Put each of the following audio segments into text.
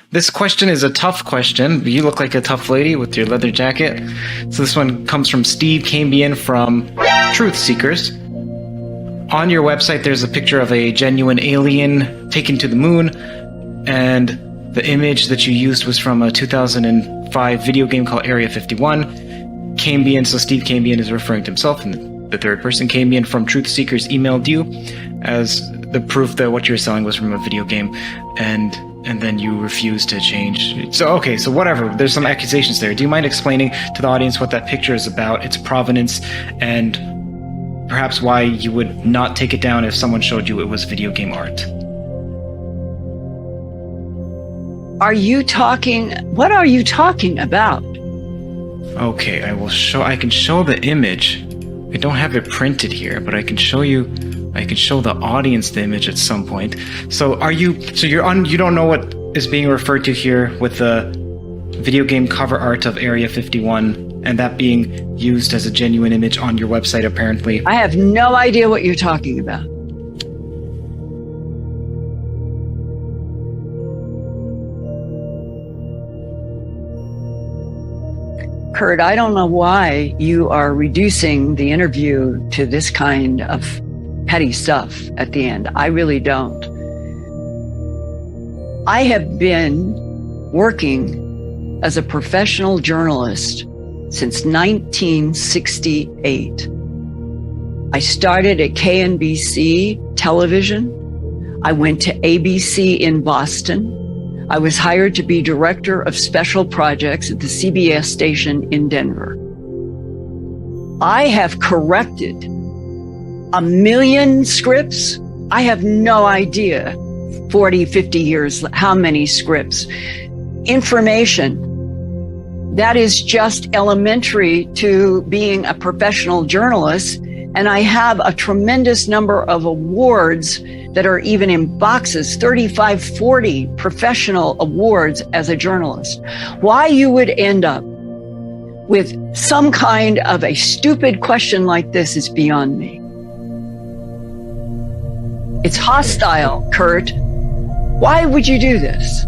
This question is a tough question. You look like a tough lady with your leather jacket. So this one comes from Steve Cambian from Truthseekers. On your website, there's a picture of a genuine alien taken to the moon, and the image that you used was from a 2005 video game called Area 51. Cambian, so Steve Cambian is referring to himself in the third person. Cambian from Truthseekers emailed you as the proof that what you're selling was from a video game, and then you refused to change. So, okay, so whatever. There's some accusations there. Do you mind explaining to the audience what that picture is about, its provenance, and perhaps why you would not take it down if someone showed you it was video game art? What are you talking about? Okay, I can show the image. I don't have it printed here, but I can show the audience the image at some point. So you don't know what is being referred to here with the video game cover art of Area 51 and that being used as a genuine image on your website, apparently. I have no idea what you're talking about. Kurt, I don't know why you are reducing the interview to this kind of petty stuff at the end. I really don't. I have been working as a professional journalist since 1968. I started at KNBC television. I went to ABC in Boston. I was hired to be director of special projects at the CBS station in Denver. I have corrected 1 million scripts. I have no idea, 40, 50 years, how many scripts. Information. That is just elementary to being a professional journalist. And I have a tremendous number of awards that are even in boxes, 35, 40 professional awards as a journalist. Why you would end up with some kind of a stupid question like this is beyond me. It's hostile, Kurt. Why would you do this?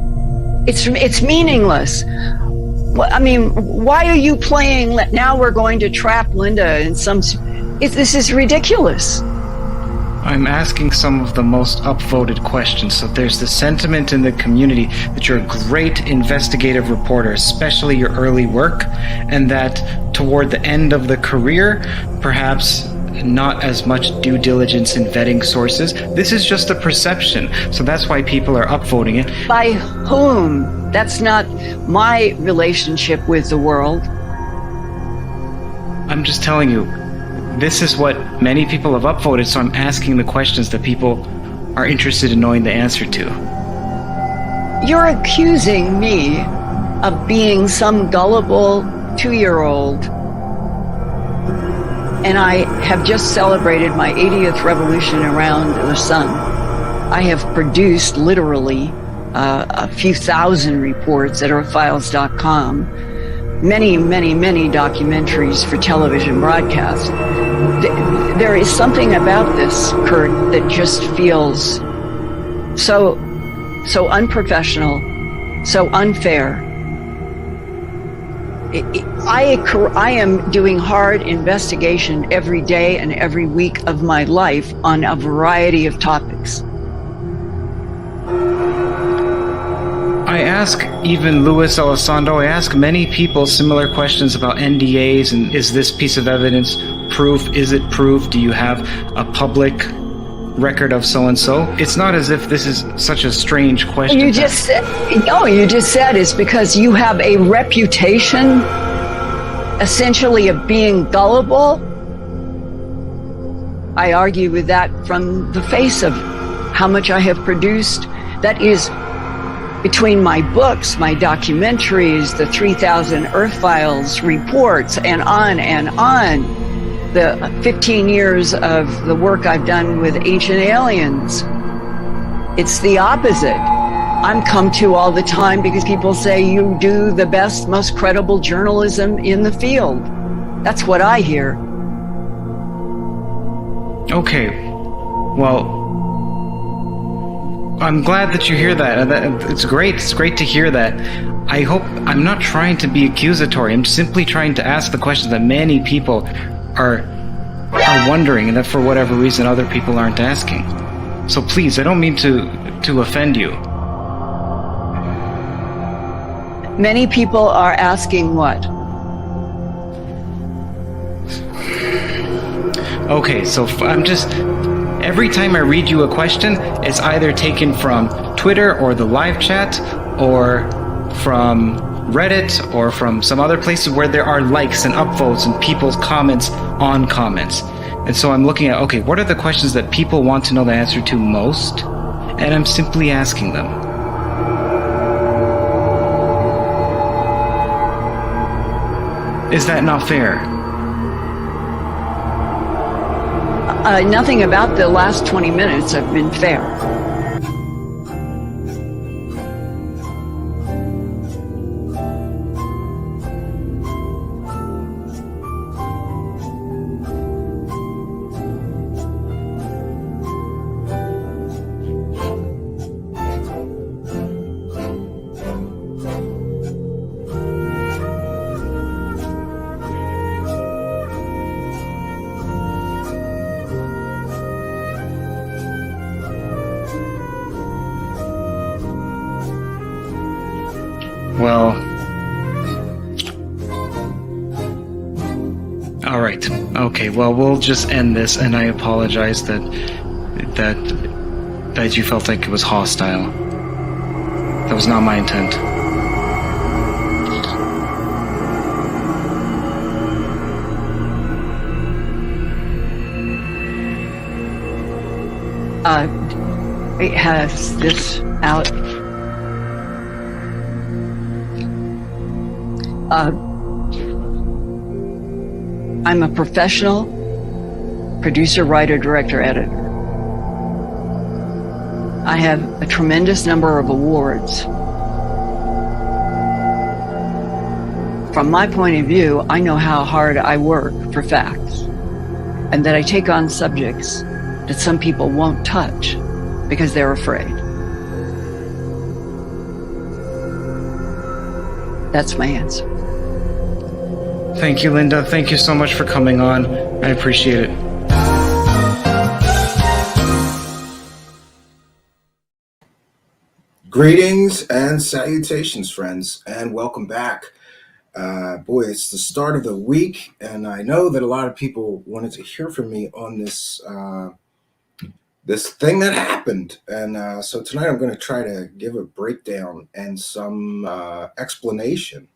It's meaningless. I mean, why are you playing, now we're going to trap Linda in some, this is ridiculous. I'm asking some of the most upvoted questions. So there's the sentiment in the community that you're a great investigative reporter, especially your early work, and that toward the end of the career, perhaps not as much due diligence in vetting sources. This is just a perception. So that's why people are upvoting it. By whom? That's not my relationship with the world. I'm just telling you, this is what many people have upvoted, so I'm asking the questions that people are interested in knowing the answer to. You're accusing me of being some gullible 2-year-old, and I have just celebrated my 80th revolution around the sun. I have produced literally a few thousand reports at earthfiles.com, many, many, many documentaries for television broadcast. There is something about this, Kurt, that just feels so unprofessional, so unfair. I am doing hard investigation every day and every week of my life on a variety of topics. I ask even Luis Elizondo, I ask many people similar questions about NDAs and is this piece of evidence proof? Is it proof? Do you have a public record of so-and-so? It's not as if this is such a strange question. You just said it's because you have a reputation essentially of being gullible. I argue with that from the face of how much I have produced. That is between my books, my documentaries, the 3,000 Earth Files reports, and on, the 15 years of the work I've done with ancient aliens. It's the opposite. I'm come to all the time because people say you do the best, most credible journalism in the field. That's what I hear. Okay, well, I'm glad that you hear that. It's great. It's great to hear that. I hope I'm not trying to be accusatory. I'm simply trying to ask the questions that many people are wondering, and that for whatever reason other people aren't asking. So please, I don't mean to offend you. Many people are asking what? Okay, so I'm just... Every time I read you a question, it's either taken from Twitter or the live chat, or from Reddit, or from some other places where there are likes and upvotes and people's comments on comments. And so I'm looking at, okay, what are the questions that people want to know the answer to most? And I'm simply asking them. Is that not fair? Nothing about the last 20 minutes have been fair. Well, all right. Okay. Well, we'll just end this, and I apologize that you felt like it was hostile. That was not my intent. It has this out. I'm a professional producer, writer, director, editor. I have a tremendous number of awards. From my point of view, I know how hard I work for facts, and that I take on subjects that some people won't touch because they're afraid. That's my answer. Thank you, Linda. Thank you so much for coming on. I appreciate it. Greetings and salutations, friends, and welcome back. Boy, it's the start of the week, and I know that a lot of people wanted to hear from me on this this thing that happened. And so tonight I'm going to try to give a breakdown and some explanation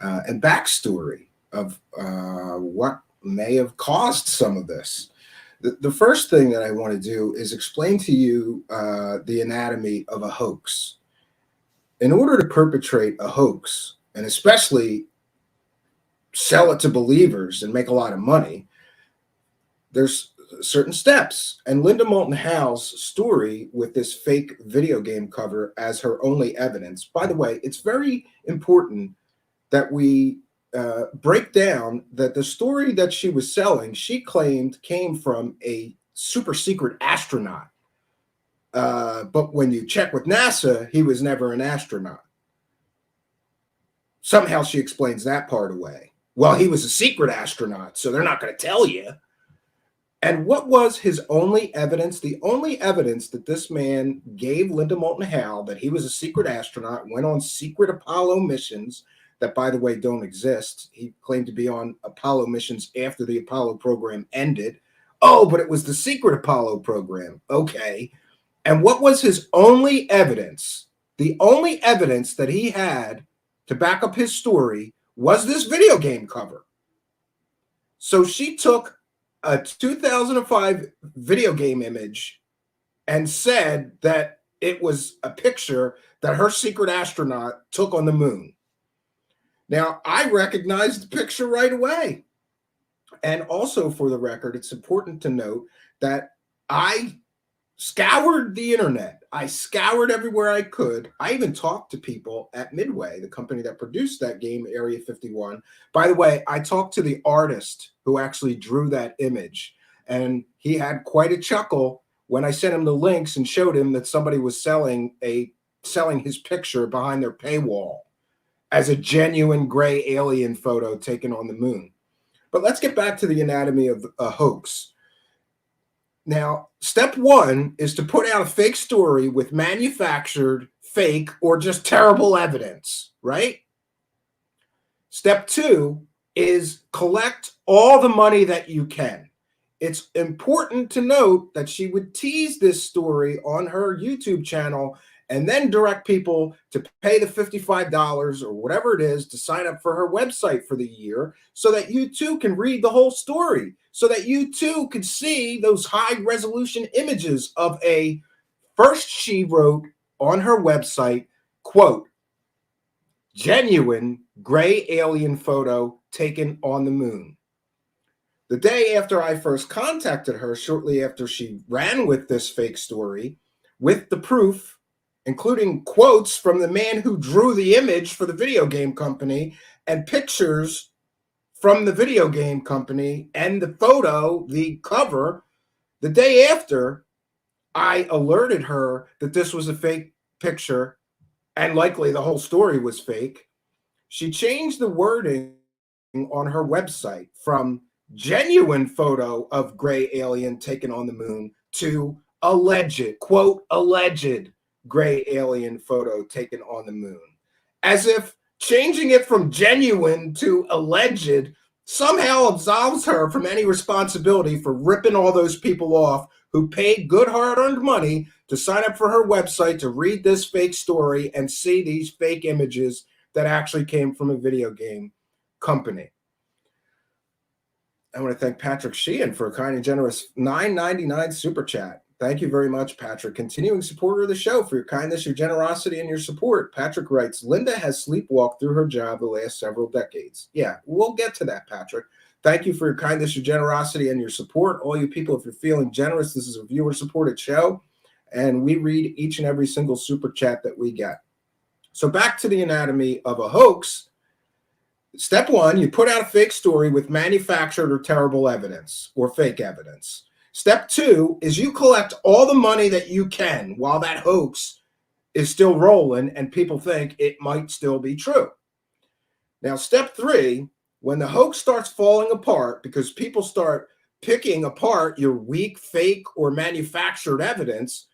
and backstory of what may have caused some of this. The first thing that I want to do is explain to you the anatomy of a hoax. In order to perpetrate a hoax, and especially sell it to believers and make a lot of money, there's certain steps. And Linda Moulton Howe's story with this fake video game cover as her only evidence. By the way, it's very important that we break down that the story that she was selling, she claimed came from a super secret astronaut. But when you check with NASA, he was never an astronaut. Somehow she explains that part away. Well, he was a secret astronaut, so they're not going to tell you. And what was his only evidence? The only evidence that this man gave Linda Moulton Howe that he was a secret astronaut, went on secret Apollo missions that, by the way, don't exist. He claimed to be on Apollo missions after the Apollo program ended. Oh, but it was the secret Apollo program. Okay. And what was his only evidence? The only evidence that he had to back up his story was this video game cover. So she took a 2005 video game image and said that it was a picture that her secret astronaut took on the moon. Now, I recognized the picture right away. And also, for the record, it's important to note that I scoured the internet. I scoured everywhere I could. I even talked to people at Midway, the company that produced that game, Area 51. By the way, I talked to the artist who actually drew that image, and he had quite a chuckle when I sent him the links and showed him that somebody was selling his picture behind their paywall as a genuine gray alien photo taken on the moon. But let's get back to the anatomy of a hoax. Now, step one is to put out a fake story with manufactured, fake, or just terrible evidence, right? Step two is collect all the money that you can. It's important to note that she would tease this story on her YouTube channel and then direct people to pay the $55 or whatever it is to sign up for her website for the year so that you too can read the whole story, so that you too can see those high resolution images of a, first she wrote on her website, quote, genuine gray alien photo taken on the moon. The day after I first contacted her, shortly after she ran with this fake story, with the proof, including quotes from the man who drew the image for the video game company and pictures from the video game company and the photo, the cover, the day after, I alerted her that this was a fake picture and likely the whole story was fake. She changed the wording on her website from genuine photo of gray alien taken on the moon to alleged, quote, alleged gray alien photo taken on the moon. As if changing it from genuine to alleged somehow absolves her from any responsibility for ripping all those people off who paid good hard-earned money to sign up for her website to read this fake story and see these fake images that actually came from a video game company. I want to thank Patrick Sheehan for a kind and generous $9.99 super chat. Thank you very much, Patrick. Continuing supporter of the show for your kindness, your generosity, and your support. Patrick writes, Linda has sleepwalked through her job the last several decades. Yeah, we'll get to that, Patrick. Thank you for your kindness, your generosity, and your support. All you people, if you're feeling generous, this is a viewer-supported show, and we read each and every single super chat that we get. So back to the anatomy of a hoax. Step one, you put out a fake story with manufactured or terrible evidence or fake evidence. Step two is you collect all the money that you can while that hoax is still rolling and people think it might still be true. Now, step three, when the hoax starts falling apart because people start picking apart your weak, fake, or manufactured evidence,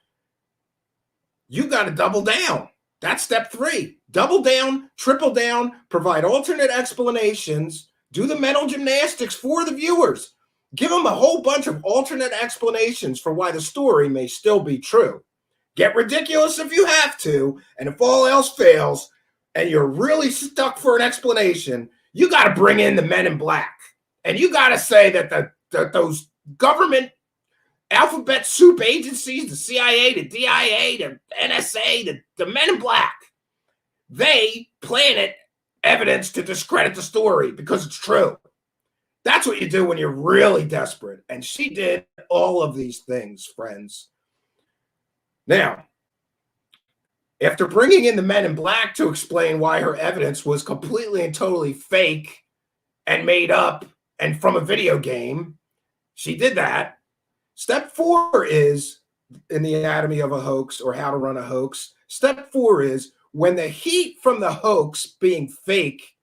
you got to double down. That's step three. Double down, triple down, provide alternate explanations, do the mental gymnastics for the viewers. Give them a whole bunch of alternate explanations for why the story may still be true. Get ridiculous if you have to, and if all else fails, and you're really stuck for an explanation, you got to bring in the men in black. And you got to say that those government alphabet soup agencies, the CIA, the DIA, the NSA, the men in black, they planted evidence to discredit the story because it's true. That's what you do when you're really desperate. And she did all of these things, friends. Now, after bringing in the men in black to explain why her evidence was completely and totally fake and made up and from a video game, she did that. Step four is in the anatomy of a hoax or how to run a hoax. Step four is when the heat from the hoax being fake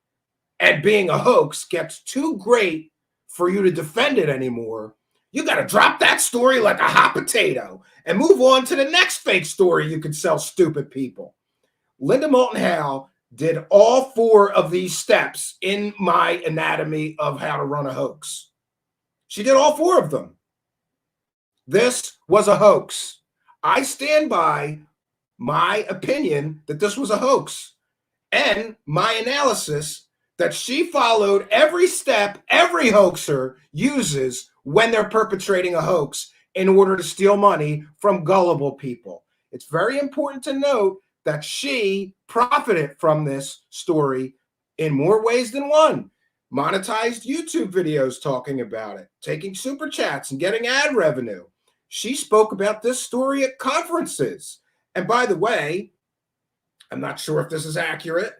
and being a hoax gets too great for you to defend it anymore, you got to drop that story like a hot potato and move on to the next fake story you could sell stupid people. Linda Moulton Howe did all four of these steps in my anatomy of how to run a hoax. She did all four of them. This was a hoax. I stand by my opinion that this was a hoax and my analysis that she followed every step every hoaxer uses when they're perpetrating a hoax in order to steal money from gullible people. It's very important to note that she profited from this story in more ways than one. Monetized YouTube videos talking about it, taking super chats and getting ad revenue. She spoke about this story at conferences. And by the way, I'm not sure if this is accurate,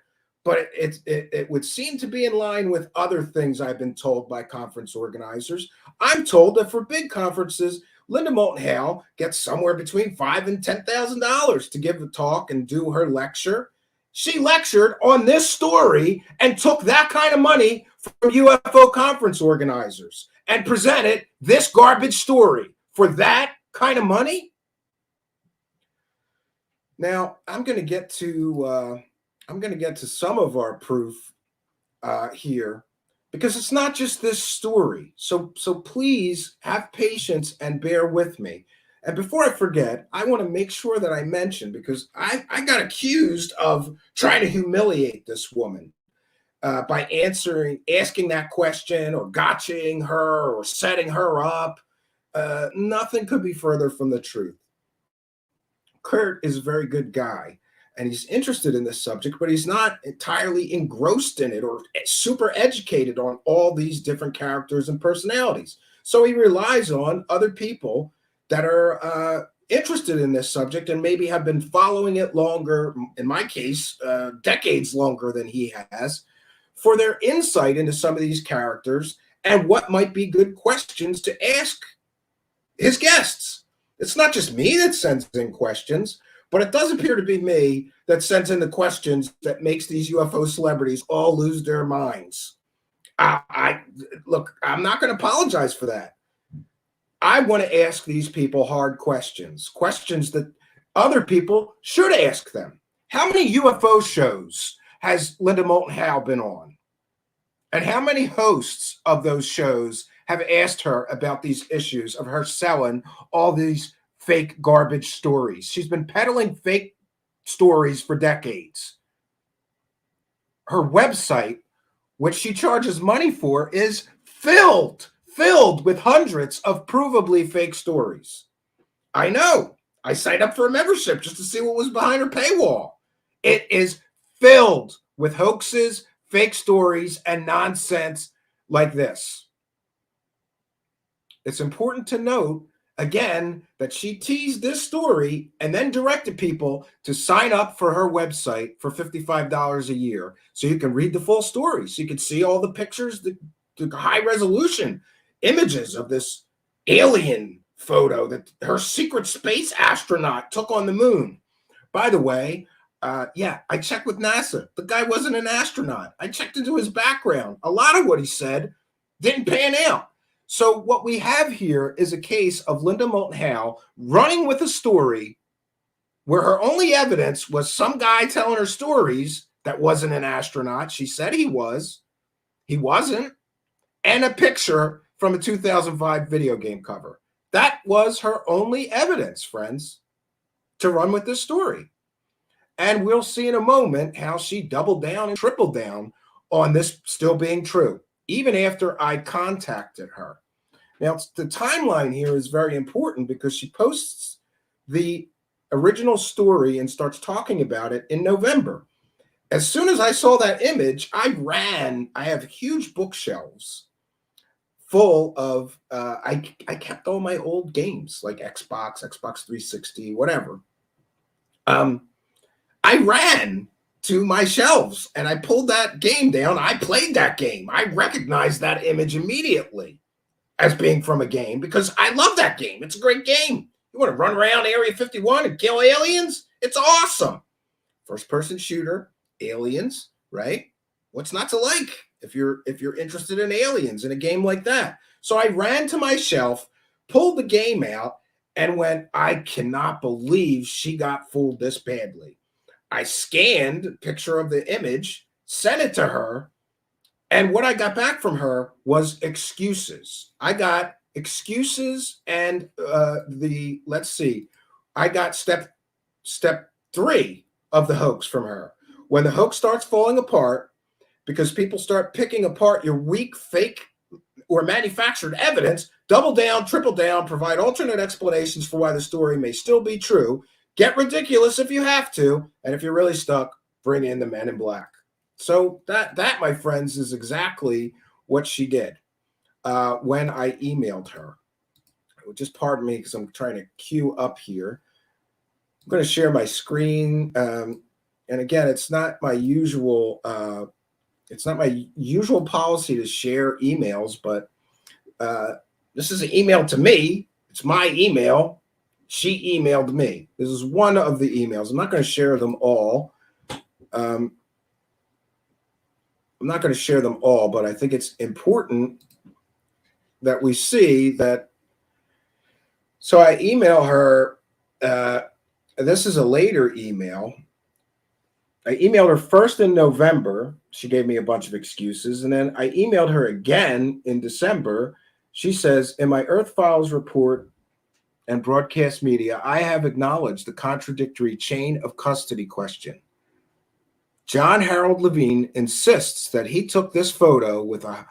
but it would seem to be in line with other things I've been told by conference organizers. I'm told that for big conferences, Linda Moulton Howe gets somewhere between $5,000 and $10,000 to give a talk and do her lecture. She lectured on this story and took that kind of money from UFO conference organizers and presented this garbage story for that kind of money. Now, I'm going to get to some of our proof here, because it's not just this story. So please have patience and bear with me. And before I forget, I want to make sure that I mention, because I got accused of trying to humiliate this woman by asking that question or gotching her or setting her up. Nothing could be further from the truth. Kurt is a very good guy, and he's interested in this subject, but he's not entirely engrossed in it or super educated on all these different characters and personalities. So he relies on other people that are interested in this subject and maybe have been following it longer, in my case, decades longer than he has, for their insight into some of these characters and what might be good questions to ask his guests. It's not just me that sends in questions, but it does appear to be me that sends in the questions that makes these UFO celebrities all lose their minds. Look, I'm not going to apologize for that. I want to ask these people hard questions that other people should ask them. How many UFO shows has Linda Moulton Howe been on? And how many hosts of those shows have asked her about these issues of her selling all these fake garbage stories? She's been peddling fake stories for decades. Her website, which she charges money for, is filled with hundreds of provably fake stories. I know. I signed up for a membership just to see what was behind her paywall. It is filled with hoaxes, fake stories, and nonsense like this. It's important to note, again, that she teased this story and then directed people to sign up for her website for $55 a year so you can read the full story, so you can see all the pictures, the high resolution images of this alien photo that her secret space astronaut took on the moon. By the way, I checked with NASA. The guy wasn't an astronaut. I checked into his background. A lot of what he said didn't pan out. So what we have here is a case of Linda Moulton Howe running with a story where her only evidence was some guy telling her stories that wasn't an astronaut. She said he was. He wasn't. And a picture from a 2005 video game cover. That was her only evidence, friends, to run with this story. And we'll see in a moment how she doubled down and tripled down on this still being true, even after I contacted her. Now, the timeline here is very important because she posts the original story and starts talking about it in November. As soon as I saw that image, I have huge bookshelves full of, I kept all my old games like Xbox 360, whatever. I ran to my shelves and I pulled that game down. I played that game. I recognized that image immediately as being from a game because I love that game. It's a great game. You want to run around Area 51 and kill aliens? It's awesome. First person shooter, aliens, right? What's not to like if you're interested in aliens in a game like that? So I ran to my shelf, pulled the game out, and went, I cannot believe she got fooled this badly. I scanned a picture of the image, sent it to her, and what I got back from her was excuses. I got excuses and I got step 3 of the hoax from her. When the hoax starts falling apart, because people start picking apart your weak, fake, or manufactured evidence, double down, triple down, provide alternate explanations for why the story may still be true. Get ridiculous if you have to, and if you're really stuck, bring in the Men in Black. So that, my friends, is exactly what she did when I emailed her. Just pardon me because I'm trying to queue up here. I'm going to share my screen, and again, it's not my usual policy to share emails, but this is an email to me. It's my email. She emailed me. This is one of the emails. I'm not going to share them all. I'm not going to share them all, but I think it's important that we see that. So I email her. This is a later email. I emailed her first in November. She gave me a bunch of excuses. And then I emailed her again in December. She says, in my Earth Files report and broadcast media, I have acknowledged the contradictory chain of custody question. John Harold Levine insists that he took this photo with a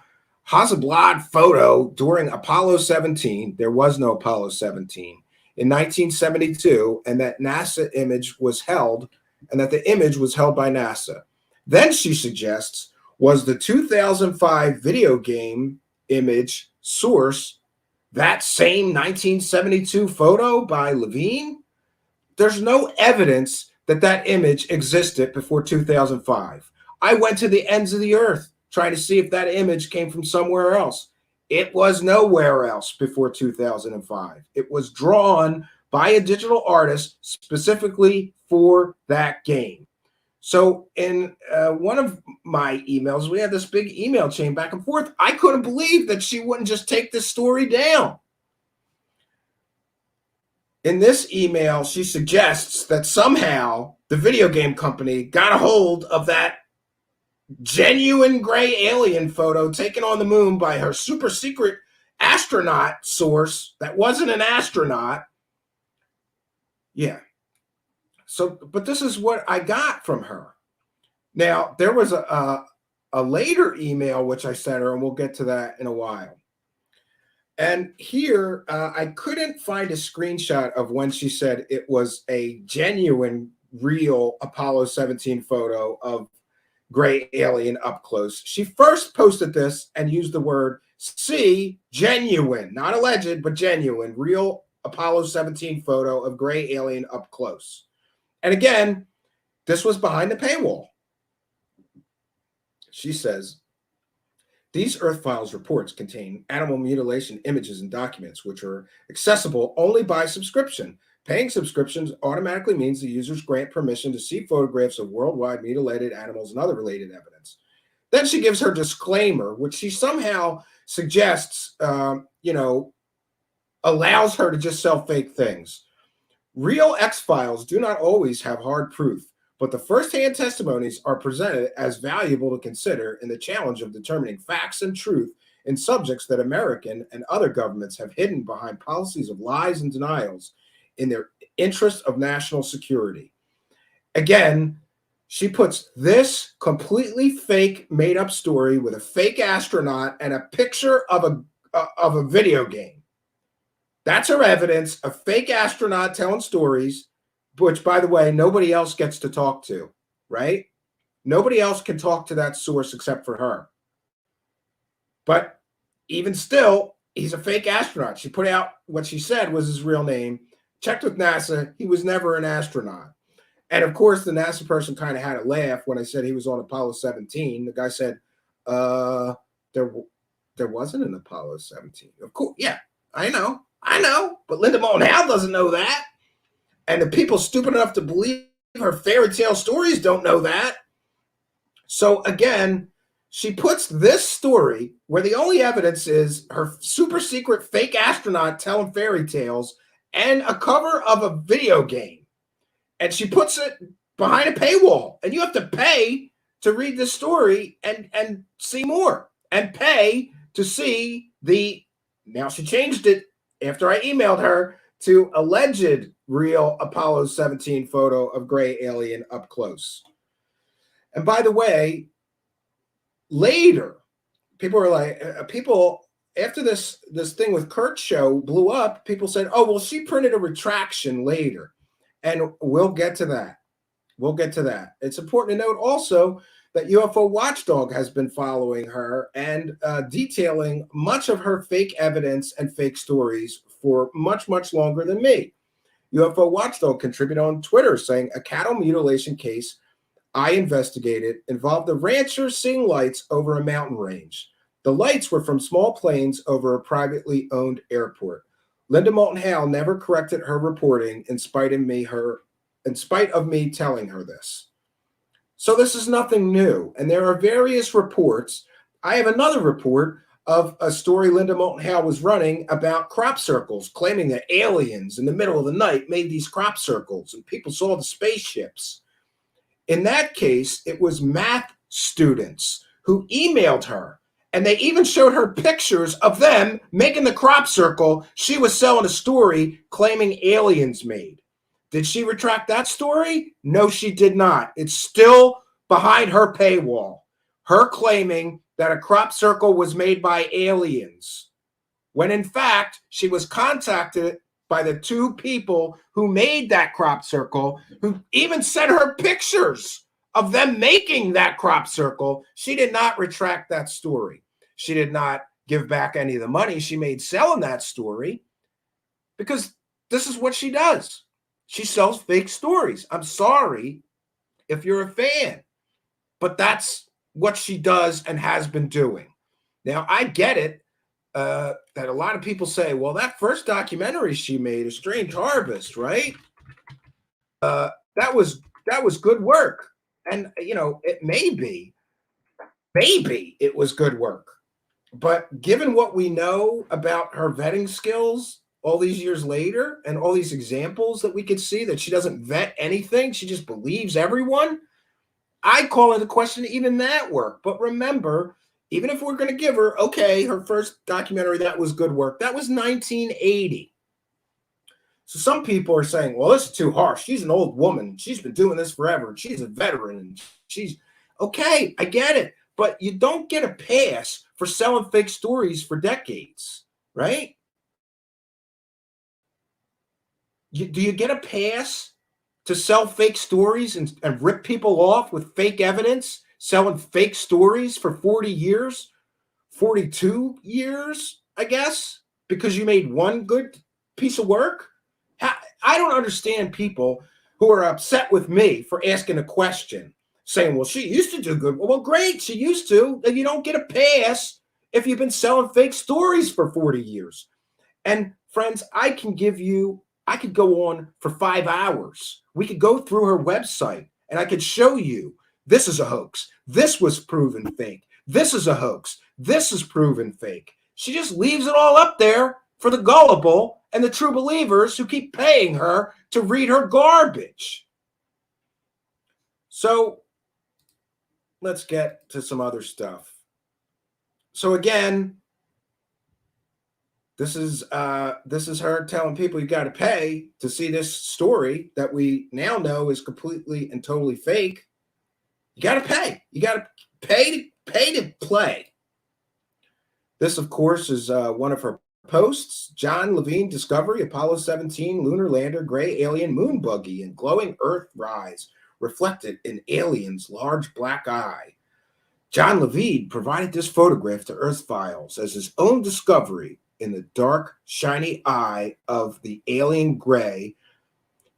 Hasselblad photo during Apollo 17. There was no Apollo 17 in 1972, and that NASA image was held, and that the image was held by NASA. Then she suggests was the 2005 video game image source that same 1972 photo by Levine? There's no evidence that that image existed before 2005. I went to the ends of the earth trying to see if that image came from somewhere else. It was nowhere else before 2005. It was drawn by a digital artist specifically for that game. So in one of my emails, we had this big email chain back and forth. I couldn't believe that she wouldn't just take this story down. In this email, she suggests that somehow the video game company got a hold of that genuine gray alien photo taken on the moon by her super secret astronaut source that wasn't an astronaut. Yeah. So, but this is what I got from her. Now, there was a later email which I sent her, and we'll get to that in a while. And here, I couldn't find a screenshot of when she said it was a genuine, real Apollo 17 photo of gray alien up close. She first posted this and used the word "see genuine," not alleged, but genuine, real Apollo 17 photo of gray alien up close. And again, this was behind the paywall. She says, these Earth Files reports contain animal mutilation images and documents which are accessible only by subscription. Paying subscriptions automatically means the users grant permission to see photographs of worldwide mutilated animals and other related evidence. Then she gives her disclaimer, which she somehow suggests, allows her to just sell fake things. Real X-Files do not always have hard proof, but the first-hand testimonies are presented as valuable to consider in the challenge of determining facts and truth in subjects that American and other governments have hidden behind policies of lies and denials in their interest of national security. Again, she puts this completely fake, made-up story with a fake astronaut and a picture of a video game. That's her evidence, a fake astronaut telling stories, which, by the way, nobody else gets to talk to, right? Nobody else can talk to that source except for her. But even still, he's a fake astronaut. She put out what she said was his real name. Checked with NASA, he was never an astronaut. And of course, the NASA person kind of had a laugh when I said he was on Apollo 17. The guy said, there wasn't an Apollo 17. Of course, yeah, I know. But Linda Moulton Howe doesn't know that. And the people stupid enough to believe her fairy tale stories don't know that. So again, she puts this story where the only evidence is her super secret fake astronaut telling fairy tales and a cover of a video game. And she puts it behind a paywall. And you have to pay to read this story and see more. And pay to see now she changed it after I emailed her to alleged real Apollo 17 photo of gray alien up close. And by the way, later, people were like, after this thing with Kurt's show blew up, people said, oh, well, she printed a retraction later. And we'll get to that. It's important to note also that UFO Watchdog has been following her and detailing much of her fake evidence and fake stories for much, much longer than me. UFO Watchdog contributed on Twitter saying a cattle mutilation case I investigated involved the ranchers seeing lights over a mountain range. The lights were from small planes over a privately owned airport. Linda Moulton Howe never corrected her reporting in spite of me telling her this. So this is nothing new. And there are various reports. I have another report of a story Linda Moulton Howe was running about crop circles, claiming that aliens in the middle of the night made these crop circles and people saw the spaceships. In that case, it was math students who emailed her, and they even showed her pictures of them making the crop circle she was selling a story claiming aliens made. Did she retract that story? No, she did not. It's still behind her paywall. Her claiming that a crop circle was made by aliens, when in fact she was contacted by the two people who made that crop circle, who even sent her pictures of them making that crop circle. She did not retract that story. She did not give back any of the money she made selling that story, because this is what she does. She sells fake stories. I'm sorry if you're a fan, but that's what she does and has been doing. Now, I get it that a lot of people say, well, that first documentary she made, A Strange Harvest, right? That was good work. And, it maybe it was good work. But given what we know about her vetting skills all these years later and all these examples that we could see that she doesn't vet anything, she just believes everyone, I call into question even that work. But remember, even if we're going to give her, okay, her first documentary, that was good work. That was 1980. So some people are saying, well, this is too harsh. She's an old woman. She's been doing this forever. She's a veteran. And she's okay. I get it. But you don't get a pass for selling fake stories for decades, right? Do you get a pass to sell fake stories and rip people off with fake evidence, selling fake stories for 40 years, 42 years, I guess, because you made one good piece of work? I don't understand people who are upset with me for asking a question, saying, well, she used to do good. Well, great, she used to. And you don't get a pass if you've been selling fake stories for 40 years. And friends, I could go on for 5 hours. We could go through her website and I could show you this is a hoax. This was proven fake. This is a hoax. This is proven fake. She just leaves it all up there for the gullible and the true believers who keep paying her to read her garbage. So let's get to some other stuff. So again, this is her telling people you got to pay to see this story that we now know is completely and totally fake. You got to pay. You got to pay to play. This, of course, is one of her posts. John Levine discovery: Apollo 17 lunar lander, gray alien moon buggy, and glowing Earth rise reflected in alien's large black eye. John Levine provided this photograph to Earth Files as his own discovery in the dark, shiny eye of the alien gray,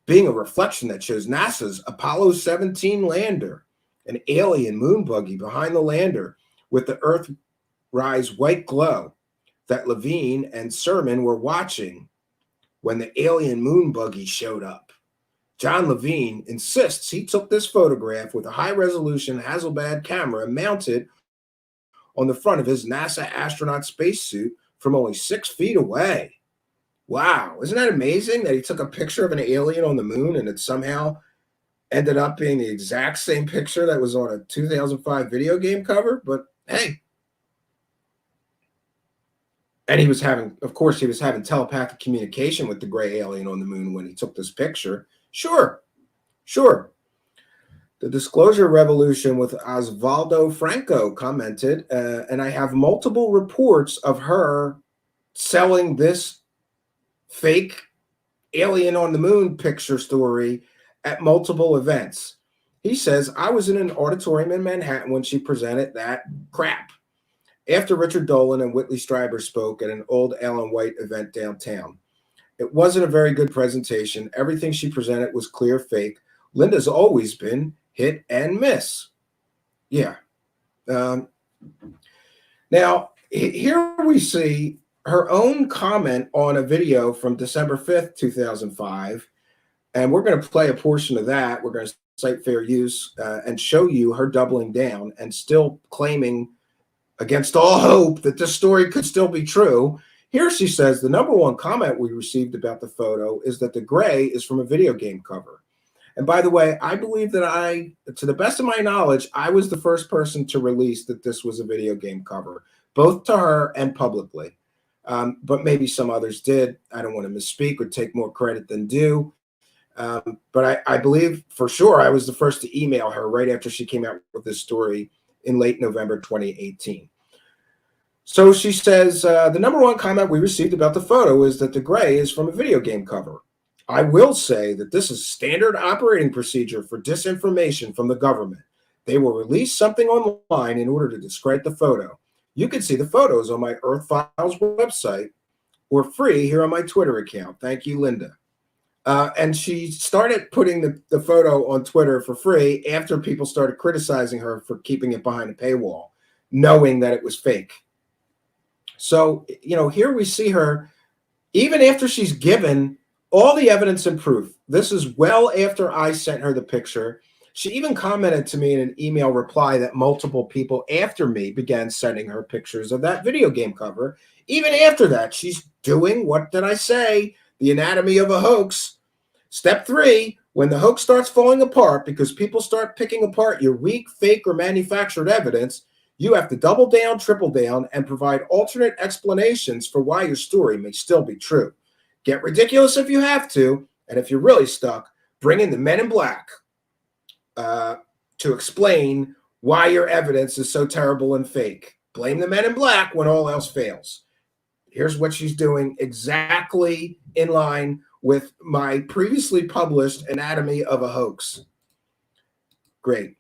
being a reflection that shows NASA's Apollo 17 lander, an alien moon buggy behind the lander with the Earth rise white glow that Levine and Sermon were watching when the alien moon buggy showed up. John Levine insists he took this photograph with a high-resolution Hasselblad camera mounted on the front of his NASA astronaut spacesuit from only 6 feet away. Wow, isn't that amazing that he took a picture of an alien on the moon and it somehow ended up being the exact same picture that was on a 2005 video game cover? But hey. And he was having telepathic communication with the gray alien on the moon when he took this picture. Sure. The disclosure revolution with Osvaldo Franco commented, and I have multiple reports of her selling this fake alien on the moon picture story at multiple events. He says, I was in an auditorium in Manhattan when she presented that crap. After Richard Dolan and Whitley Strieber spoke at an old Ellen White event downtown. It wasn't a very good presentation. Everything she presented was clear fake. Linda's always been hit and miss. Yeah. Now, here we see her own comment on a video from December 5th, 2005. And we're going to play a portion of that. We're going to cite fair use and show you her doubling down and still claiming against all hope that this story could still be true. Here she says, the number one comment we received about the photo is that the gray is from a video game cover. And by the way, I believe that to the best of my knowledge, I was the first person to release that this was a video game cover, both to her and publicly. But maybe some others did. I don't want to misspeak or take more credit than due. But I believe for sure I was the first to email her right after she came out with this story in late November 2018. So she says, the number one comment we received about the photo is that the gray is from a video game cover. I will say that this is standard operating procedure for disinformation from the government. They will release something online in order to discredit the photo. You can see the photos on my Earth Files website or free here on my Twitter account. Thank you, Linda. And she started putting the photo on Twitter for free after people started criticizing her for keeping it behind a paywall, knowing that it was fake. So, here we see her, even after she's given all the evidence and proof. This is well after I sent her the picture. She even commented to me in an email reply that multiple people after me began sending her pictures of that video game cover. Even after that, she's doing, what did I say? The anatomy of a hoax. Step 3, when the hoax starts falling apart because people start picking apart your weak, fake, or manufactured evidence, you have to double down, triple down, and provide alternate explanations for why your story may still be true. Get ridiculous if you have to, and if you're really stuck, bring in the men in black to explain why your evidence is so terrible and fake. Blame the men in black when all else fails. Here's what she's doing, exactly in line with my previously published anatomy of a hoax. Great.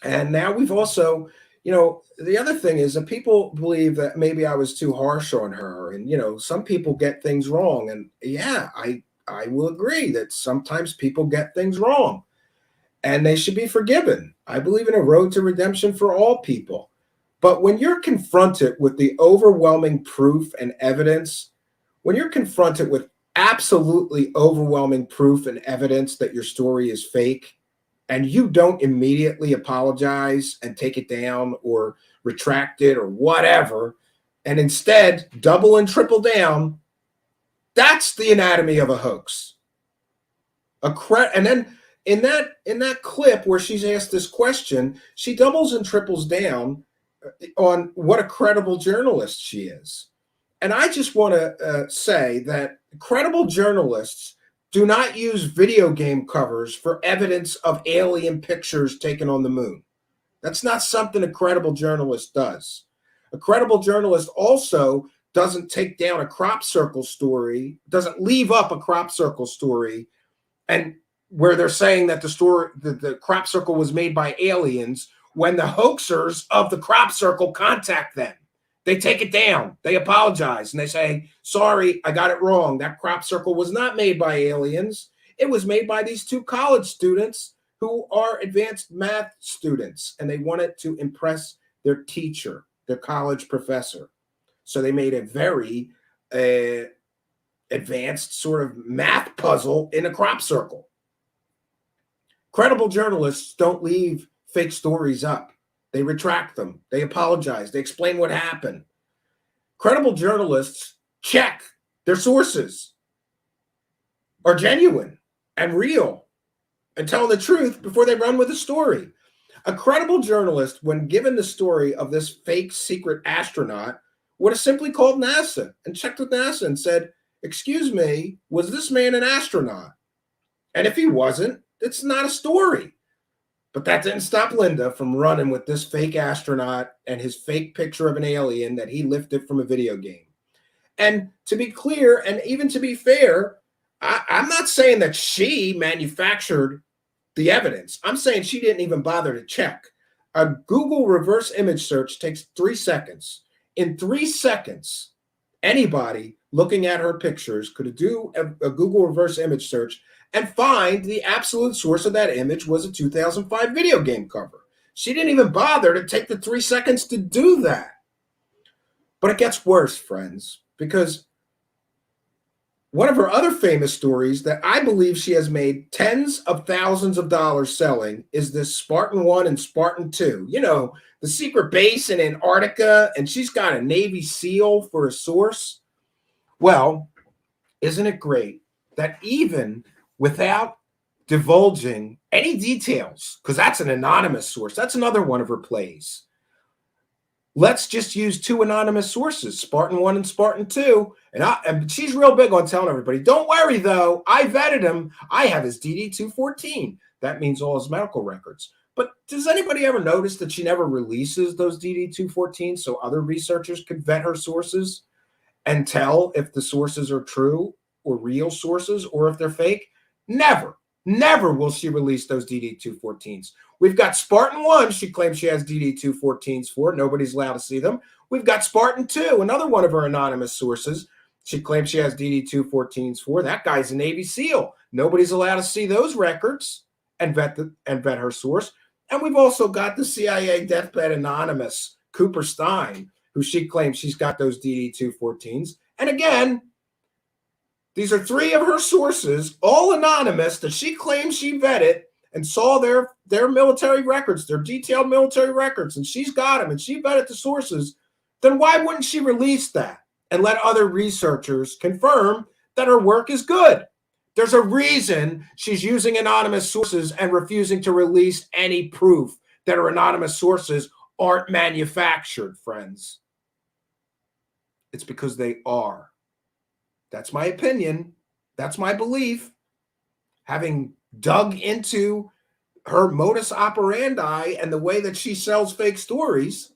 And now we've also, the other thing is that people believe that maybe I was too harsh on her. And, some people get things wrong. And yeah, I will agree that sometimes people get things wrong and they should be forgiven. I believe in a road to redemption for all people. But when you're confronted with the overwhelming proof and evidence, when you're confronted with absolutely overwhelming proof and evidence that your story is fake, and you don't immediately apologize and take it down or retract it or whatever, and instead double and triple down, that's the anatomy of a hoax. And then in that clip where she's asked this question, she doubles and triples down on what a credible journalist she is. And I just want to say that credible journalists do not use video game covers for evidence of alien pictures taken on the moon. That's not something a credible journalist does. A credible journalist also doesn't take down a crop circle story, doesn't leave up a crop circle story, and where they're saying that the crop circle was made by aliens when the hoaxers of the crop circle contact them. They take it down, they apologize, and they say, sorry, I got it wrong. That crop circle was not made by aliens. It was made by these 2 college students who are advanced math students, and they wanted to impress their teacher, their college professor. So they made a very advanced sort of math puzzle in a crop circle. Credible journalists don't leave fake stories up. They retract them. They apologize. They explain what happened. Credible journalists check their sources are genuine and real and tell the truth before they run with a story. A credible journalist, when given the story of this fake secret astronaut, would have simply called NASA and checked with NASA and said, excuse me, was this man an astronaut? And if he wasn't, it's not a story. But that didn't stop Linda from running with this fake astronaut and his fake picture of an alien that he lifted from a video game. And to be clear, and even to be fair, I'm not saying that she manufactured the evidence. I'm saying she didn't even bother to check. A Google reverse image search takes 3 seconds. In 3 seconds, anybody looking at her pictures could do a Google reverse image search and find the absolute source of that image was a 2005 video game cover. She didn't even bother to take the 3 seconds to do that. But it gets worse, friends, because one of her other famous stories that I believe she has made tens of thousands of dollars selling is this Spartan 1 and Spartan 2. You know, the secret base in Antarctica, and she's got a Navy SEAL for a source. Well, isn't it great that even without divulging any details, because that's an anonymous source, that's another one of her plays. Let's just use two anonymous sources, Spartan 1 and Spartan 2. And she's real big on telling everybody, don't worry, though. I vetted him. I have his DD-214. That means all his medical records. But does anybody ever notice that she never releases those DD-214 so other researchers could vet her sources and tell if the sources are true or real sources or if they're fake? Never. Never will she release those DD-214s. We've got Spartan 1, she claims she has DD-214s for. Nobody's allowed to see them. We've got Spartan 2, another one of her anonymous sources. She claims she has DD-214s for. That guy's a Navy SEAL. Nobody's allowed to see those records and vet her source. And we've also got the CIA deathbed anonymous, Cooper Stein, who she claims she's got those DD-214s. And again, these are three of her sources, all anonymous, that she claims she vetted and saw their military records, their detailed military records, and she's got them, and she vetted the sources. Then why wouldn't she release that and let other researchers confirm that her work is good? There's a reason she's using anonymous sources and refusing to release any proof that her anonymous sources aren't manufactured, friends. It's because they are. That's my opinion. That's my belief. Having dug into her modus operandi and the way that she sells fake stories,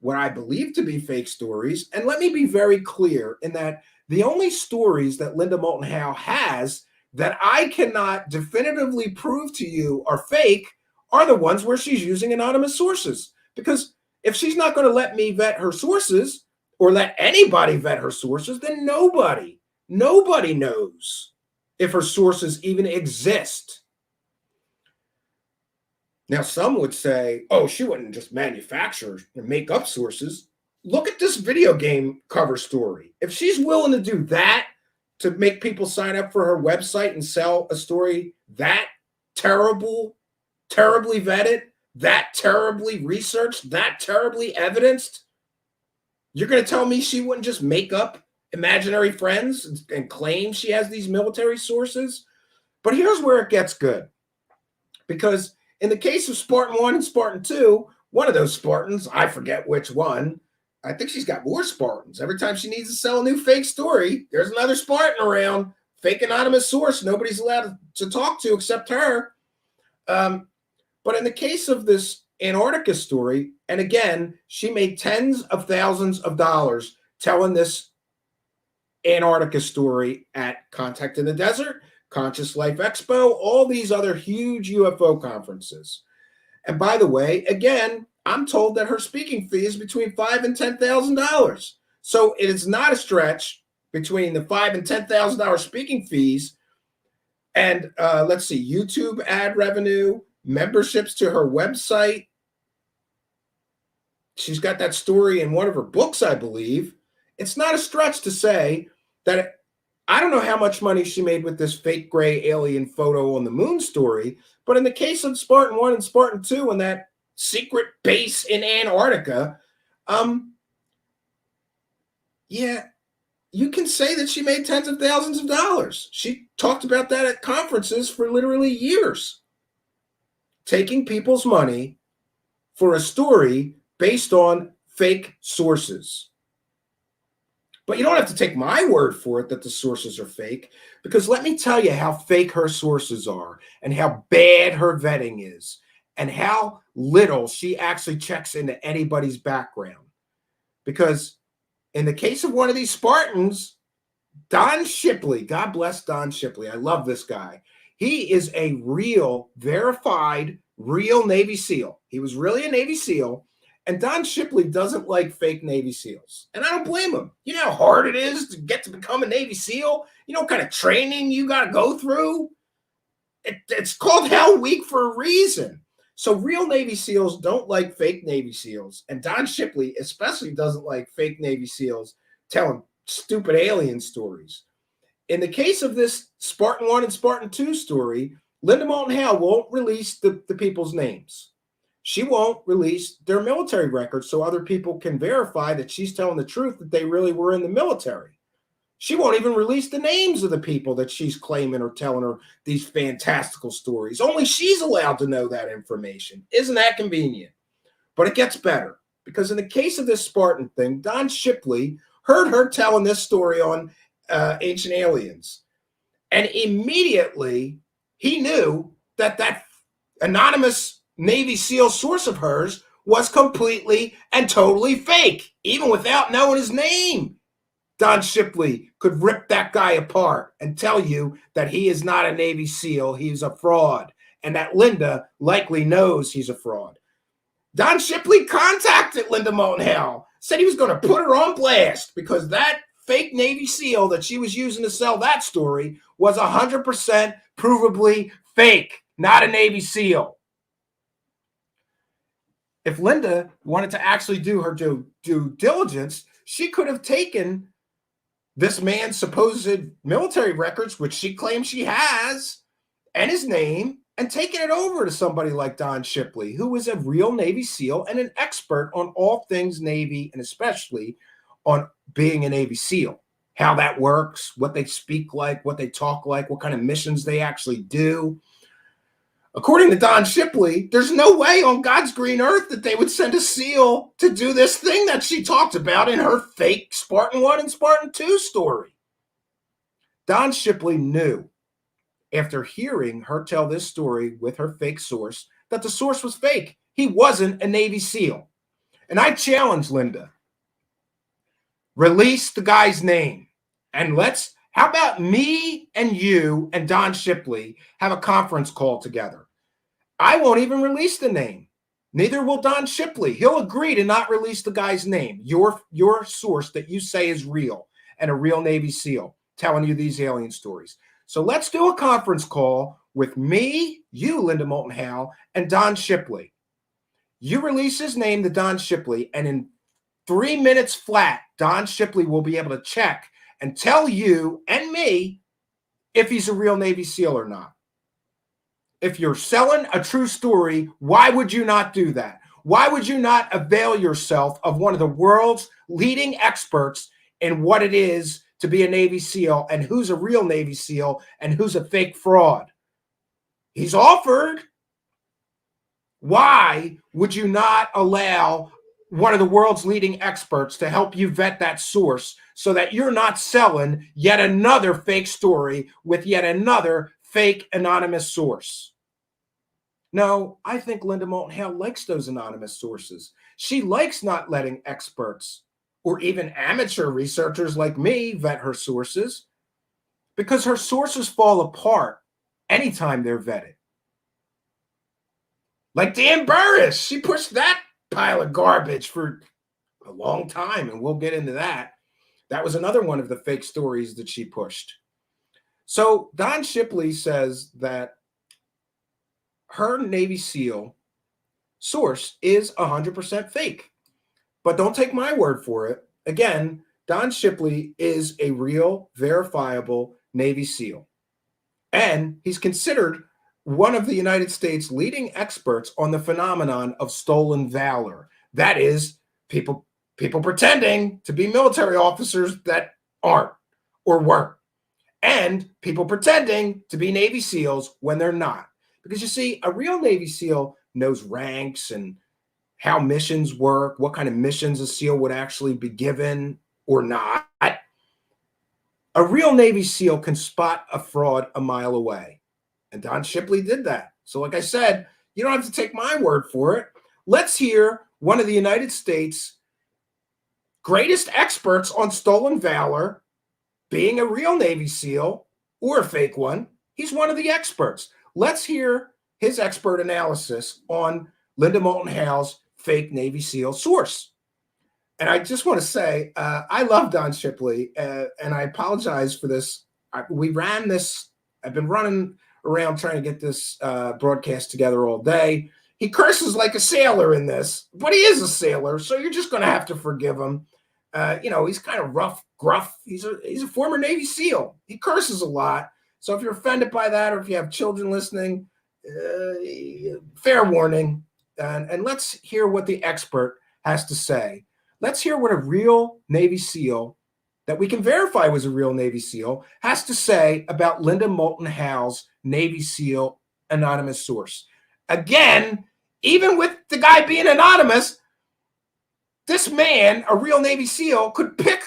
what I believe to be fake stories, and let me be very clear in that the only stories that Linda Moulton Howe has that I cannot definitively prove to you are fake are the ones where she's using anonymous sources. Because if she's not going to let me vet her sources, or let anybody vet her sources, then nobody knows if her sources even exist. Now, some would say, oh, she wouldn't just manufacture and make up sources. Look at this video game cover story. If she's willing to do that to make people sign up for her website and sell a story that terribly vetted, that terribly researched, that terribly evidenced, you're going to tell me she wouldn't just make up imaginary friends and claim she has these military sources? But here's where it gets good. Because in the case of Spartan 1 and Spartan 2, one of those Spartans, I forget which one, I think she's got more Spartans. Every time she needs to sell a new fake story, there's another Spartan around, fake anonymous source nobody's allowed to talk to except her. But in the case of this Antarctica story, and again, she made tens of thousands of dollars telling this Antarctica story at Contact in the Desert, Conscious Life Expo, all these other huge UFO conferences. And by the way, again, I'm told that her speaking fee is between $5,000 and $10,000. So it is not a stretch between the $5,000 and $10,000 speaking fees and let's see, YouTube ad revenue, memberships to her website. She's got that story in one of her books, I believe. It's not a stretch to say that I don't know how much money she made with this fake gray alien photo on the moon story, but in the case of Spartan 1 and Spartan 2 and that secret base in Antarctica, yeah, you can say that she made tens of thousands of dollars. She talked about that at conferences for literally years. Taking people's money for a story based on fake sources. But you don't have to take my word for it that the sources are fake, because let me tell you how fake her sources are and how bad her vetting is and how little she actually checks into anybody's background. Because in the case of one of these Spartans, Don Shipley, God bless Don Shipley. I love this guy. He is a real, verified, real Navy SEAL. He was really a Navy SEAL. And Don Shipley doesn't like fake Navy SEALs. And I don't blame him. You know how hard it is to get to become a Navy SEAL? You know what kind of training you got to go through? It's called Hell Week for a reason. So real Navy SEALs don't like fake Navy SEAls. And Don Shipley especially doesn't like fake Navy SEAls telling stupid alien stories. In the case of this Spartan 1 and Spartan 2 story, Linda Moulton Howe won't release the people's names. She won't release their military records so other people can verify that she's telling the truth, that they really were in the military. She won't even release the names of the people that she's claiming or telling her these fantastical stories. Only she's allowed to know that information. Isn't that convenient? But it gets better, because in the case of this Spartan thing, Don Shipley heard her telling this story on Ancient Aliens. And immediately he knew that that anonymous Navy SEAL source of hers was completely and totally fake, even without knowing his name. Don Shipley could rip that guy apart and tell you that he is not a Navy SEAL, he's a fraud, and that Linda likely knows he's a fraud. Don Shipley contacted Linda Moulton Howe, said he was going to put her on blast because that fake Navy SEAL that she was using to sell that story was 100% provably fake, not a Navy SEAL. If Linda wanted to actually do her due diligence, she could have taken this man's supposed military records, which she claims she has, and his name, and taken it over to somebody like Don Shipley, who is a real Navy SEAL and an expert on all things Navy, and especially on being a Navy SEAL, how that works, what they speak like, what they talk like, what kind of missions they actually do. According to Don Shipley, there's no way on God's green earth that they would send a SEAL to do this thing that she talked about in her fake Spartan 1 and Spartan 2 story. Don Shipley knew, after hearing her tell this story with her fake source, that the source was fake. He wasn't a Navy SEAL. And I challenge Linda, release the guy's name, and how about me and you and Don Shipley have a conference call together? I won't even release the name. Neither will Don Shipley. He'll agree to not release the guy's name, your source that you say is real and a real Navy SEAL telling you these alien stories. So let's do a conference call with me, you, Linda Moulton Howe, and Don Shipley. You release his name to Don Shipley, and in 3 minutes flat, Don Shipley will be able to check and tell you and me if he's a real Navy SEAL or not. If you're selling a true story, why would you not do that? Why would you not avail yourself of one of the world's leading experts in what it is to be a Navy SEAL and who's a real Navy SEAL and who's a fake fraud? He's offered. Why would you not allow one of the world's leading experts to help you vet that source so that you're not selling yet another fake story with yet another fake anonymous source? No, I think Linda Moulton Howe likes those anonymous sources. She likes not letting experts or even amateur researchers like me vet her sources, because her sources fall apart anytime they're vetted. Like Dan Burris, she pushed that pile of garbage for a long time, and we'll get into that. That was another one of the fake stories that she pushed. So Don Shipley says that her Navy SEAL source is 100% fake. But don't take my word for it. Again, Don Shipley is a real, verifiable Navy SEAL. And he's considered one of the United States' leading experts on the phenomenon of stolen valor. That is, people pretending to be military officers that aren't or weren't. And people pretending to be Navy SEALs when they're not. Because you see, a real Navy SEAL knows ranks and how missions work, what kind of missions a SEAL would actually be given or not. A real Navy SEAL can spot a fraud a mile away. And Don Shipley did that. So like I said, you don't have to take my word for it. Let's hear one of the United States' greatest experts on stolen valor, being a real Navy SEAL or a fake one. He's one of the experts. Let's hear his expert analysis on Linda Moulton Howe's fake Navy SEAL source. And I just want to say, I love Don Shipley, and I apologize for this. I've been running around trying to get this broadcast together all day. He curses like a sailor in this, but he is a sailor, so you're just going to have to forgive him. He's kind of rough, gruff. He's a former Navy SEAL. He curses a lot. So if you're offended by that, or if you have children listening, fair warning. And let's hear what the expert has to say. Let's hear what a real Navy SEAL that we can verify was a real Navy SEAL has to say about Linda Moulton Howe's Navy SEAL anonymous source. Again, even with the guy being anonymous, this man, a real Navy SEAL, could pick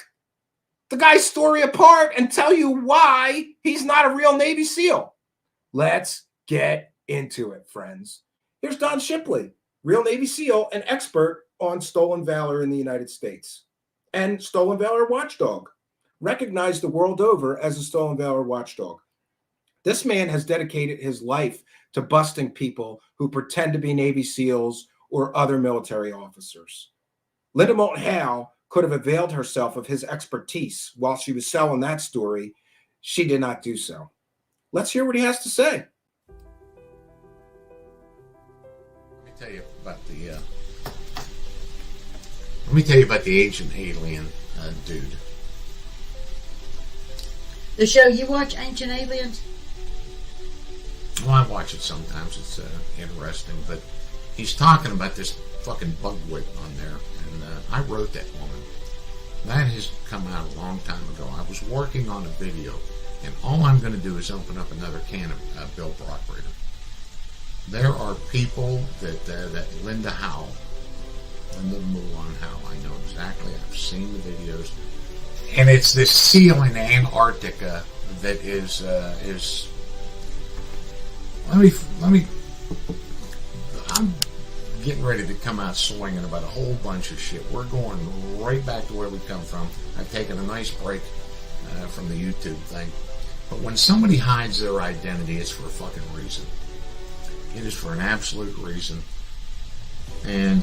the guy's story apart and tell you why he's not a real Navy SEAL. Let's get into it, friends. Here's Don Shipley, real Navy SEAL and expert on stolen valor in the United States and stolen valor watchdog, recognized the world over as a stolen valor watchdog. This man has dedicated his life to busting people who pretend to be Navy SEALs or other military officers. Linda Moulton Howe could have availed herself of his expertise while she was selling that story. She did not do so. Let's hear what he has to say. Let me tell you about the Ancient Alien dude. The show you watch, Ancient Aliens? Well, I watch it sometimes. It's interesting, but he's talking about this fucking bugwit on there, and I wrote that woman. That has come out a long time ago. I was working on a video, and all I'm going to do is open up another can of Bill Brockreader. There are people that Linda Moulton Howe, I know exactly. I've seen the videos, and it's this seal in Antarctica that is. Let me. I'm getting ready to come out swinging about a whole bunch of shit. We're going right back to where we come from. I've taken a nice break from the YouTube thing. But when somebody hides their identity, it's for a fucking reason. It is for an absolute reason. And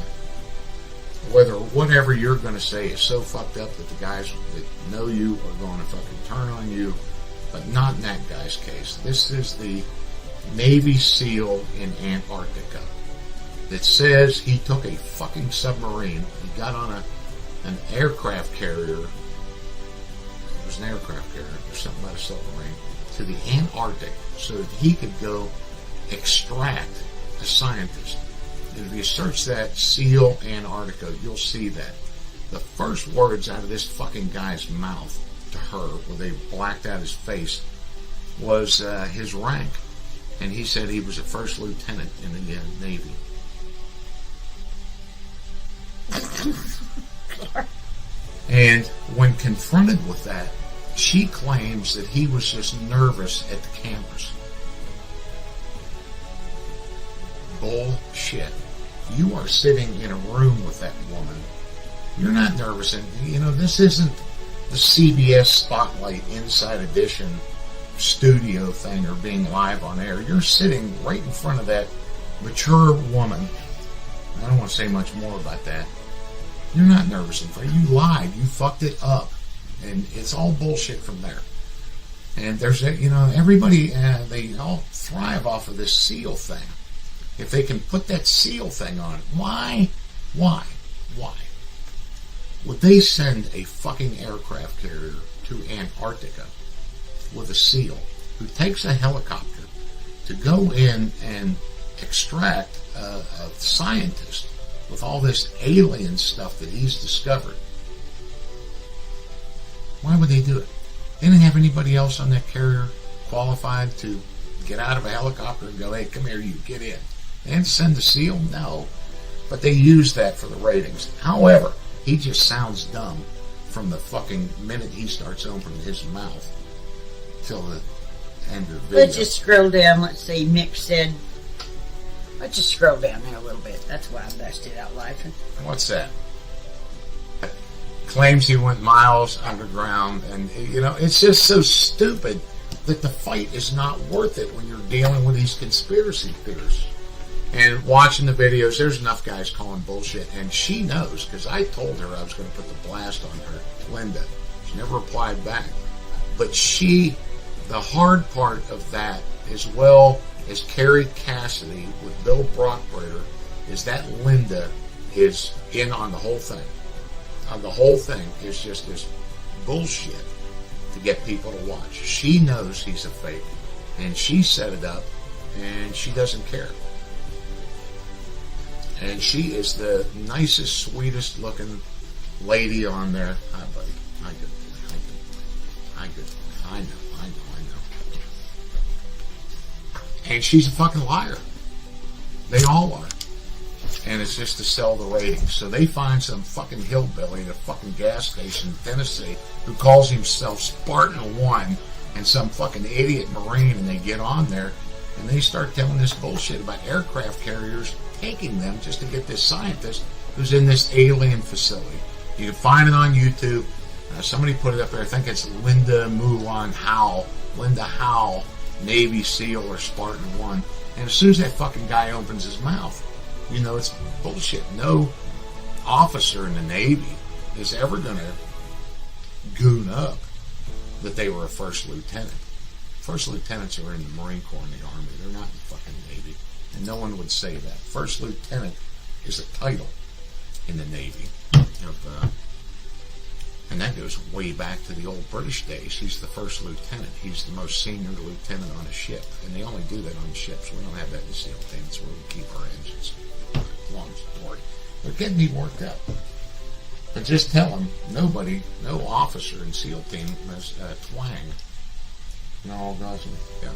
whatever you're going to say is so fucked up that the guys that know you are going to fucking turn on you. But not in that guy's case. This is the Navy SEAL in Antarctica that says he took a fucking submarine. He got on an aircraft carrier. It was an aircraft carrier or something about a submarine to the Antarctic so that he could go extract a scientist. And if you search that SEAL Antarctica, you'll see that. The first words out of this fucking guy's mouth to her, where they blacked out his face, was his rank. And he said he was a first lieutenant in the Navy. And when confronted with that, she claims that he was just nervous at the cameras. Bullshit. You are sitting in a room with that woman. You're not nervous. And, this isn't the CBS Spotlight Inside Edition studio thing or being live on air. You're sitting right in front of that mature woman. I don't want to say much more about that. You're not nervous in front. You lied. You fucked it up. And it's all bullshit from there. And there's, everybody, they all thrive off of this SEAL thing. If they can put that SEAL thing on, why would they send a fucking aircraft carrier to Antarctica with a SEAL who takes a helicopter to go in and extract a scientist with all this alien stuff that he's discovered? Why would they do it? They didn't have anybody else on that carrier qualified to get out of a helicopter and go, hey, come here, you get in. They didn't send the SEAL? No. But they used that for the ratings. However, he just sounds dumb from the fucking minute he starts opening his mouth till the end of the video. Let's just scroll down. Let's see. Mick said, let's just scroll down there a little bit. That's why I busted out laughing. What's that? Claims he went miles underground, and it's just so stupid that the fight is not worth it when you're dealing with these conspiracy theories. And watching the videos, there's enough guys calling bullshit, and she knows, because I told her I was going to put the blast on her, Linda. She never replied back. But the hard part of that is, well, as Carrie Cassidy with Bill Brockbrader is that Linda is in on the whole thing. The whole thing is just this bullshit to get people to watch. She knows he's a fake, and she set it up, and she doesn't care. And she is the nicest, sweetest looking lady on there. Hi, buddy. I know. And she's a fucking liar. They all are. And it's just to sell the ratings. So they find some fucking hillbilly at a fucking gas station in Tennessee who calls himself Spartan 1 and some fucking idiot Marine, and they get on there and they start telling this bullshit about aircraft carriers taking them just to get this scientist who's in this alien facility. You can find it on YouTube. Somebody put it up there. I think it's Moulton Howe. Linda Howe, Navy SEAL or Spartan 1. And as soon as that fucking guy opens his mouth, you know it's bullshit. No officer in the Navy is ever going to goon up that they were a first lieutenant. First lieutenants are in the Marine Corps and the Army. They're not in the fucking Navy. And no one would say that. First lieutenant is a title in the Navy. And that goes way back to the old British days. He's the first lieutenant. He's the most senior lieutenant on a ship. And they only do that on ships. We don't have that in the SEAL team. It's where we keep our engines. Long story. They're getting me worked up. But just tell them, nobody, no officer in SEAL team has twang. No, doesn't. Yeah.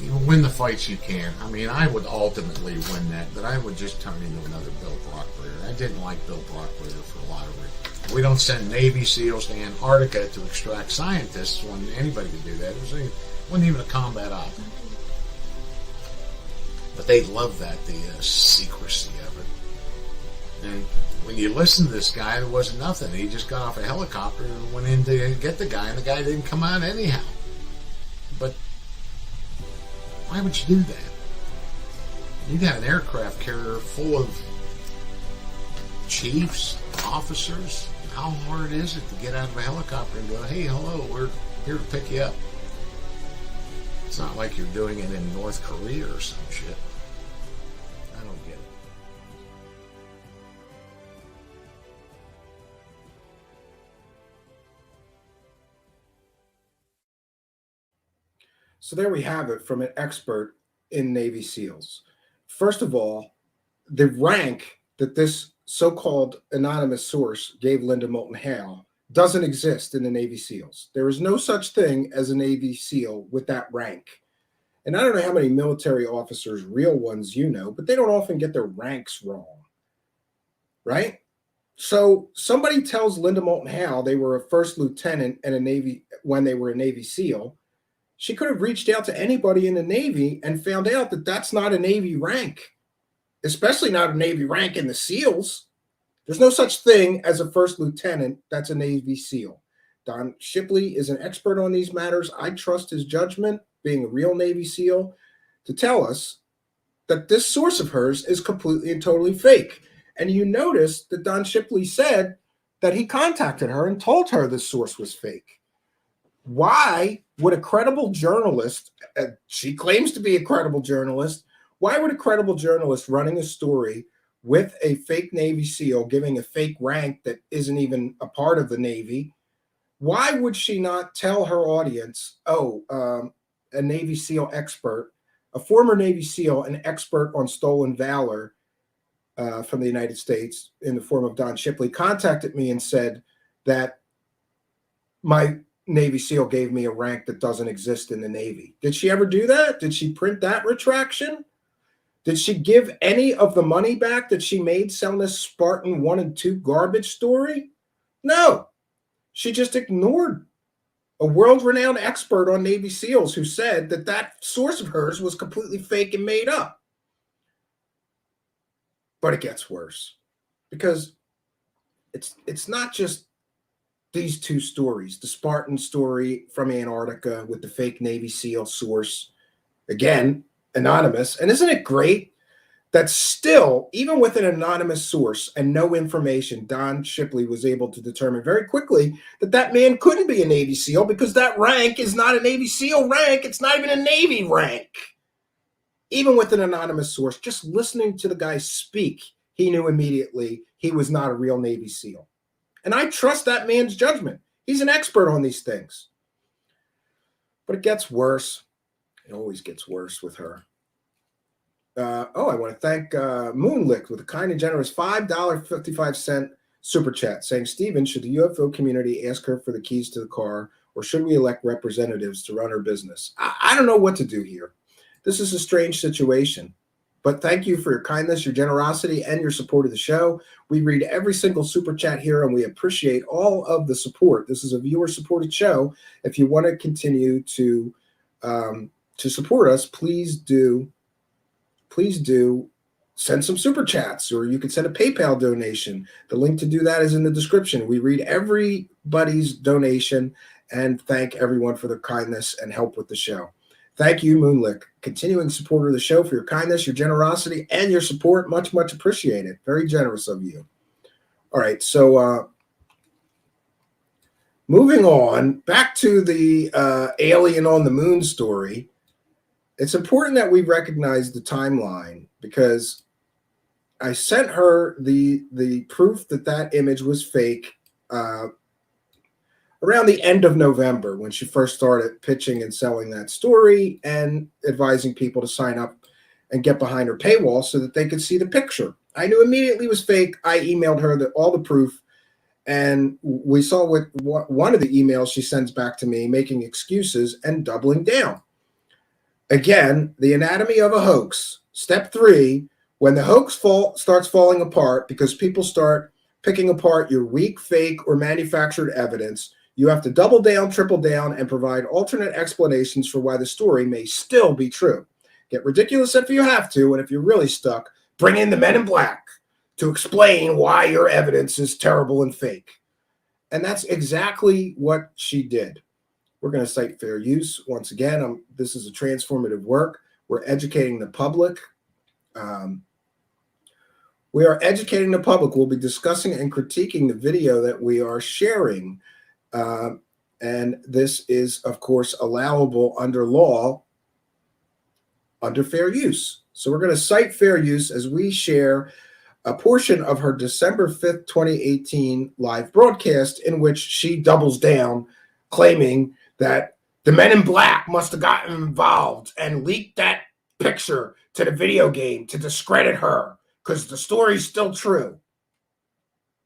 You win the fights you can. I mean, I would ultimately win that, but I would just turn into another Bill Brockbrader. I didn't like Bill Brockbrader for a lot of reasons. We don't send Navy SEALs to Antarctica to extract scientists when anybody could do that. It wasn't even a combat op. But they love that, the secrecy of it. And when you listen to this guy, there wasn't nothing. He just got off a helicopter and went in to get the guy, and the guy didn't come out anyhow. But why would you do that? You got an aircraft carrier full of chiefs, officers. How hard is it to get out of a helicopter and go, hey, hello, we're here to pick you up? It's not like you're doing it in North Korea or some shit. I don't get it. So there we have it from an expert in Navy SEALs. First of all, the rank that this so-called anonymous source gave Linda Moulton Howe doesn't exist in the Navy SEALs. There is no such thing as a Navy SEAL with that rank. And I don't know how many military officers, real ones, you know, but they don't often get their ranks wrong, right? So somebody tells Linda Moulton Howe they were a first lieutenant in a Navy when they were a Navy SEAL. She could have reached out to anybody in the Navy and found out that that's not a Navy rank, especially not a Navy rank in the SEALs. There's no such thing as a first lieutenant that's a Navy SEAL. Don Shipley is an expert on these matters. I trust his judgment, being a real Navy SEAL, to tell us that this source of hers is completely and totally fake. And you notice that Don Shipley said that he contacted her and told her this source was fake. Why would a credible journalist, she claims to be a credible journalist, why would a credible journalist running a story with a fake Navy SEAL giving a fake rank that isn't even a part of the Navy, why would she not tell her audience, a Navy SEAL expert, a former Navy SEAL, an expert on stolen valor from the United States in the form of Don Shipley, contacted me and said that my Navy SEAL gave me a rank that doesn't exist in the Navy. Did she ever do that? Did she print that retraction? Did she give any of the money back that she made selling this Spartan 1 and 2 garbage story? No. She just ignored a world-renowned expert on Navy SEALs who said that that source of hers was completely fake and made up. But it gets worse because it's not just these two stories, the Spartan story from Antarctica with the fake Navy SEAL source, again, anonymous. And isn't it great that still, even with an anonymous source and no information, Don Shipley was able to determine very quickly that that man couldn't be a Navy SEAL because that rank is not a Navy SEAL rank. It's not even a Navy rank. Even with an anonymous source, just listening to the guy speak, he knew immediately he was not a real Navy SEAL. And I trust that man's judgment. He's an expert on these things. But it gets worse. It always gets worse with her. I want to thank Moonlick with a kind and generous $5.55 super chat saying, Stephen, should the UFO community ask her for the keys to the car, or should we elect representatives to run her business? I don't know what to do here. This is a strange situation. But thank you for your kindness, your generosity, and your support of the show. We read every single super chat here, and we appreciate all of the support. This is a viewer-supported show. If you want to continue to support us, please do send some super chats, or you can send a PayPal donation. The link to do that is in the description. We read everybody's donation and thank everyone for their kindness and help with the show. Thank you, Moonlick, continuing supporter of the show, for your kindness, your generosity, and your support. Much, much appreciated. Very generous of you. All right, so moving on, back to the alien on the moon story. It's important that we recognize the timeline, because I sent her the proof that that image was fake around the end of November, when she first started pitching and selling that story and advising people to sign up and get behind her paywall so that they could see the picture. I knew immediately it was fake. I emailed her all the proof, and we saw one of the emails she sends back to me, making excuses and doubling down. Again, the anatomy of a hoax. Step 3, when the hoax starts falling apart because people start picking apart your weak, fake, or manufactured evidence, you have to double down, triple down, and provide alternate explanations for why the story may still be true. Get ridiculous if you have to, and if you're really stuck, bring in the Men in Black to explain why your evidence is terrible and fake. And that's exactly what she did. We're going to cite fair use. Once again, this is a transformative work. We're educating the public. We are educating the public. We'll be discussing and critiquing the video that we are sharing. And this is, of course, allowable under law, under fair use. So we're going to cite fair use as we share a portion of her December 5th, 2018 live broadcast, in which she doubles down, claiming that the Men in Black must have gotten involved and leaked that picture to the video game to discredit her because the story's still true.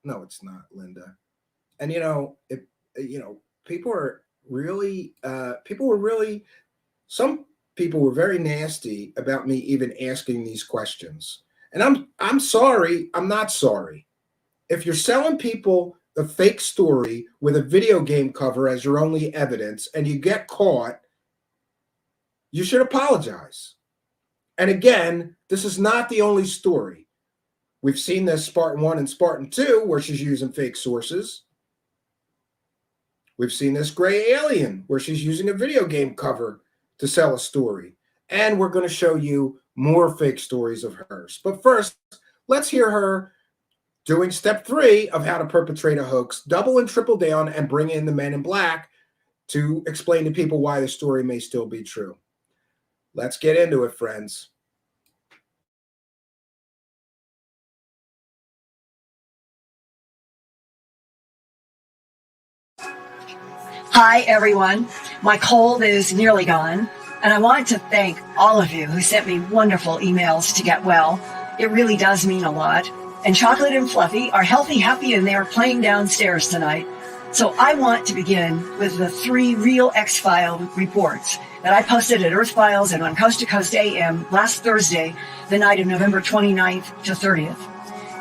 No, it's not, Linda. And some people were very nasty about me even asking these questions. And I'm sorry, I'm not sorry. If you're selling people a fake story with a video game cover as your only evidence and you get caught, you should apologize. And again, this is not the only story. We've seen this Spartan 1 and Spartan 2 where she's using fake sources. We've seen this Gray Alien where she's using a video game cover to sell a story. And we're going to show you more fake stories of hers. But first, let's hear her doing step 3 of how to perpetrate a hoax, double and triple down, and bring in the Men in Black to explain to people why the story may still be true. Let's get into it, friends. Hi, everyone. My cold is nearly gone, and I want to thank all of you who sent me wonderful emails to get well. It really does mean a lot. And Chocolate and Fluffy are healthy, happy, and they are playing downstairs tonight. So I want to begin with the 3 real X-File reports that I posted at Earth Files and on Coast to Coast AM last Thursday, the night of November 29th to 30th.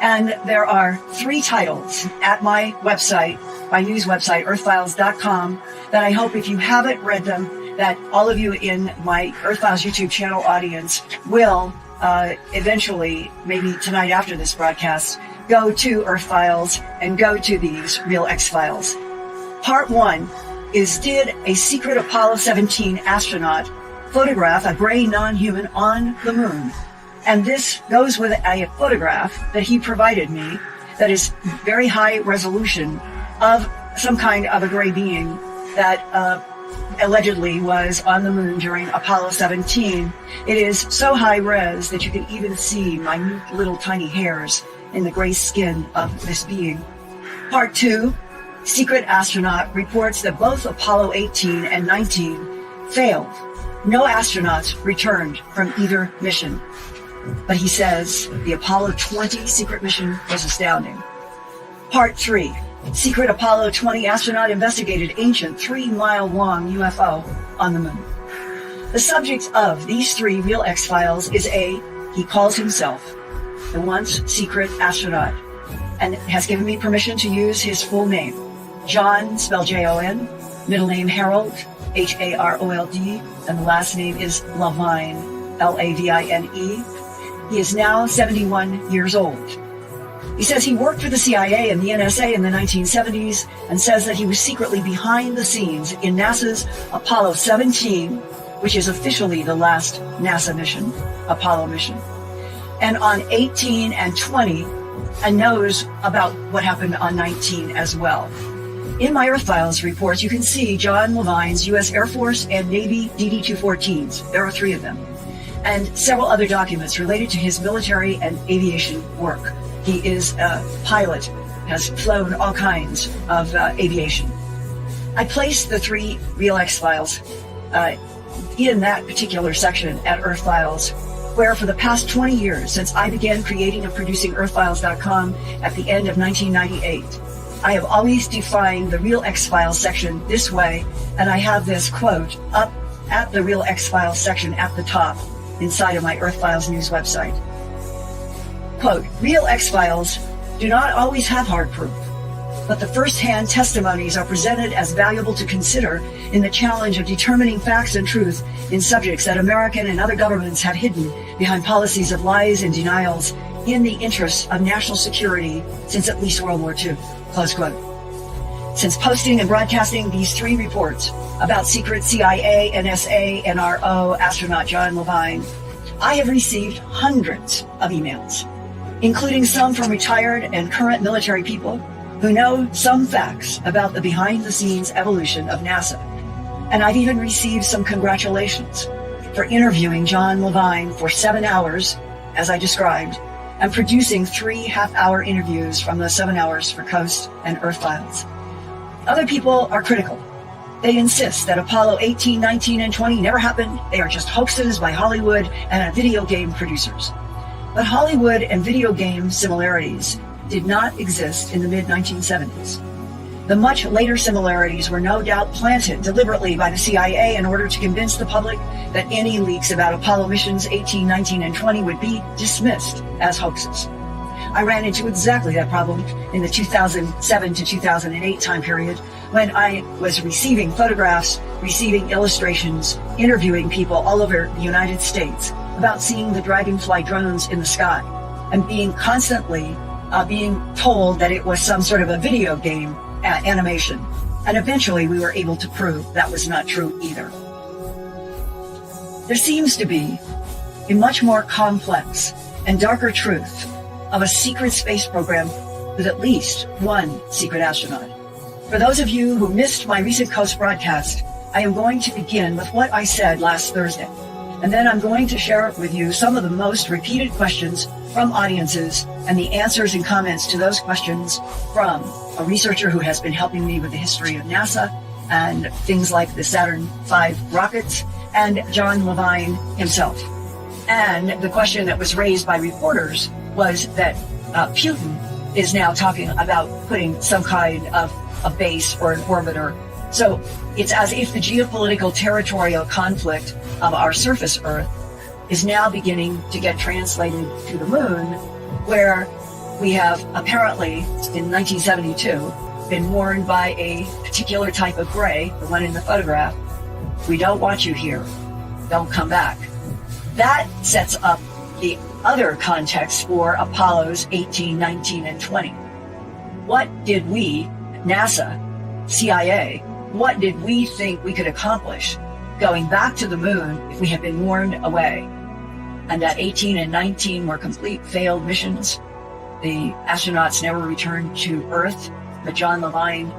And there are 3 titles at my website, my news website, earthfiles.com, that I hope if you haven't read them, that all of you in my Earth Files YouTube channel audience will eventually, maybe tonight after this broadcast, go to Earth Files and go to these real X-Files. Part 1 is, did a secret Apollo 17 astronaut photograph a gray non-human on the moon? And this goes with a photograph that he provided me that is very high resolution of some kind of a gray being that allegedly was on the moon during Apollo 17. It is so high res that you can even see minute little tiny hairs in the gray skin of this being. Part 2, secret astronaut reports that both Apollo 18 and 19 failed. No astronauts returned from either mission. But he says the Apollo 20 secret mission was astounding. Part 3, secret Apollo 20 astronaut investigated ancient 3-mile-long UFO on the moon. The subject of these 3 real X-Files is he calls himself the once secret astronaut, and has given me permission to use his full name. John, spelled Jon, middle name Harold, Harold, and the last name is Lavine, Lavine. He is now 71 years old. He says he worked for the CIA and the NSA in the 1970s, and says that he was secretly behind the scenes in NASA's Apollo 17, which is officially the last NASA mission, Apollo mission, and on 18 and 20, and knows about what happened on 19 as well. In my Earth Files reports, you can see John Levine's U.S. Air Force and Navy DD-214s. There are 3 of them. And several other documents related to his military and aviation work. He is a pilot, has flown all kinds of aviation. I placed the 3 real X-Files in that particular section at Earth Files, where for the past 20 years, since I began creating and producing EarthFiles.com at the end of 1998, I have always defined the Real X-Files section this way, and I have this quote up at the Real X-Files section at the top inside of my Earth Files news website. Quote, Real X-Files do not always have hard proof, but the first-hand testimonies are presented as valuable to consider in the challenge of determining facts and truth in subjects that American and other governments have hidden behind policies of lies and denials in the interests of national security since at least World War II. Close quote. Since posting and broadcasting these 3 reports about secret CIA, NSA, NRO astronaut John Levine, I have received hundreds of emails, including some from retired and current military people who know some facts about the behind-the-scenes evolution of NASA. And I've even received some congratulations for interviewing John Levine for 7 hours, as I described, and producing 3 half-hour interviews from the 7 hours for Coast and Earth Files. Other people are critical. They insist that Apollo 18, 19, and 20 never happened. They are just hoaxes by Hollywood and video game producers. But Hollywood and video game similarities did not exist in the mid-1970s. The much later similarities were no doubt planted deliberately by the CIA in order to convince the public that any leaks about Apollo missions 18, 19, and 20 would be dismissed as hoaxes. I ran into exactly that problem in the 2007 to 2008 time period when I was receiving photographs, receiving illustrations, interviewing people all over the United States about seeing the Dragonfly drones in the sky and being constantly being told that it was some sort of a video game animation. And eventually we were able to prove that was not true either. There seems to be a much more complex and darker truth of a secret space program with at least 1 secret astronaut. For those of you who missed my recent Coast broadcast, I am going to begin with what I said last Thursday. And then I'm going to share with you some of the most repeated questions from audiences and the answers and comments to those questions from a researcher who has been helping me with the history of NASA and things like the Saturn V rockets, and John Levine himself. And the question that was raised by reporters was that Putin is now talking about putting some kind of a base or an orbiter. So it's as if the geopolitical territorial conflict of our surface Earth is now beginning to get translated to the moon, where we have apparently, in 1972, been warned by a particular type of gray, the one in the photograph, we don't want you here, don't come back. That sets up the other context for Apollos 18, 19, and 20. What did we, NASA, CIA, what did we think we could accomplish going back to the moon if we had been warned away? and that 18 and 19 were complete failed missions. The astronauts never returned to Earth, but John Levine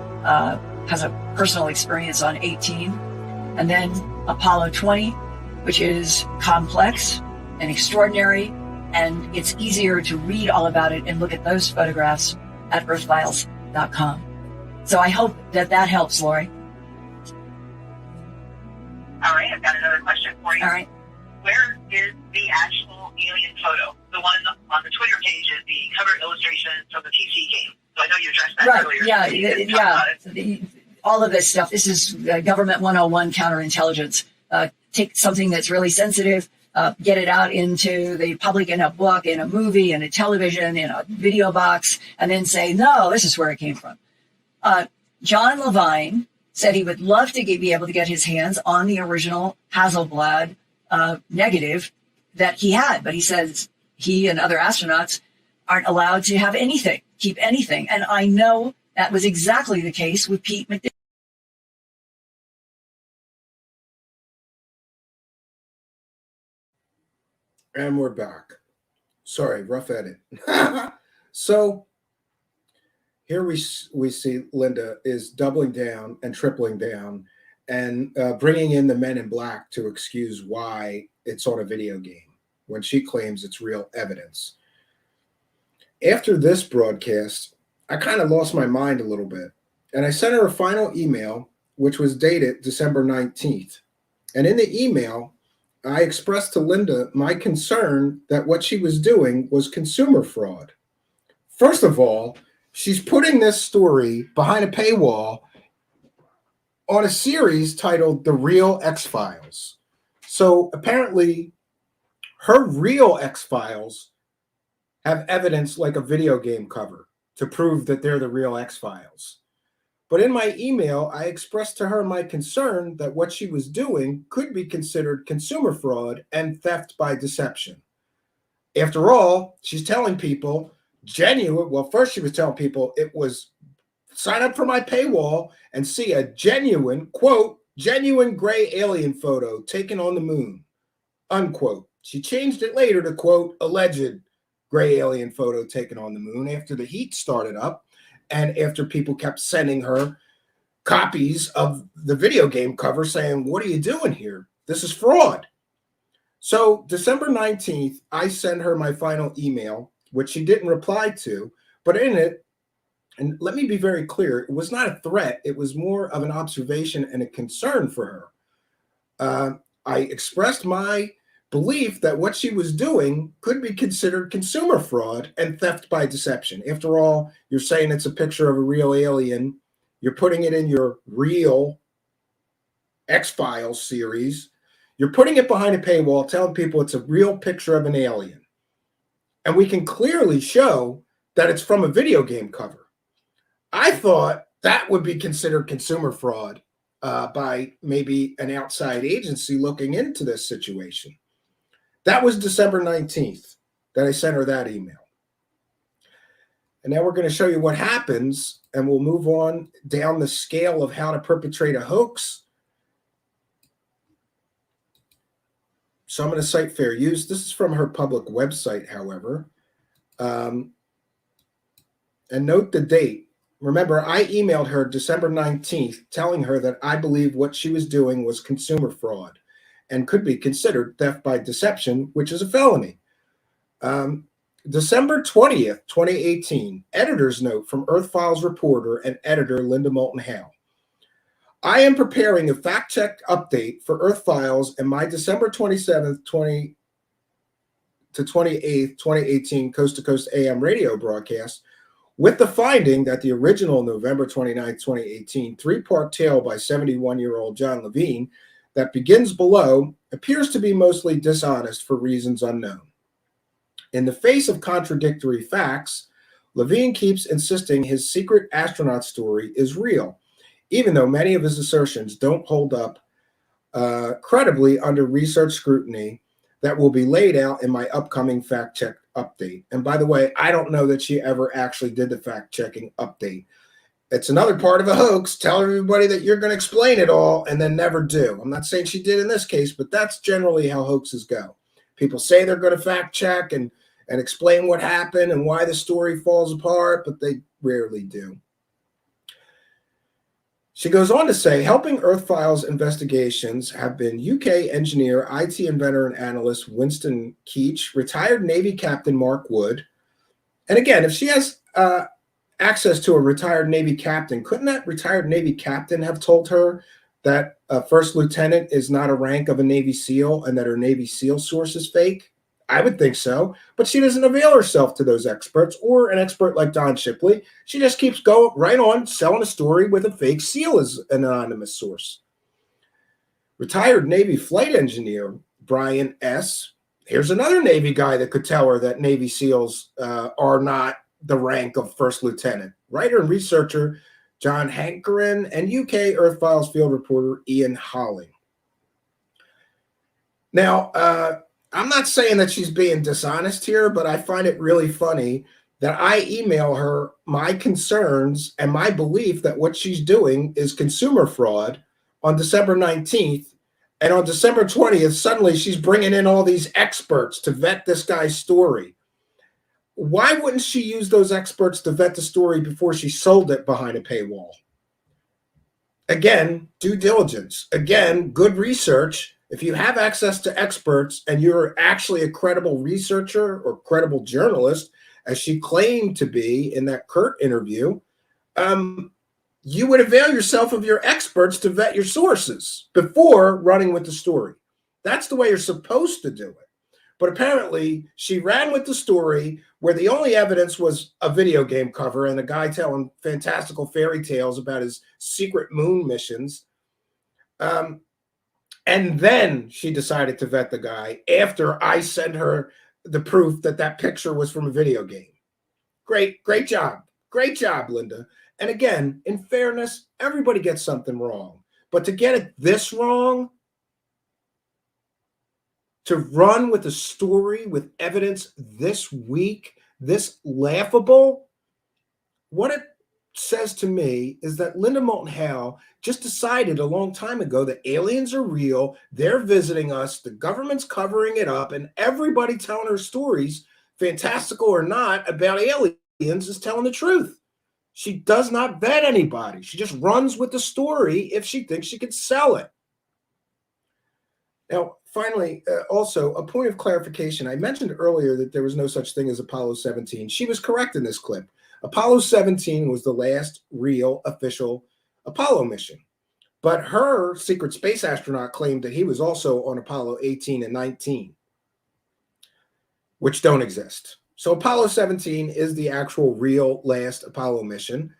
has a personal experience on 18. And then Apollo 20, which is complex and extraordinary, and it's easier to read all about it and look at those photographs at earthfiles.com. So I hope that helps, Lori. All right, I've got another question for you. All right. Where is the actual alien photo? The one on the Twitter page is the cover illustration from the PC game. So I know you addressed that earlier. All of this stuff. This is Government 101 counterintelligence. Take something that's really sensitive, get it out into the public in a book, in a movie, in a television, in a video box, and then say, no, this is where it came from. John Levine said he would love to be able to get his hands on the original Hasselblad negative that he had, but he says he and other astronauts aren't allowed to have anything, keep anything. And I know that was exactly the case with Pete McDill. And we're back. Sorry, rough edit. So here we see Linda is doubling down and tripling down and bringing in the men in black to excuse why it's on a video game when she claims it's real evidence. After this broadcast, I kind of lost my mind a little bit, and I sent her a final email, which was dated December 19th. And in the email, I expressed to Linda my concern that what she was doing was consumer fraud. First of all, she's putting this story behind a paywall on a series titled The Real X-Files. So apparently her real X-Files have evidence like a video game cover to prove that they're the real X-Files. But in my email, I expressed to her my concern that what she was doing could be considered consumer fraud and theft by deception. After all, she's telling people genuine, well, first she was telling people it was sign up for my paywall and see a genuine, quote, genuine gray alien photo taken on the moon, unquote. She changed it later to, quote, alleged gray alien photo taken on the moon after the heat started up and after people kept sending her copies of the video game cover saying, what are you doing here? This is fraud. So December 19th, I sent her my final email, which she didn't reply to, but in it, and let me be very clear, it was not a threat. It was more of an observation and a concern for her. I expressed my belief that what she was doing could be considered consumer fraud and theft by deception. After all, you're saying it's a picture of a real alien. You're putting it in your real X-Files series. You're putting it behind a paywall, telling people it's a real picture of an alien. And we can clearly show that it's from a video game cover. I thought that would be considered consumer fraud by maybe an outside agency looking into this situation. That was December 19th that I sent her that email. And now we're going to show you what happens, and we'll move on down the scale of how to perpetrate a hoax. So I'm going to cite fair use. This is from her public website, however. And note the date. Remember, I emailed her December 19th telling her that I believe what she was doing was consumer fraud and could be considered theft by deception, which is a felony. December 20th, 2018, editor's note from Earth Files reporter and editor Linda Moulton Howe. I am preparing a fact-check update for Earth Files and my December 27th, 28th, 2018 Coast to Coast AM radio broadcast with the finding that the original November 29th, 2018 three-part tale by 71-year-old John Levine that begins below appears to be mostly dishonest for reasons unknown. In the face of contradictory facts, Levine keeps insisting his secret astronaut story is real, even though many of his assertions don't hold up credibly under research scrutiny that will be laid out in my upcoming fact-check update. And by the way, I don't know that she ever actually did the fact-checking update. It's another part of a hoax. Tell everybody that you're going to explain it all and then never do. I'm not saying she did in this case, but that's generally how hoaxes go. People say they're going to fact check and explain what happened and why the story falls apart, but they rarely do. She goes on to say, helping Earth Files investigations have been UK engineer, IT inventor, and analyst Winston Keach, retired Navy Captain Mark Wood. And again, if she has access to a retired Navy captain, couldn't that retired Navy captain have told her that a first lieutenant is not a rank of a Navy SEAL and that her Navy SEAL source is fake? I would think so, but she doesn't avail herself to those experts or an expert like Don Shipley. She just keeps going right on selling a story with a fake SEAL as an anonymous source. Retired Navy flight engineer Brian S. Here's another Navy guy that could tell her that Navy SEALs are not the rank of first lieutenant. Writer and researcher John Hankerin and UK Earth Files field reporter Ian Holling. Now, I'm not saying that she's being dishonest here, but I find it really funny that I email her my concerns and my belief that what she's doing is consumer fraud on December 19th. And on December 20th, suddenly she's bringing in all these experts to vet this guy's story. Why wouldn't she use those experts to vet the story before she sold it behind a paywall? Again, due diligence. Again, good research. If you have access to experts and you're actually a credible researcher or credible journalist, as she claimed to be in that Kurt interview, you would avail yourself of your experts to vet your sources before running with the story. That's the way you're supposed to do it. But apparently, she ran with the story where the only evidence was a video game cover and a guy telling fantastical fairy tales about his secret moon missions. And then she decided to vet the guy after I sent her the proof that that picture was from a video game. Great job. Great job, Linda. And again, in fairness, everybody gets something wrong. But to get it this wrong, to run with a story with evidence this weak, this laughable, what it says to me is that Linda Moulton Howe just decided a long time ago that aliens are real, they're visiting us, the government's covering it up, and everybody telling her stories, fantastical or not, about aliens is telling the truth. She does not vet anybody. She just runs with the story if she thinks she could sell it. Now, finally, also a point of clarification. I mentioned earlier that there was no such thing as Apollo 17. She was correct in this clip. Apollo 17 was the last real official Apollo mission. But her secret space astronaut claimed that he was also on Apollo 18 and 19, which don't exist. So Apollo 17 is the actual real last Apollo mission.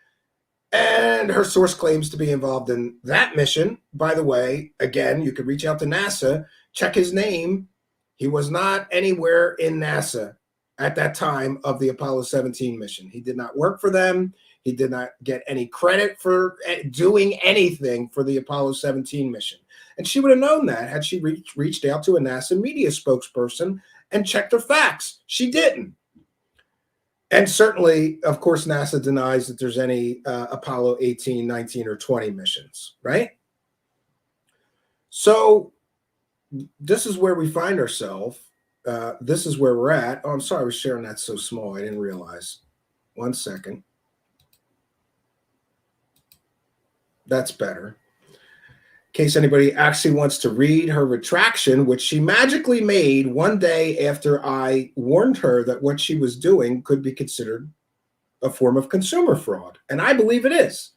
And her source claims to be involved in that mission. By the way, again, you could reach out to NASA, check his name. He was not anywhere in NASA at that time of the Apollo 17 mission. He did not work for them. He did not get any credit for doing anything for the Apollo 17 mission. And she would have known that had she reached out to a NASA media spokesperson and checked her facts. She didn't. And certainly, of course, NASA denies that there's any Apollo 18, 19, or 20 missions, right? So this is where we find ourselves. This is where we're at. Oh, I'm sorry, I was sharing that so small. I didn't realize. 1 second. That's better. In case anybody actually wants to read her retraction, which she magically made one day after I warned her that what she was doing could be considered a form of consumer fraud. And I believe it is.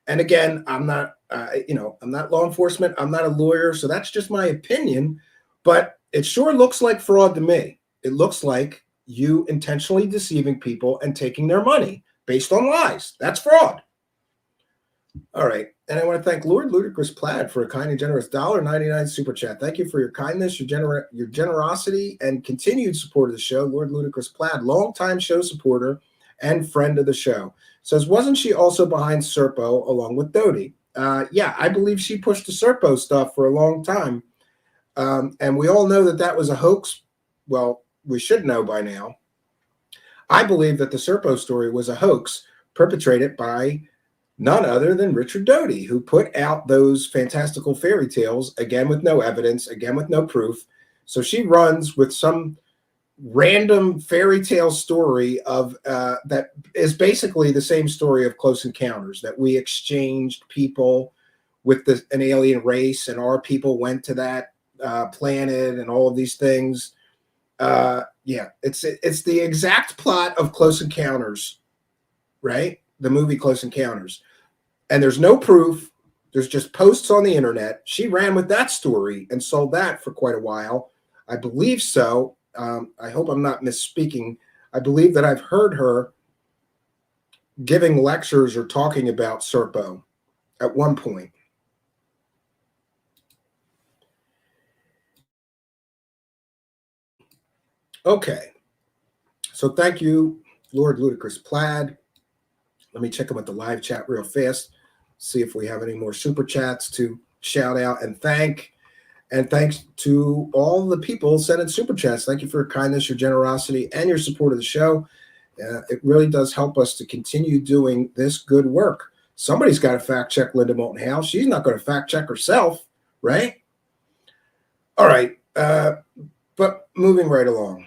And again, I'm not, I'm not law enforcement. I'm not a lawyer. So that's just my opinion. But it sure looks like fraud to me. It looks like you intentionally deceiving people and taking their money based on lies. That's fraud. All right. And I want to thank Lord Ludicrous Plaid for a kind and generous $1.99 super chat. Thank you for your kindness, your generosity, and continued support of the show. Lord Ludicrous Plaid, longtime show supporter and friend of the show, says, wasn't she also behind Serpo along with Doty? Yeah, I believe she pushed the Serpo stuff for a long time. And we all know that that was a hoax. Well, we should know by now. I believe that the Serpo story was a hoax perpetrated by none other than Richard Doty, who put out those fantastical fairy tales, again with no evidence, again with no proof, So she runs with some random fairy tale story of that is basically the same story of Close Encounters, that we exchanged people with an alien race, and our people went to that planet, and all of these things. Yeah, it's the exact plot of Close Encounters, right? The movie Close Encounters. And there's no proof. There's just posts on the internet. She ran with that story and sold that for quite a while. I believe so. I hope I'm not misspeaking. I believe that I've heard her giving lectures or talking about Serpo at one point. Okay. So thank you, Lord Ludicrous Plaid. Let me check them at the live chat real fast, see if we have any more super chats to shout out and thank. And thanks to all the people sending super chats. Thank you for your kindness, your generosity, and your support of the show. It really does help us to continue doing this good work. Somebody's got to fact check Linda Moulton Howe. She's not going to fact check herself, right? All right. But moving right along.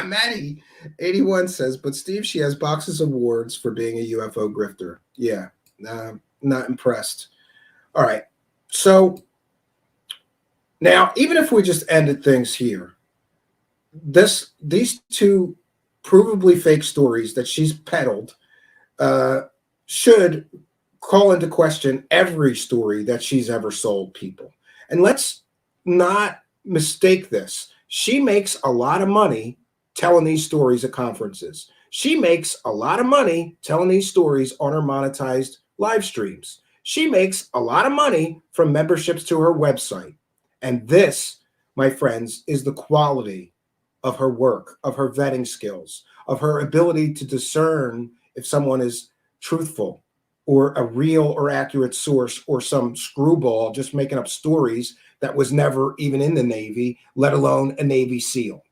Maddie 81 says, but Steve, she has boxes of awards for being a UFO grifter. Yeah, not impressed. All right. So now, even if we just ended things here, these two provably fake stories that she's peddled should call into question every story that she's ever sold people. And let's not mistake this. She makes a lot of money telling these stories at conferences. She makes a lot of money telling these stories on her monetized live streams. She makes a lot of money from memberships to her website. And this, my friends, is the quality of her work, of her vetting skills, of her ability to discern if someone is truthful or a real or accurate source, or some screwball just making up stories that was never even in the Navy, let alone a Navy SEAL.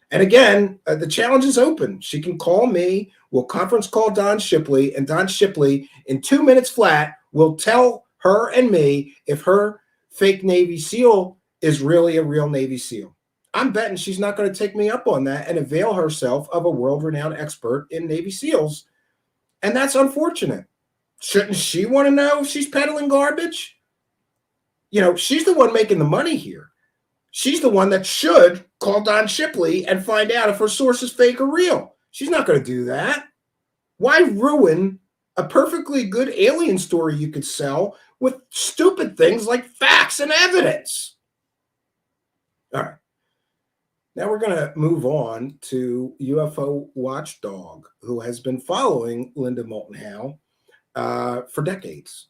And again, the challenge is open. She can call me. We'll conference call Don Shipley, and Don Shipley, in 2 minutes flat, will tell her and me if her fake Navy SEAL is really a real Navy SEAL. I'm betting she's not going to take me up on that and avail herself of a world-renowned expert in Navy SEALs. And that's unfortunate. Shouldn't she want to know if she's peddling garbage? You know, she's the one making the money here. She's the one that should call Don Shipley and find out if her source is fake or real. She's not going to do that. Why ruin a perfectly good alien story you could sell with stupid things like facts and evidence? All right. Now we're going to move on to UFO Watchdog, who has been following Linda Moulton Howe for decades.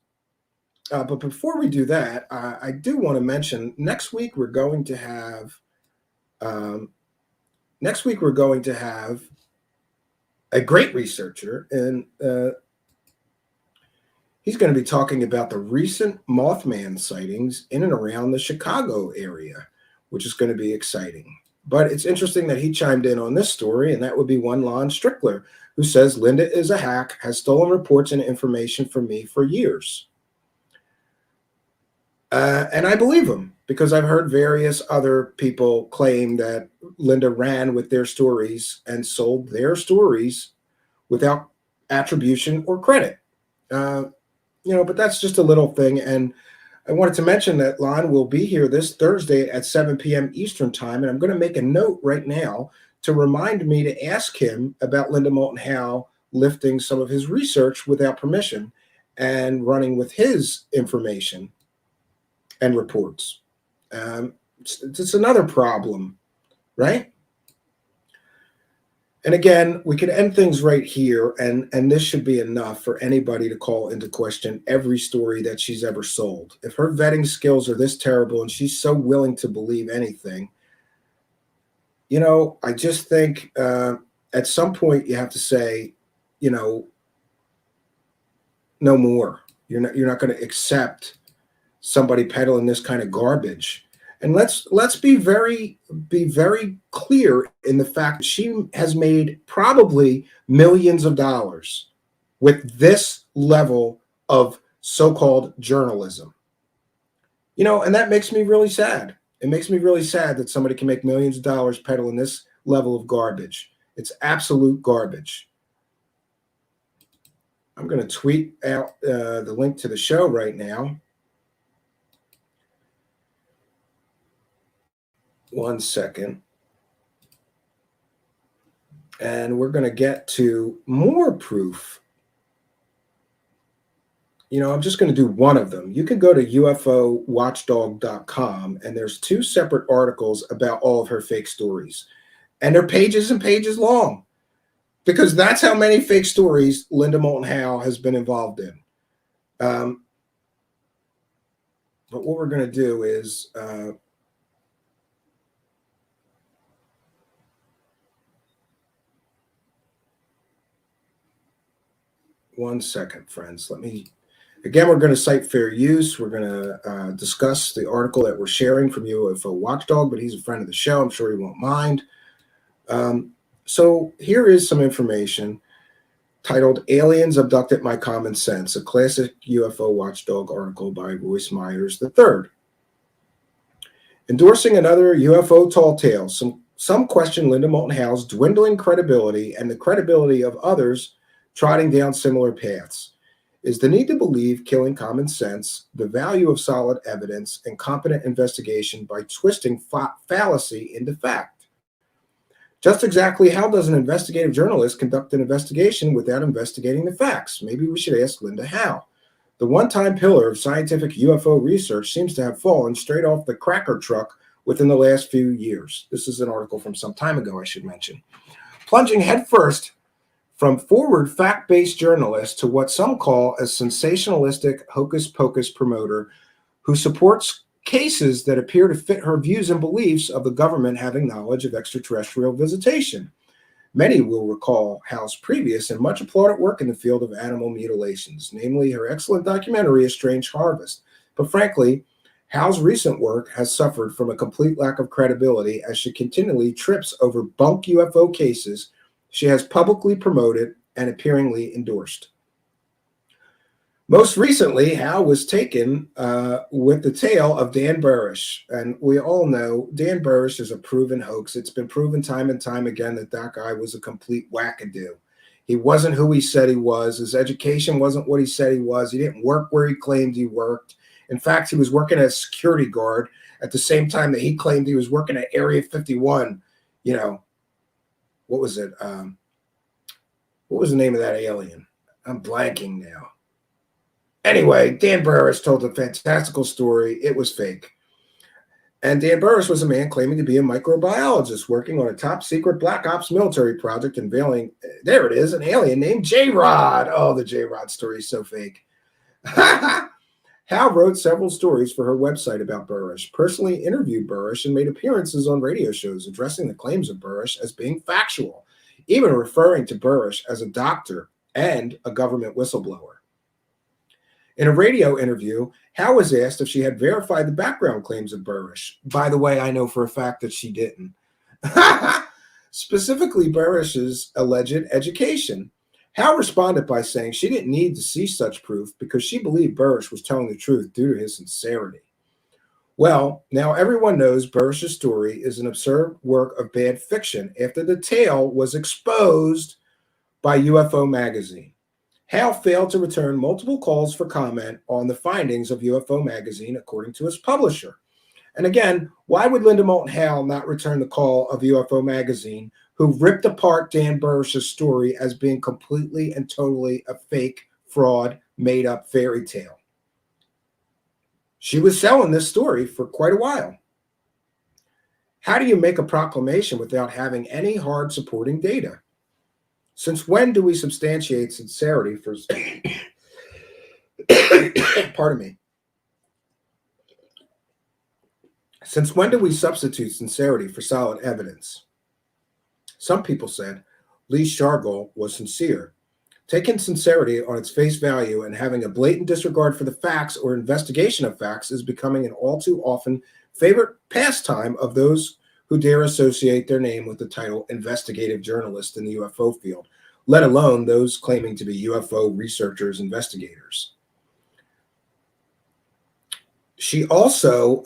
But before we do that, I do want to mention next week we're going to have a great researcher, and he's going to be talking about the recent Mothman sightings in and around the Chicago area, which is going to be exciting. But it's interesting that he chimed in on this story, and that would be one Lon Strickler, who says Linda is a hack, has stolen reports and information from me for years. And I believe him, because I've heard various other people claim that Linda ran with their stories and sold their stories without attribution or credit. But that's just a little thing. And I wanted to mention that Lon will be here this Thursday at 7 p.m. Eastern time, and I'm going to make a note right now to remind me to ask him about Linda Moulton Howe lifting some of his research without permission and running with his information and reports. It's another problem, right? And again, we could end things right here, and this should be enough for anybody to call into question every story that she's ever sold. If her vetting skills are this terrible and she's so willing to believe anything, I just think at some point you have to say, no more. You're not going to accept somebody peddling this kind of garbage. And let's be very clear in the fact that she has made probably millions of dollars with this level of so-called journalism. And that makes me really sad. It makes me really sad that somebody can make millions of dollars peddling this level of garbage. It's absolute garbage. I'm going to tweet out the link to the show right now. One second. And we're going to get to more proof. I'm just going to do one of them. You can go to UFOwatchdog.com, and there's 2 separate articles about all of her fake stories. And they're pages and pages long, because that's how many fake stories Linda Moulton Howe has been involved in. But what we're going to do is one second, friends. Again, we're going to cite fair use. We're going to discuss the article that we're sharing from UFO Watchdog, but he's a friend of the show. I'm sure he won't mind. So here is some information titled Aliens Abducted My Common Sense, a classic UFO Watchdog article by Royce Myers III. Endorsing another UFO tall tale, some question Linda Moulton Howe's dwindling credibility and the credibility of others trotting down similar paths. Is the need to believe killing common sense, the value of solid evidence, and competent investigation by twisting fallacy into fact? Just exactly how does an investigative journalist conduct an investigation without investigating the facts? Maybe we should ask Linda Howe. The one-time pillar of scientific UFO research seems to have fallen straight off the cracker truck within the last few years. This is an article from some time ago, I should mention. Plunging headfirst from forward fact-based journalist to what some call a sensationalistic hocus-pocus promoter who supports cases that appear to fit her views and beliefs of the government having knowledge of extraterrestrial visitation. Many will recall Howe's previous and much applauded work in the field of animal mutilations, namely her excellent documentary, A Strange Harvest. But frankly, Howe's recent work has suffered from a complete lack of credibility as she continually trips over bunk UFO cases she has publicly promoted and appearingly endorsed. Most recently, Howe was taken with the tale of Dan Burish. And we all know Dan Burish is a proven hoax. It's been proven time and time again that guy was a complete wackadoo. He wasn't who he said he was. His education wasn't what he said he was. He didn't work where he claimed he worked. In fact, he was working as a security guard at the same time that he claimed he was working at Area 51. What was it? What was the name of that alien? I'm blanking now. Anyway, Dan Burris told a fantastical story. It was fake. And Dan Burris was a man claiming to be a microbiologist working on a top secret black ops military project unveiling, there it is, an alien named J-Rod. Oh, the J-Rod story is so fake. Howe wrote several stories for her website about Burrish, personally interviewed Burrish, and made appearances on radio shows addressing the claims of Burrish as being factual, even referring to Burrish as a doctor and a government whistleblower. In a radio interview, Howe was asked if she had verified the background claims of Burrish. By the way, I know for a fact that she didn't. Specifically, Burrish's alleged education. Howe responded by saying she didn't need to see such proof because she believed Burrish was telling the truth due to his sincerity. Well, now everyone knows Burrish's story is an absurd work of bad fiction after the tale was exposed by UFO magazine. Howe failed to return multiple calls for comment on the findings of UFO magazine, according to its publisher. And again, why would Linda Moulton Howe not return the call of UFO magazine, who ripped apart Dan Burrish's story as being completely and totally a fake, fraud, made-up fairy tale? She was selling this story for quite a while. How do you make a proclamation without having any hard supporting data? Since when do we substantiate sincerity for pardon me. Since when do we substitute sincerity for solid evidence? Some people said Lee Shargel was sincere. Taking sincerity on its face value and having a blatant disregard for the facts or investigation of facts is becoming an all too often favorite pastime of those who dare associate their name with the title investigative journalist in the UFO field, let alone those claiming to be UFO researchers, investigators. She also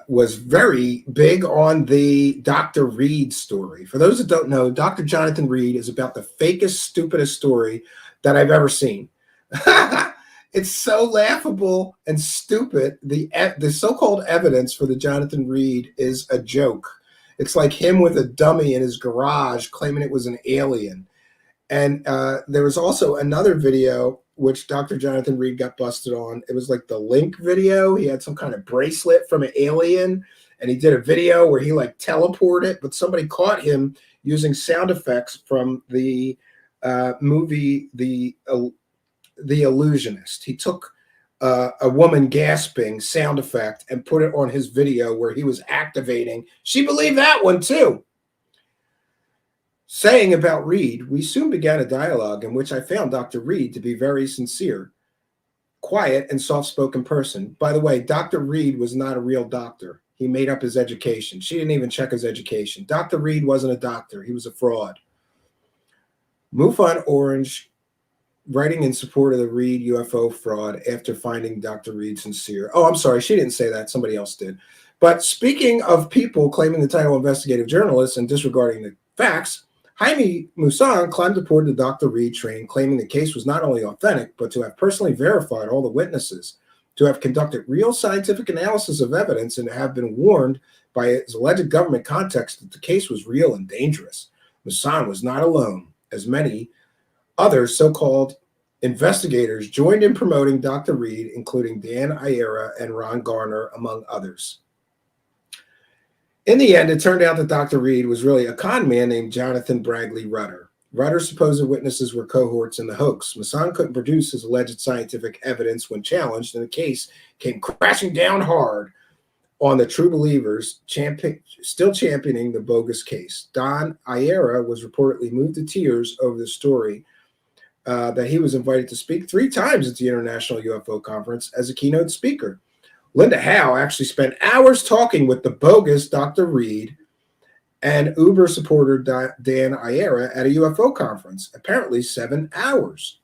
was very big on the Dr. Reed story. For those that don't know, Dr. Jonathan Reed is about the fakest, stupidest story that I've ever seen. It's so laughable and stupid. The so-called evidence for the Jonathan Reed is a joke. It's like him with a dummy in his garage claiming it was an alien. And there was also another video which Dr. Jonathan Reed got busted on. It was like the Link video. He had some kind of bracelet from an alien, and he did a video where he like teleported, but somebody caught him using sound effects from the movie The Illusionist. He took a woman gasping sound effect and put it on his video where he was activating. She believed that one too. Saying about Reed, we soon began a dialogue in which I found Dr. Reed to be very sincere, quiet, and soft-spoken person. By the way, Dr. Reed was not a real doctor. He made up his education. She didn't even check his education. Dr. Reed wasn't a doctor. He was a fraud. MUFON Orange, writing in support of the Reed UFO fraud after finding Dr. Reed sincere. Oh, I'm sorry. She didn't say that. Somebody else did. But speaking of people claiming the title investigative journalist and disregarding the facts, Jaime Moulton climbed aboard the Dr. Reed train, claiming the case was not only authentic, but to have personally verified all the witnesses, to have conducted real scientific analysis of evidence, and to have been warned by his alleged government contacts that the case was real and dangerous. Moulton was not alone, as many other so-called investigators joined in promoting Dr. Reed, including Dan Ayera and Ron Garner, among others. In the end, it turned out that Dr. Reed was really a con man named Jonathan Bragley Rutter. Rutter's supposed witnesses were cohorts in the hoax. Moulton couldn't produce his alleged scientific evidence when challenged, and the case came crashing down hard on the true believers, still championing the bogus case. Don Ayera was reportedly moved to tears over the story that he was invited to speak 3 times at the International UFO Conference as a keynote speaker. Linda Howe actually spent hours talking with the bogus Dr. Reed and Uber supporter Dan Ayera at a UFO conference, apparently 7 hours.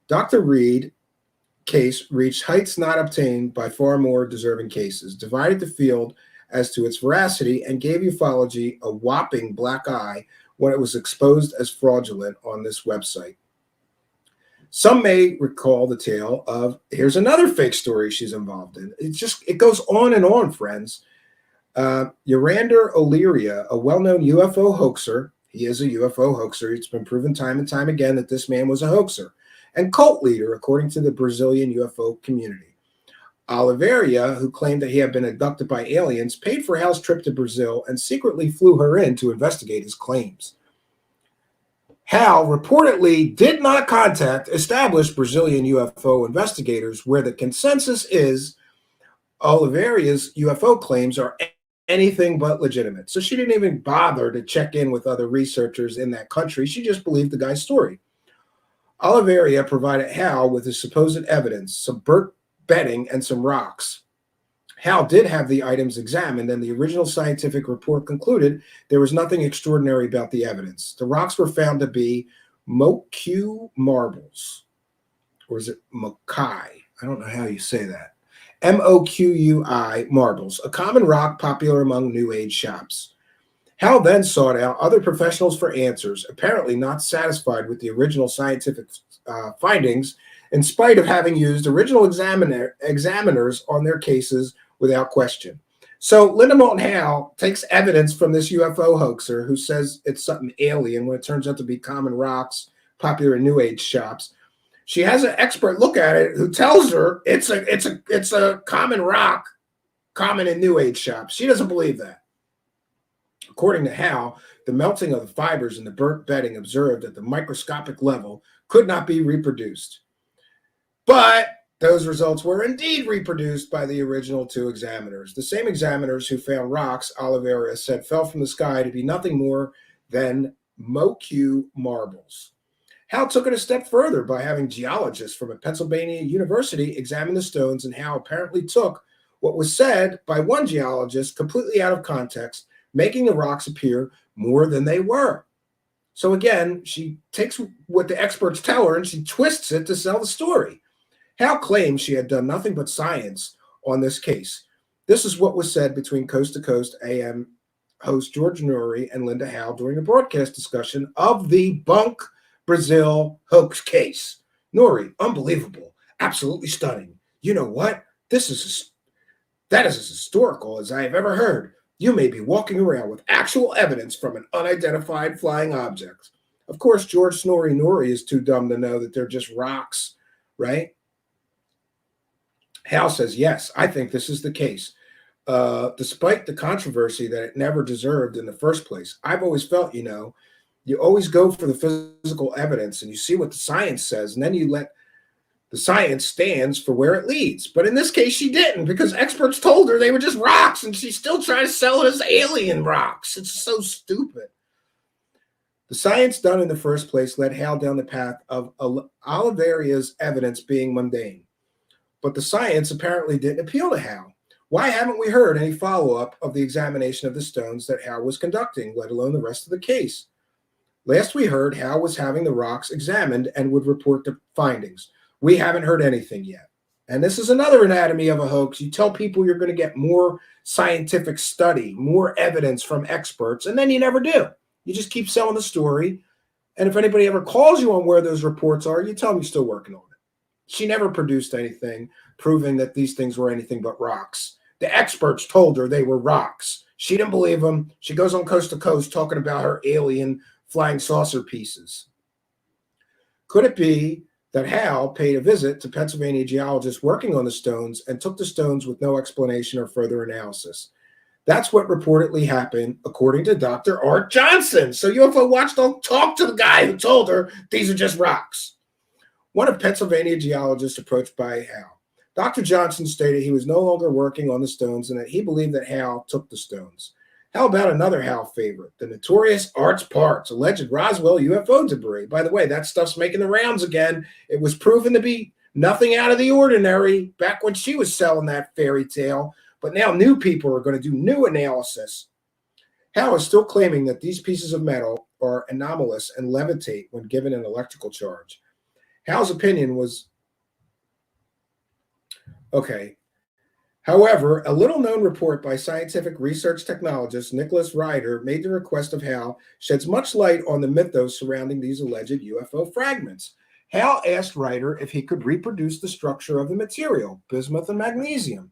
Dr. Reed case reached heights not obtained by far more deserving cases, divided the field as to its veracity, and gave ufology a whopping black eye when it was exposed as fraudulent on this website. Some may recall the tale of, here's another fake story she's involved in. It goes on, friends. Urander O'Leary, a well-known UFO hoaxer, he is a UFO hoaxer. It's been proven time and time again that this man was a hoaxer, and cult leader, according to the Brazilian UFO community. Oliveira, who claimed that he had been abducted by aliens, paid for Hal's trip to Brazil and secretly flew her in to investigate his claims. Hal reportedly did not contact established Brazilian UFO investigators, where the consensus is Oliveira's UFO claims are anything but legitimate. So she didn't even bother to check in with other researchers in that country. She just believed the guy's story. Oliveira provided Hal with his supposed evidence, some burnt bedding, and some rocks. Hal did have the items examined, and the original scientific report concluded there was nothing extraordinary about the evidence. The rocks were found to be Moque marbles, or is it Mokai? I don't know how you say that. Moqui marbles, a common rock popular among New Age shops. Hal then sought out other professionals for answers, apparently not satisfied with the original scientific findings, in spite of having used original examiners on their cases without question. So Linda Moulton Howe takes evidence from this UFO hoaxer who says it's something alien when it turns out to be common rocks popular in New Age shops. She has an expert look at it who tells her it's a common rock, common in New Age shops. She doesn't believe that. According to Howe, the melting of the fibers in the burnt bedding observed at the microscopic level could not be reproduced. But those results were indeed reproduced by the original 2 examiners. The same examiners who found rocks, Oliveira said, fell from the sky to be nothing more than Moque marbles. Howe took it a step further by having geologists from a Pennsylvania university examine the stones, and Howe apparently took what was said by one geologist completely out of context, making the rocks appear more than they were. So again, she takes what the experts tell her and she twists it to sell the story. Howe claimed she had done nothing but science on this case. This is what was said between Coast to Coast AM host George Noory and Linda Howe during a broadcast discussion of the Bunk Brazil hoax case. Noory, unbelievable, absolutely stunning. You know what? That is as historical as I have ever heard. You may be walking around with actual evidence from an unidentified flying object. Of course, George Snorri Noory is too dumb to know that they're just rocks, right? Howe says, yes, I think this is the case. Despite the controversy that it never deserved in the first place. I've always felt, you always go for the physical evidence and you see what the science says, and then you let the science stands for where it leads. But in this case, she didn't, because experts told her they were just rocks, and she's still trying to sell it as alien rocks. It's so stupid. The science done in the first place led Hal down the path of Oliveria's evidence being mundane. But the science apparently didn't appeal to Hal. Why haven't we heard any follow-up of the examination of the stones that Hal was conducting, let alone the rest of the case? Last we heard, Hal was having the rocks examined and would report the findings. We haven't heard anything yet. And this is another anatomy of a hoax. You tell people you're going to get more scientific study, more evidence from experts, and then you never do. You just keep selling the story. And if anybody ever calls you on where those reports are, you tell them you're still working on it. She never produced anything proving that these things were anything but rocks. The experts told her they were rocks. She didn't believe them. She goes on Coast to Coast talking about her alien flying saucer pieces. Could it be that Hal paid a visit to Pennsylvania geologists working on the stones and took the stones with no explanation or further analysis? That's what reportedly happened, according to Dr. Art Johnson. So UFO Watchdog talked to the guy who told her these are just rocks. One of Pennsylvania geologists approached by Hal. Dr. Johnson stated he was no longer working on the stones and that he believed that Hal took the stones. How about another Hal favorite, the notorious Art's Parts, alleged Roswell UFO debris? By the way, that stuff's making the rounds again. It was proven to be nothing out of the ordinary back when she was selling that fairy tale, but now new people are going to do new analysis. Hal is still claiming that these pieces of metal are anomalous and levitate when given an electrical charge. Hal's opinion was okay. However, a little-known report by scientific research technologist Nicholas Ryder made the request of Hal sheds much light on the mythos surrounding these alleged UFO fragments. Hal asked Ryder if he could reproduce the structure of the material, bismuth and magnesium.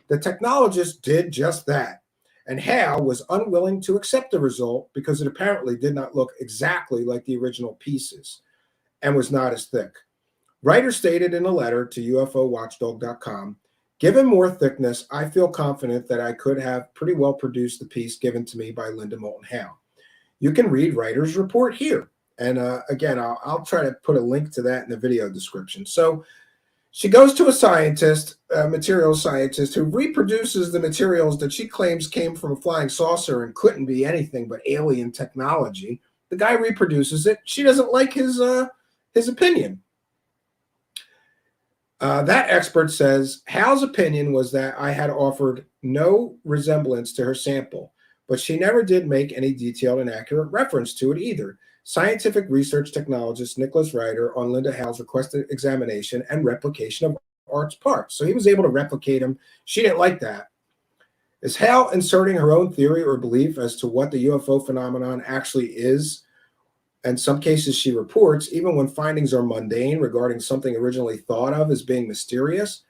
The technologist did just that, and Hal was unwilling to accept the result because it apparently did not look exactly like the original pieces and was not as thick. Ryder stated in a letter to UFOWatchdog.com, given more thickness, I feel confident that I could have pretty well produced the piece given to me by Linda Moulton Howe. You can read Ryder's report here. And again, I'll try to put a link to that in the video description. So she goes to a scientist, a materials scientist, who reproduces the materials that she claims came from a flying saucer and couldn't be anything but alien technology. The guy reproduces it. She doesn't like his opinion. That expert says, Hal's opinion was that I had offered no resemblance to her sample, but she never did make any detailed and accurate reference to it either. Scientific research technologist Nicholas Ryder on Linda Howe's requested examination and replication of Art's parts. So he was able to replicate them. She didn't like that. Is Hal inserting her own theory or belief as to what the UFO phenomenon actually is? In some cases, she reports, even when findings are mundane regarding something originally thought of as being mysterious.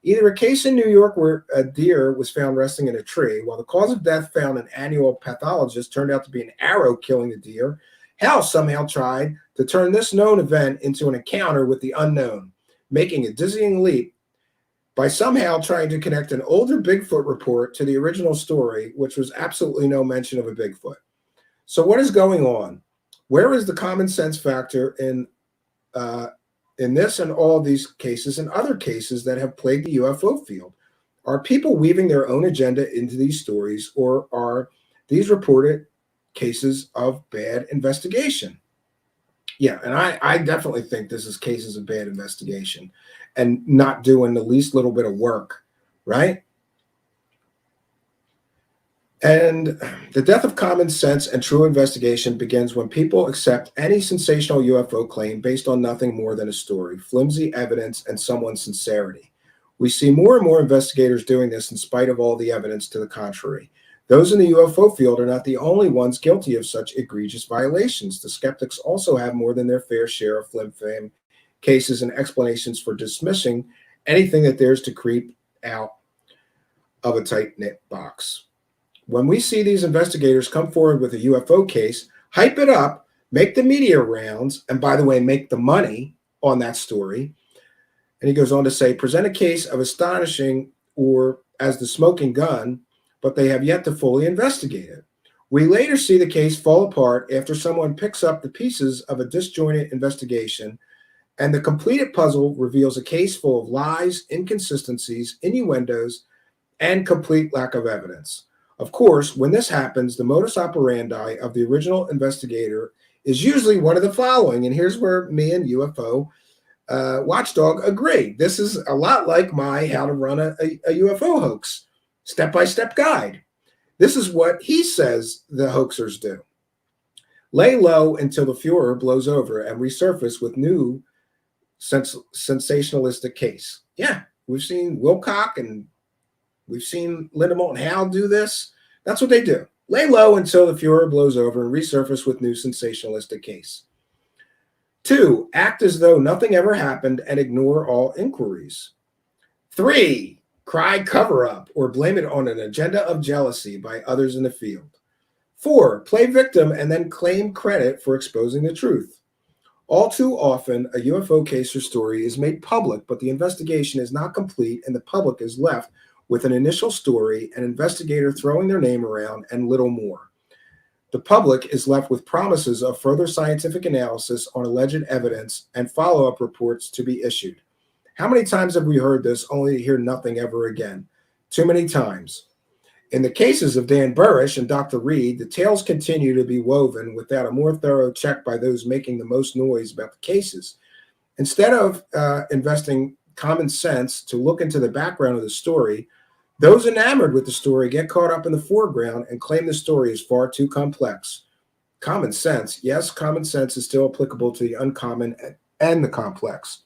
Either a case in New York where a deer was found resting in a tree, while the cause of death found an annual pathologist turned out to be an arrow killing the deer. Hal somehow tried to turn this known event into an encounter with the unknown, making a dizzying leap by somehow trying to connect an older Bigfoot report to the original story, which was absolutely no mention of a Bigfoot. So what is going on? Where is the common sense factor in this and all of these cases and other cases that have plagued the UFO field? Are people weaving their own agenda into these stories, or are these reported cases of bad investigation? Yeah, and I definitely think this is cases of bad investigation and not doing the least little bit of work, right? And the death of common sense and true investigation begins when people accept any sensational UFO claim based on nothing more than a story, flimsy evidence, and someone's sincerity. We see more and more investigators doing this in spite of all the evidence to the contrary. Those in the UFO field are not the only ones guilty of such egregious violations. The skeptics also have more than their fair share of flim-flam cases and explanations for dismissing anything that dares to creep out of a tight-knit box. When we see these investigators come forward with a UFO case, hype it up, make the media rounds, and by the way, make the money on that story. And he goes on to say, present a case of astonishing or as the smoking gun, but they have yet to fully investigate it. We later see the case fall apart after someone picks up the pieces of a disjointed investigation, and the completed puzzle reveals a case full of lies, inconsistencies, innuendos, and complete lack of evidence. Of course, when this happens, the modus operandi of the original investigator is usually one of the following. And here's where me and UFO Watchdog agree. This is a lot like my how to run a UFO hoax step-by-step guide. This is what he says the hoaxers do. Lay low until the furor blows over and resurface with new sensationalistic case. Yeah, we've seen Wilcock and we've seen Linda Moulton Howe do this. That's what they do. Lay low until the furor blows over and resurface with new sensationalistic case. 2, act as though nothing ever happened and ignore all inquiries. 3, cry cover up or blame it on an agenda of jealousy by others in the field. 4, play victim and then claim credit for exposing the truth. All too often, a UFO case or story is made public, but the investigation is not complete and the public is left with an initial story, an investigator throwing their name around, and little more. The public is left with promises of further scientific analysis on alleged evidence and follow-up reports to be issued. How many times have we heard this only to hear nothing ever again? Too many times. In the cases of Dan Burrish and Dr. Reed, the tales continue to be woven without a more thorough check by those making the most noise about the cases. Instead of investing common sense to look into the background of the story, those enamored with the story get caught up in the foreground and claim the story is far too complex. Common sense, yes, common sense is still applicable to the uncommon and the complex.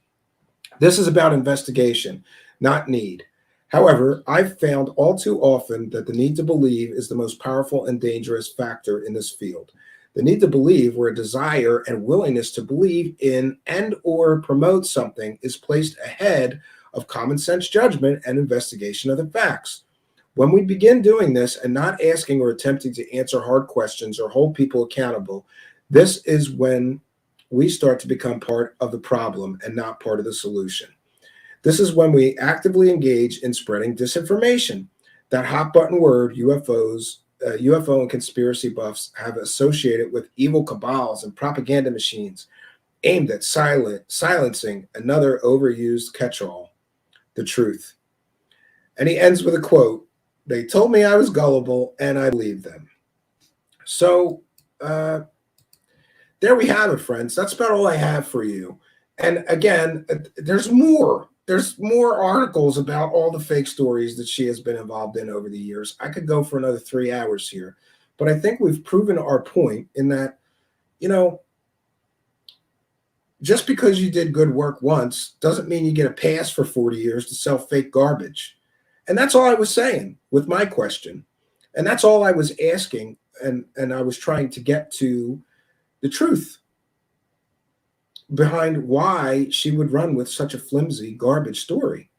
This is about investigation, not need. However, I've found all too often that the need to believe is the most powerful and dangerous factor in this field. The need to believe, where a desire and willingness to believe in and or promote something is placed ahead of common sense judgment and investigation of the facts. When we begin doing this and not asking or attempting to answer hard questions or hold people accountable, this is when we start to become part of the problem and not part of the solution. This is when we actively engage in spreading disinformation. That hot button word, UFO and conspiracy buffs have associated with evil cabals and propaganda machines aimed at silencing another overused catch-all, the truth. And he ends with a quote, "They told me I was gullible and I believed them." So there we have it, friends. That's about all I have for you. And again, there's more. There's more articles about all the fake stories that she has been involved in over the years. I could go for another 3 hours here, but I think we've proven our point in that, just because you did good work once doesn't mean you get a pass for 40 years to sell fake garbage. And that's all I was saying with my question. And that's all I was asking. And I was trying to get to the truth behind why she would run with such a flimsy garbage story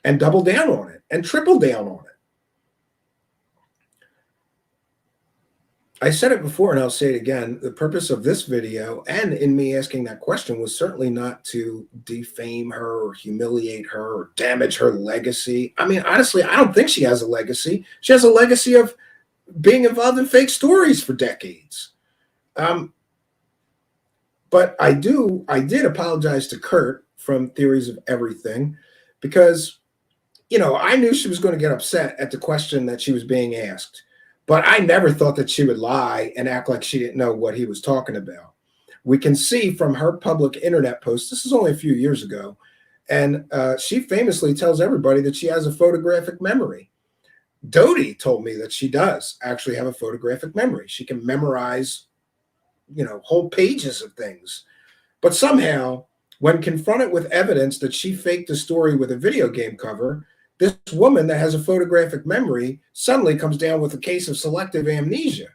and double down on it and triple down on it. I said it before and I'll say it again. The purpose of this video and in me asking that question was certainly not to defame her or humiliate her or damage her legacy. I mean, honestly, I don't think she has a legacy. She has a legacy of being involved in fake stories for decades. But I did apologize to Kurt from Theories of Everything because, I knew she was going to get upset at the question that she was being asked. But I never thought that she would lie and act like she didn't know what he was talking about. We can see from her public internet post, this is only a few years ago, and she famously tells everybody that she has a photographic memory. Dodie told me that she does actually have a photographic memory. She can memorize whole pages of things. But somehow When confronted with evidence that she faked a story with a video game cover, this woman that has a photographic memory suddenly comes down with a case of selective amnesia.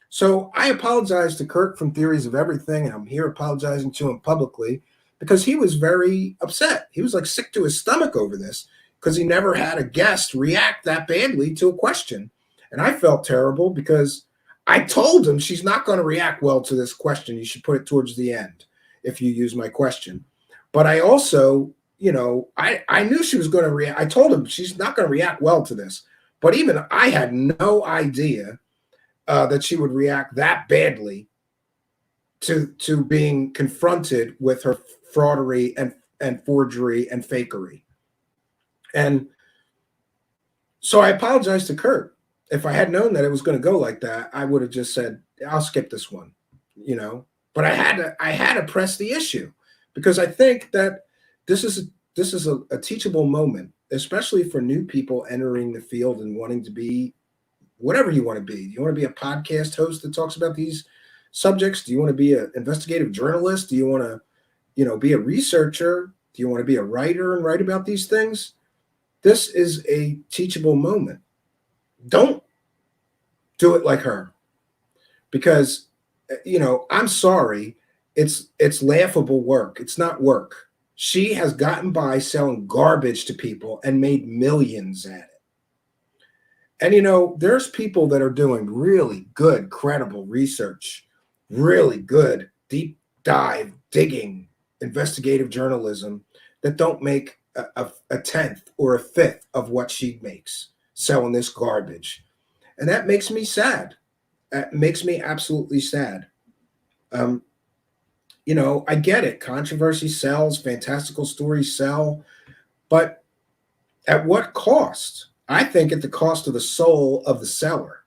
So I apologize to Kirk from Theories of Everything, and I'm here apologizing to him publicly because he was very upset. He was like sick to his stomach over this because he never had a guest react that badly to a question. And I felt terrible because I told him she's not going to react well to this question. You should put it towards the end if you use my question. But I also, I knew she was going to react. I told him she's not going to react well to this. But even I had no idea that she would react that badly to being confronted with her fraudery and forgery and fakery. And so I apologized to Kurt. If I had known that it was going to go like that, I would have just said, I'll skip this one, But I had to press the issue because I think that this is a teachable moment, especially for new people entering the field and wanting to be whatever you want to be. Do you want to be a podcast host that talks about these subjects? Do you want to be an investigative journalist? Do you want to, be a researcher? Do you want to be a writer and write about these things? This is a teachable moment. Don't do it like her, because, I'm sorry. It's laughable work. It's not work. She has gotten by selling garbage to people and made millions at it. And, there's people that are doing really good, credible research, really good, deep dive, digging, investigative journalism that don't make a tenth or a fifth of what she makes selling this garbage. And that makes me sad. That makes me absolutely sad. I get it. Controversy sells, fantastical stories sell, but at what cost? I think at the cost of the soul of the seller.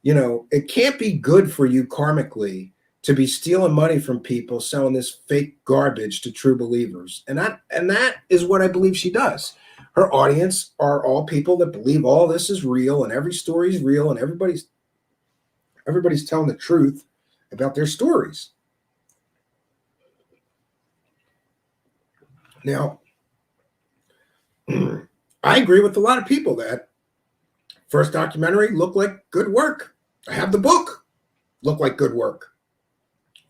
It can't be good for you karmically to be stealing money from people selling this fake garbage to true believers. And that is what I believe she does. Her audience are all people that believe all this is real and every story is real and everybody's telling the truth about their stories. Now, I agree with a lot of people that first documentary looked like good work. I have the book. Looked like good work.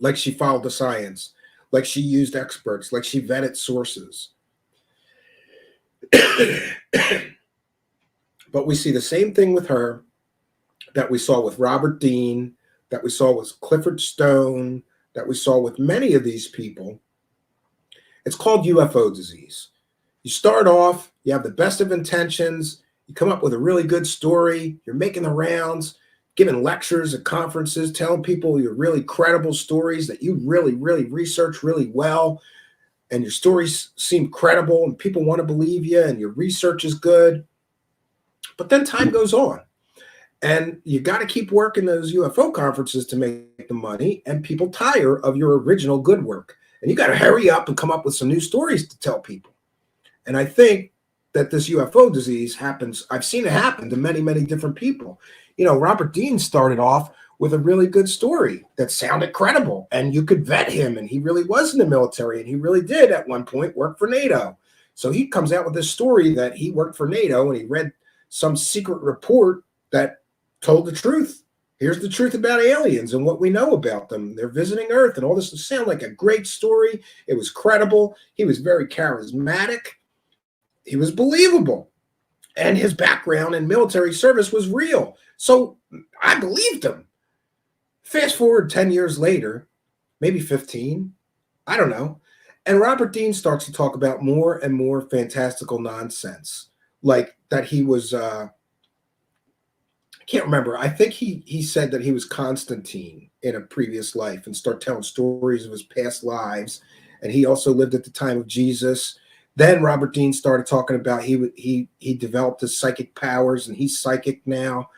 Like she followed the science. Like she used experts. Like she vetted sources. But we see the same thing with her that we saw with Robert Dean, that we saw with Clifford Stone, that we saw with many of these people. It's called UFO disease. You start off, you have the best of intentions, you come up with a really good story, you're making the rounds, giving lectures at conferences, telling people your really credible stories that you really, really research really well, and your stories seem credible and people want to believe you and your research is good. But then time goes on and you got to keep working those UFO conferences to make the money, and people tire of your original good work. And you got to hurry up and come up with some new stories to tell people. And I think that this UFO disease happens. I've seen it happen to many, many different people. Robert Dean started off with a really good story that sounded credible and you could vet him. And he really was in the military and he really did at one point work for NATO. So he comes out with this story that he worked for NATO and he read some secret report that told the truth. Here's the truth about aliens and what we know about them. They're visiting Earth and all this. Sound like a great story. It was credible. He was very charismatic. He was believable. And his background in military service was real. So I believed him. Fast forward 10 years later, maybe 15, I don't know. And Robert Dean starts to talk about more and more fantastical nonsense. Like that he was... I can't remember. I think he said that he was Constantine in a previous life and start telling stories of his past lives. And he also lived at the time of Jesus. Then Robert Dean started talking about he developed his psychic powers and he's psychic now.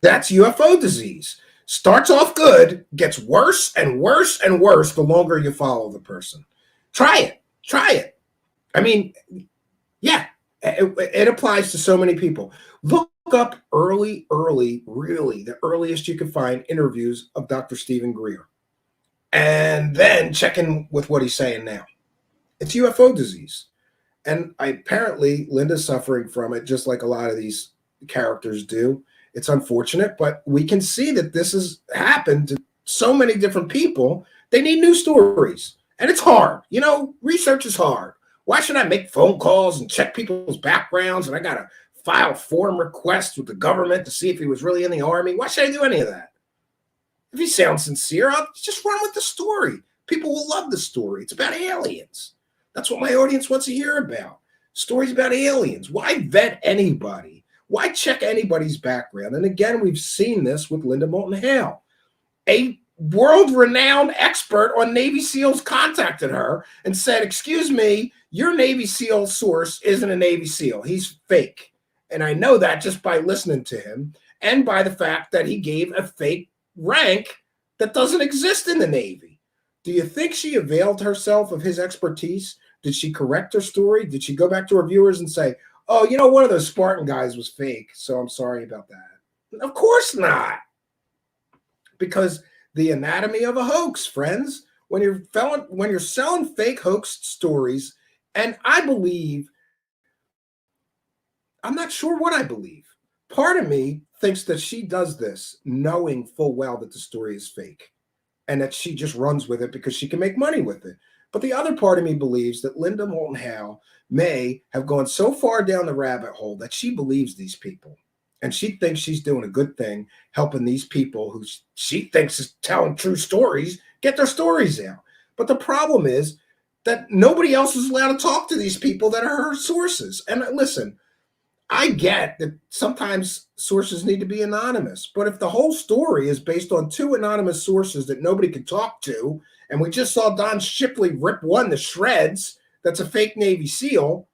That's UFO disease. Starts off good, gets worse and worse and worse the longer you follow the person. Try it. I mean, yeah, it applies to so many people. Look up early, really the earliest you can find interviews of Dr. Stephen Greer, and then check in with what he's saying now. It's UFO disease. And apparently Linda's suffering from it, just like a lot of these characters do. It's unfortunate, but we can see that this has happened to so many different people. They need new stories. And it's hard. You know, research is hard. Why should I make phone calls and check people's backgrounds? And I got to file form requests with the government to see if he was really in the army. Why should I do any of that? If you sound sincere, I'll just run with the story. People will love the story. It's about aliens. That's what my audience wants to hear about. Stories about aliens. Why vet anybody? Why check anybody's background? And again, we've seen this with Linda Moulton Howe. A world-renowned expert on Navy SEALs contacted her and said, excuse me, your Navy SEAL source isn't a Navy SEAL. He's fake. And I know that just by listening to him and by the fact that he gave a fake rank that doesn't exist in the Navy. Do you think she availed herself of his expertise? Did she correct her story? Did she go back to her viewers and say, oh, you know, one of those Spartan guys was fake, so I'm sorry about that? Of course not. Because the anatomy of a hoax, friends, when you're selling fake hoax stories, and I believe, I'm not sure what I believe. Part of me thinks that she does this knowing full well that the story is fake and that she just runs with it because she can make money with it. But the other part of me believes that Linda Moulton Howe may have gone so far down the rabbit hole that she believes these people. And she thinks she's doing a good thing, helping these people who she thinks is telling true stories, get their stories out. But the problem is that nobody else is allowed to talk to these people that are her sources. And listen, I get that sometimes sources need to be anonymous, but if the whole story is based on two anonymous sources that nobody can talk to, and we just saw Don Shipley rip one to shreds, that's a fake Navy SEAL,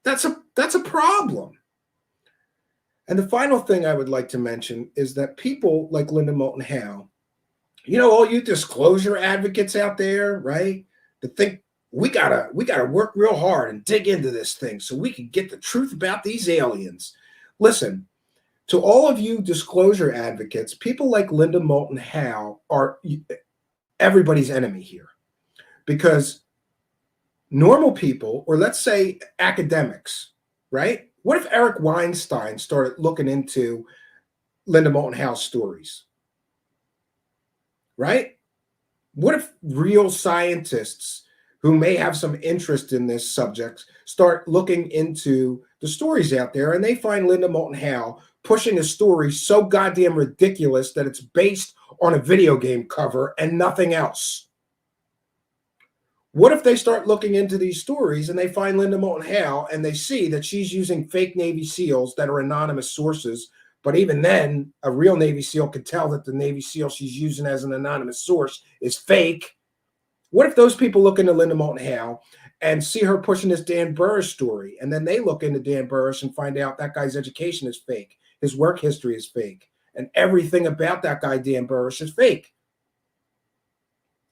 that's a problem. And the final thing I would like to mention is that people like Linda Moulton Howe, you know, all you disclosure advocates out there, right, that think we gotta work real hard and dig into this thing so we can get the truth about these aliens. Listen, to all of you disclosure advocates, people like Linda Moulton Howe are everybody's enemy here, because normal people, or let's say academics, right? What if Eric Weinstein started looking into Linda Moulton Howe's stories, right? What if real scientists who may have some interest in this subject start looking into the stories out there and they find Linda Moulton Howe pushing a story so goddamn ridiculous that it's based on a video game cover and nothing else? What if they start looking into these stories and they find Linda Moulton Howe and they see that she's using fake Navy SEALs that are anonymous sources, but even then, a real Navy SEAL can tell that the Navy SEAL she's using as an anonymous source is fake? What if those people look into Linda Moulton Howe and see her pushing this Dan Burris story, and then they look into Dan Burris and find out that guy's education is fake, his work history is fake, and everything about that guy Dan Burris is fake?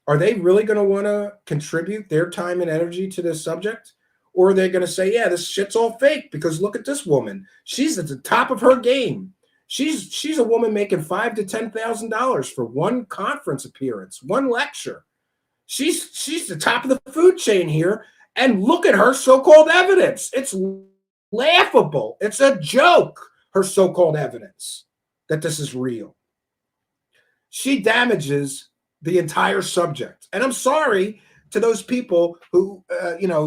Are they really going to want to contribute their time and energy to this subject? Or are they going to say, yeah, this shit's all fake because look at this woman. She's at the top of her game. She's a woman making $5,000 to $10,000 for one conference appearance, one lecture. She's the top of the food chain here, and look at her so-called evidence. It's laughable. It's a joke, her so-called evidence that this is real. She damages the entire subject. And I'm sorry to those people who,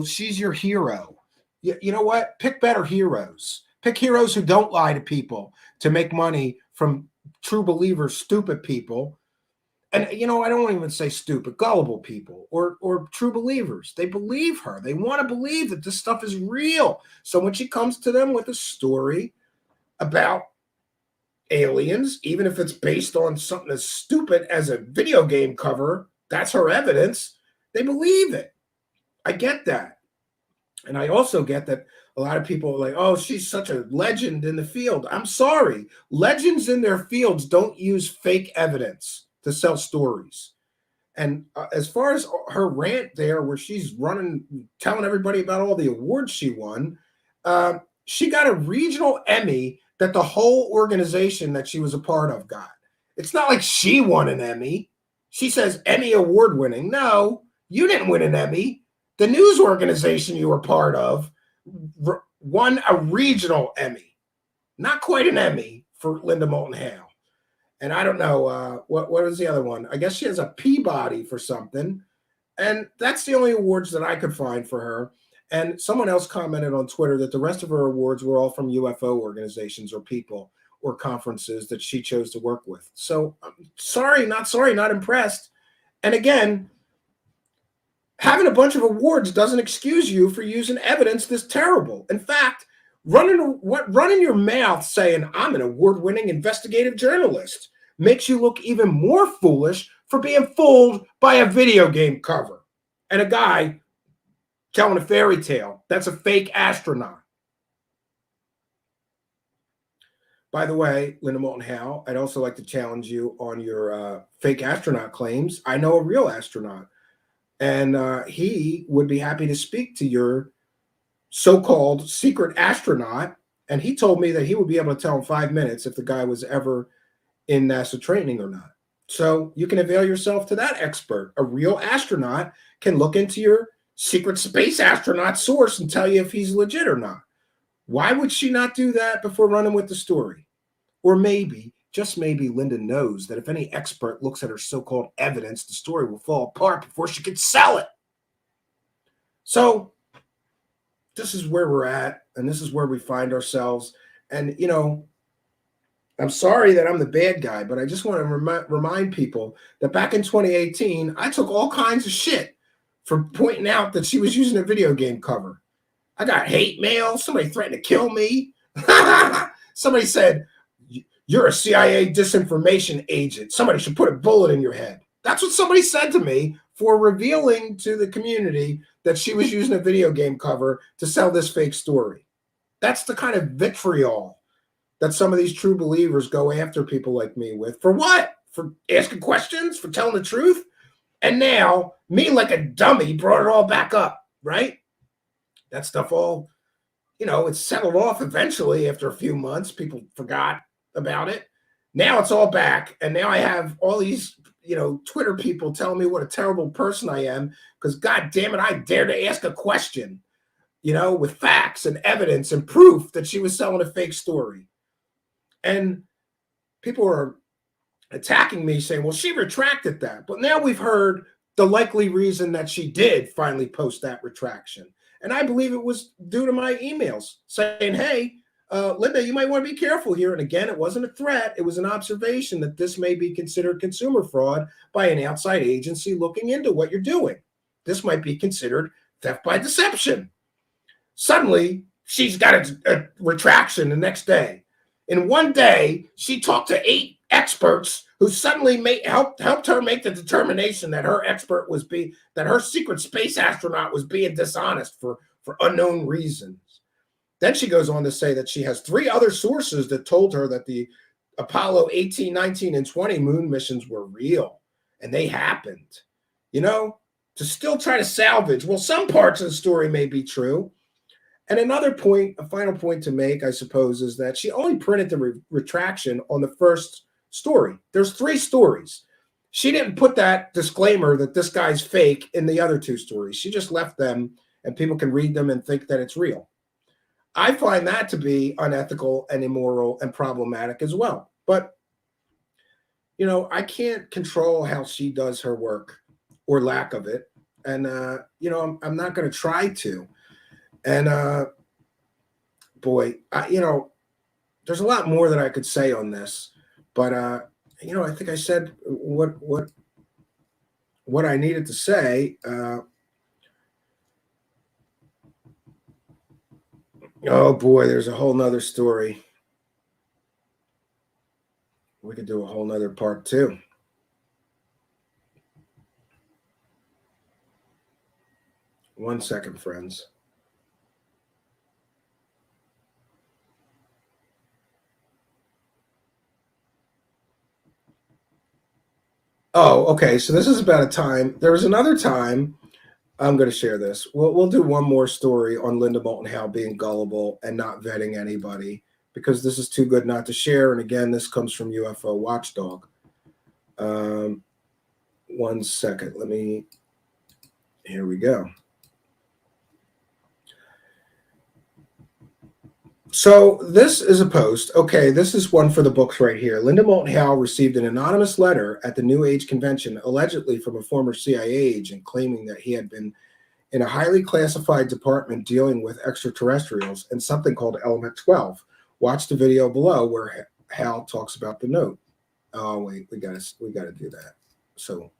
she's your hero. You know what? Pick better heroes. Pick heroes who don't lie to people to make money from true believers, stupid people. And, I don't even say stupid, gullible people or true believers. They believe her. They want to believe that this stuff is real. So when she comes to them with a story about aliens, even if it's based on something as stupid as a video game cover, that's her evidence, they believe it. I get that. And I also get that a lot of people are like, oh, she's such a legend in the field. I'm sorry. Legends in their fields don't use fake evidence to sell stories. And as far as her rant there, where she's telling everybody about all the awards she won, she got a regional Emmy that the whole organization that she was a part of got. It's not like she won an Emmy. She says Emmy award winning. No, You didn't win an Emmy. The news organization you were part of won a regional Emmy, not quite an Emmy for Linda Moulton Howe. And I don't know, what was the other one? I guess she has a Peabody for something. And that's the only awards that I could find for her. And someone else commented on Twitter that the rest of her awards were all from UFO organizations or people or conferences that she chose to work with. So sorry, not impressed. And again, having a bunch of awards doesn't excuse you for using evidence this terrible. In fact, running your mouth saying I'm an award-winning investigative journalist makes you look even more foolish for being fooled by a video game cover and a guy telling a fairy tale that's a fake astronaut. By the way, Linda Moulton Howe, I'd also like to challenge you on your fake astronaut claims. I know a real astronaut, and he would be happy to speak to your so-called secret astronaut, and he told me that he would be able to tell in 5 minutes if the guy was ever in NASA training or not. So you can avail yourself to that expert. A real astronaut can look into your secret space astronaut source and tell you if he's legit or not. Why would she not do that before running with the story? Or maybe, just maybe, Linda knows that if any expert looks at her so-called evidence, the story will fall apart before she can sell it. So this is where we're at, and this is where we find ourselves. And, you know, I'm sorry that I'm the bad guy, but I just want to remind people that back in 2018, I took all kinds of shit for pointing out that she was using a video game cover. I got hate mail. Somebody threatened to kill me. Somebody said, you're a CIA disinformation agent. Somebody should put a bullet in your head. That's what somebody said to me for revealing to the community that she was using a video game cover to sell this fake story. That's the kind of vitriol that some of these true believers go after people like me with. For what? For asking questions? For telling the truth? And now, me like a dummy brought it all back up, right? That stuff all, you know, it's settled off eventually after a few months. People forgot about it. Now it's all back. And now I have all these, you know, Twitter people telling me what a terrible person I am because, God damn it, I dare to ask a question, you know, with facts and evidence and proof that she was selling a fake story. And people are attacking me saying, well, she retracted that. But now we've heard the likely reason that she did finally post that retraction. And I believe it was due to my emails saying, hey, Linda, you might want to be careful here. And again, it wasn't a threat. It was an observation that this may be considered consumer fraud by an outside agency looking into what you're doing. This might be considered theft by deception. Suddenly, she's got a retraction the next day. In one day, she talked to 8 experts who suddenly helped her make the determination that her secret space astronaut was being dishonest for unknown reasons. Then she goes on to say that she has 3 other sources that told her that the Apollo 18, 19, and 20 moon missions were real and they happened. You know, to still try to salvage, well, some parts of the story may be true. And another point, a final point to make, I suppose, is that she only printed the retraction on the first story. There's 3 stories. She didn't put that disclaimer that this guy's fake in the other 2 stories. She just left them and people can read them and think that it's real. I find that to be unethical and immoral and problematic as well. But, you know, I can't control how she does her work or lack of it. And, you know, I'm not going to try to. And, boy, you know, there's a lot more that I could say on this. But, you know, I think I said what I needed to say. Oh, boy, there's a whole nother story. We could do a whole nother part 2. One second, friends. Oh, okay. So this is about a time. There was another time. I'm going to share this. We'll do one more story on Linda Moulton Howe being gullible and not vetting anybody because this is too good not to share. And again, this comes from UFO Watchdog. One second. Let me Here we go. So this is a post. Okay, this is one for the books right here. Linda Moulton Howe received an anonymous letter at the New Age convention, allegedly from a former CIA agent, claiming that he had been in a highly classified department dealing with extraterrestrials and something called Element 12. Watch the video below where Hal talks about the note. Oh wait, we gotta do that. So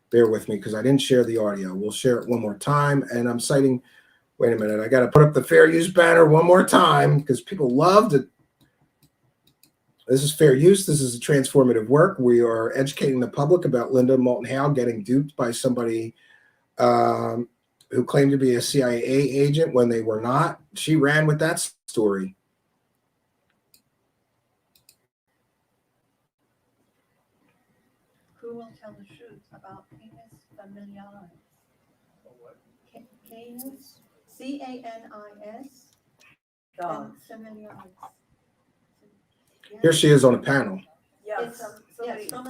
bear with me because I didn't share the audio. We'll share it one more time, and I'm citing. Wait a minute, I got to put up the fair use banner one more time because people loved it. This is fair use. This is a transformative work. We are educating the public about Linda Moulton Howe getting duped by somebody who claimed to be a CIA agent when they were not. She ran with that story. Who will tell the truth about Canis familiaris? Canis, C-A-N-I-S, and familiaris. Here she is on a panel. Yes, yes, from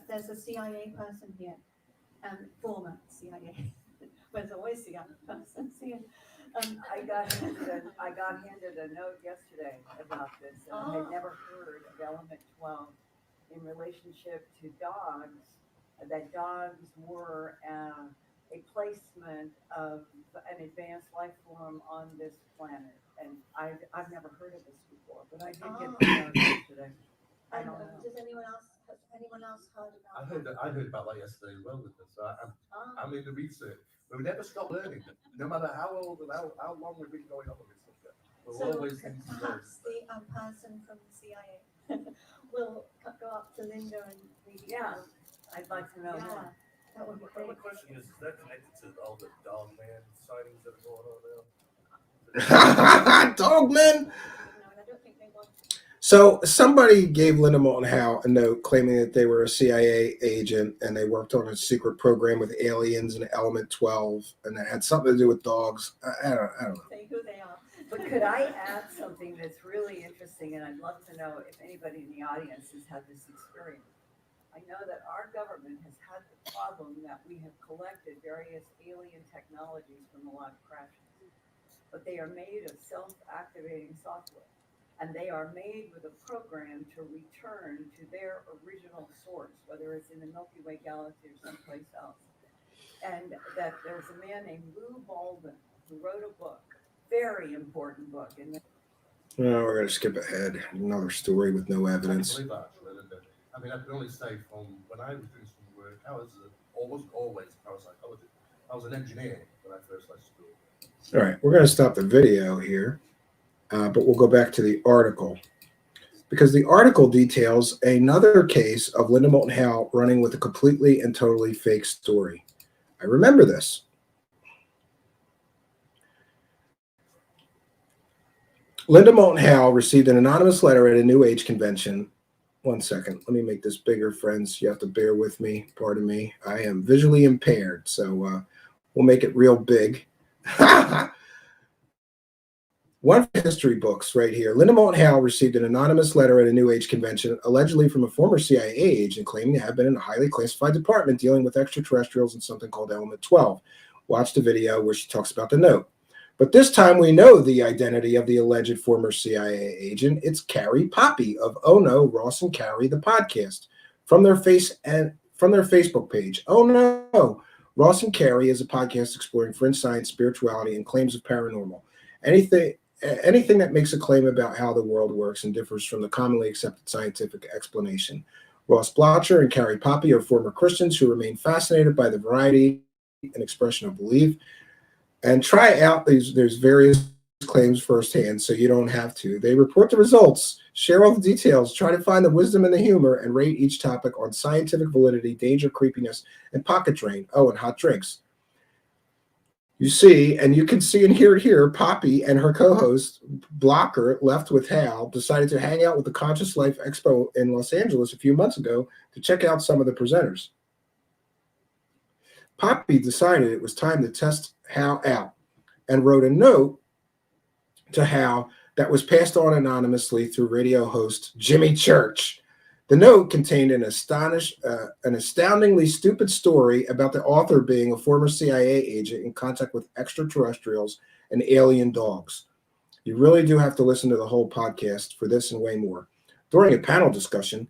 there's a CIA person here, former CIA. There's always CIA person. I got handed a note yesterday about this, and I had never heard of Element 12 in relationship to dogs. That dogs were a placement of an advanced life form on this planet, and I've never heard of this before, but I did get the note yesterday. I don't know. Does anyone else heard about I heard about that yesterday as well with this. I'm in the research. We never stop learning, no matter how old and how long we've been going on with this subject. We'll always perhaps the person from the CIA will go up to Linda and read it. Yeah, I'd like to know more. That would be My great. question is that connected to all the dog man sightings that are going on now? Dogman. No, I don't think they want. So somebody gave Linda Moulton Howe a note claiming that they were a CIA agent and they worked on a secret program with aliens and Element 12, and that had something to do with dogs. I don't know. Say who they are. But could I add something that's really interesting, and I'd love to know if anybody in the audience has had this experience. I know that our government has had the problem that we have collected various alien technologies from a lot of crashes, but they are made of self-activating software, and they are made with a program to return to their original source, whether it's in the Milky Way galaxy or someplace else. And that there's a man named Lou Baldwin who wrote a book, very important book. And No, we're going to skip ahead. Another story with no evidence. I mean, I can only say from when I was doing some work, I wasn't always a parapsychologist. I was an engineer when I first left school. All right, we're going to stop the video here, but we'll go back to the article because the article details another case of Linda Moulton Howe running with a completely and totally fake story. I remember this. Linda Moulton Howe received an anonymous letter at a New Age convention. One second. Let me make this bigger, friends. You have to bear with me. Pardon me. I am visually impaired, so we'll make it real big. One history books right here. Linda Moulton Howe received an anonymous letter at a New Age convention, allegedly from a former CIA agent claiming to have been in a highly classified department dealing with extraterrestrials and something called Element 12. Watch the video where she talks about the note. But this time we know the identity of the alleged former CIA agent. It's Carrie Poppy of Oh No, Ross and Carrie, the podcast, from their Facebook page. Oh No, Ross and Carrie is a podcast exploring fringe science, spirituality, and claims of paranormal. Anything that makes a claim about how the world works and differs from the commonly accepted scientific explanation. Ross Blotcher and Carrie Poppy are former Christians who remain fascinated by the variety and expression of belief. And try out there's various claims firsthand, so you don't have to. They report the results, share all the details, try to find the wisdom and the humor, and rate each topic on scientific validity, danger, creepiness, and pocket drain. Oh, and hot drinks. You see, and you can see and hear it here, Poppy and her co-host, Blocker, left with Hal, decided to hang out with the Conscious Life Expo in Los Angeles a few months ago to check out some of the presenters. Poppy decided it was time to test Hal out and wrote a note to Hal that was passed on anonymously through radio host Jimmy Church. The note contained an astoundingly stupid story about the author being a former CIA agent in contact with extraterrestrials and alien dogs. You really do have to listen to the whole podcast for this and way more. During a panel discussion,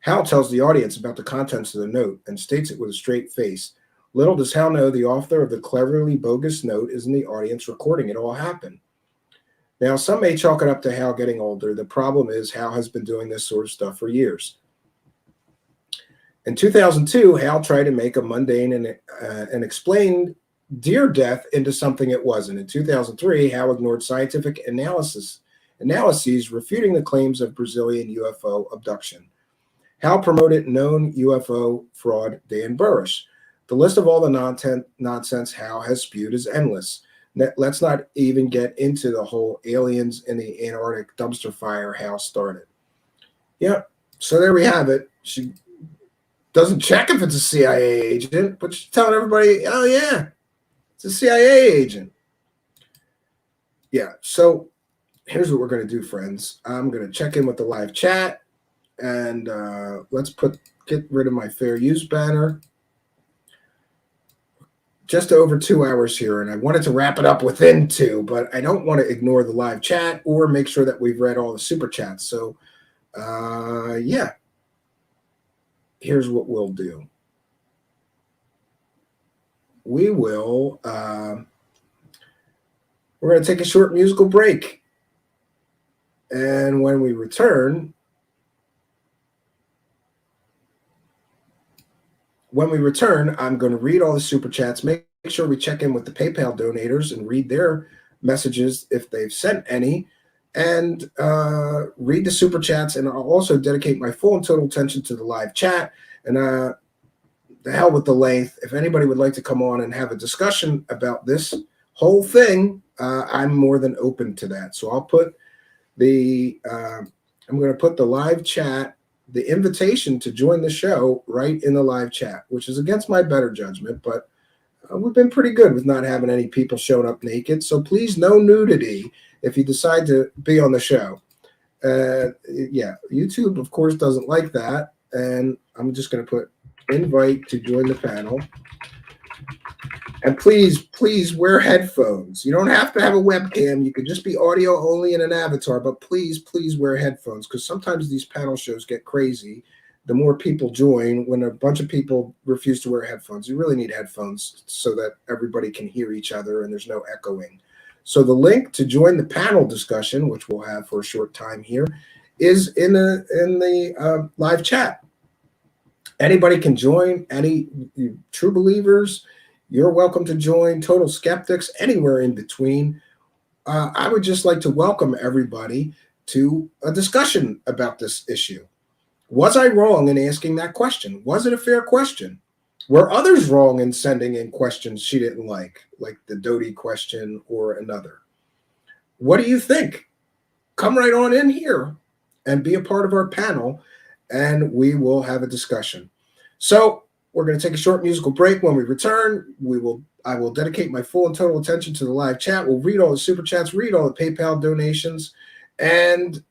Howe tells the audience about the contents of the note and states it with a straight face. Little does Howe know the author of the cleverly bogus note is in the audience recording it all happen. Now, some may chalk it up to Howe getting older. The problem is Howe has been doing this sort of stuff for years. In 2002, Howe tried to make a mundane and explained deer death into something it wasn't. In 2003, Howe ignored scientific analyses refuting the claims of Brazilian UFO abduction. Howe promoted known UFO fraud Dan Burrish. The list of all the nonsense Howe has spewed is endless. Let's not even get into the whole aliens in the Antarctic dumpster fire Howe started. Yeah, so there we have it. She doesn't check if it's a CIA agent, but she's telling everybody, oh yeah, it's a CIA agent. Yeah, so here's what we're going to do, friends. I'm going to check in with the live chat, and let's get rid of my fair use banner. Just over 2 hours here, and I wanted to wrap it up within 2, but I don't want to ignore the live chat or make sure that we've read all the super chats. So, yeah, here's what we'll do. We will, we're going to take a short musical break. And when we return, I'm going to read all the super chats, make sure we check in with the PayPal donators and read their messages if they've sent any, and read the super chats. And I'll also dedicate my full and total attention to the live chat. And the hell with the length. If anybody would like to come on and have a discussion about this whole thing, I'm more than open to that. So I'll put I'm going to put the live chat, the invitation to join the show right in the live chat, which is against my better judgment, but we've been pretty good with not having any people showing up naked. So please, no nudity if you decide to be on the show. Yeah, YouTube, of course, doesn't like that. And I'm just going to put invite to join the panel. And please wear headphones. You don't have to have a webcam. You can just be audio only in an avatar, but please wear headphones, because sometimes these panel shows get crazy. The more people join, when a bunch of people refuse to wear headphones, you really need headphones so that everybody can hear each other and there's no echoing. So the link to join the panel discussion, which we'll have for a short time here, is in the live chat. Anybody can join. Any true believers, you're welcome to join. Total skeptics, anywhere in between. I would just like to welcome everybody to a discussion about this issue. Was I wrong in asking that question? Was it a fair question? Were others wrong in sending in questions she didn't like the Doty question or another? What do you think? Come right on in here and be a part of our panel, and we will have a discussion. So we're going to take a short musical break. When we return, I will dedicate my full and total attention to the live chat. We'll read all the super chats, read all the PayPal donations, and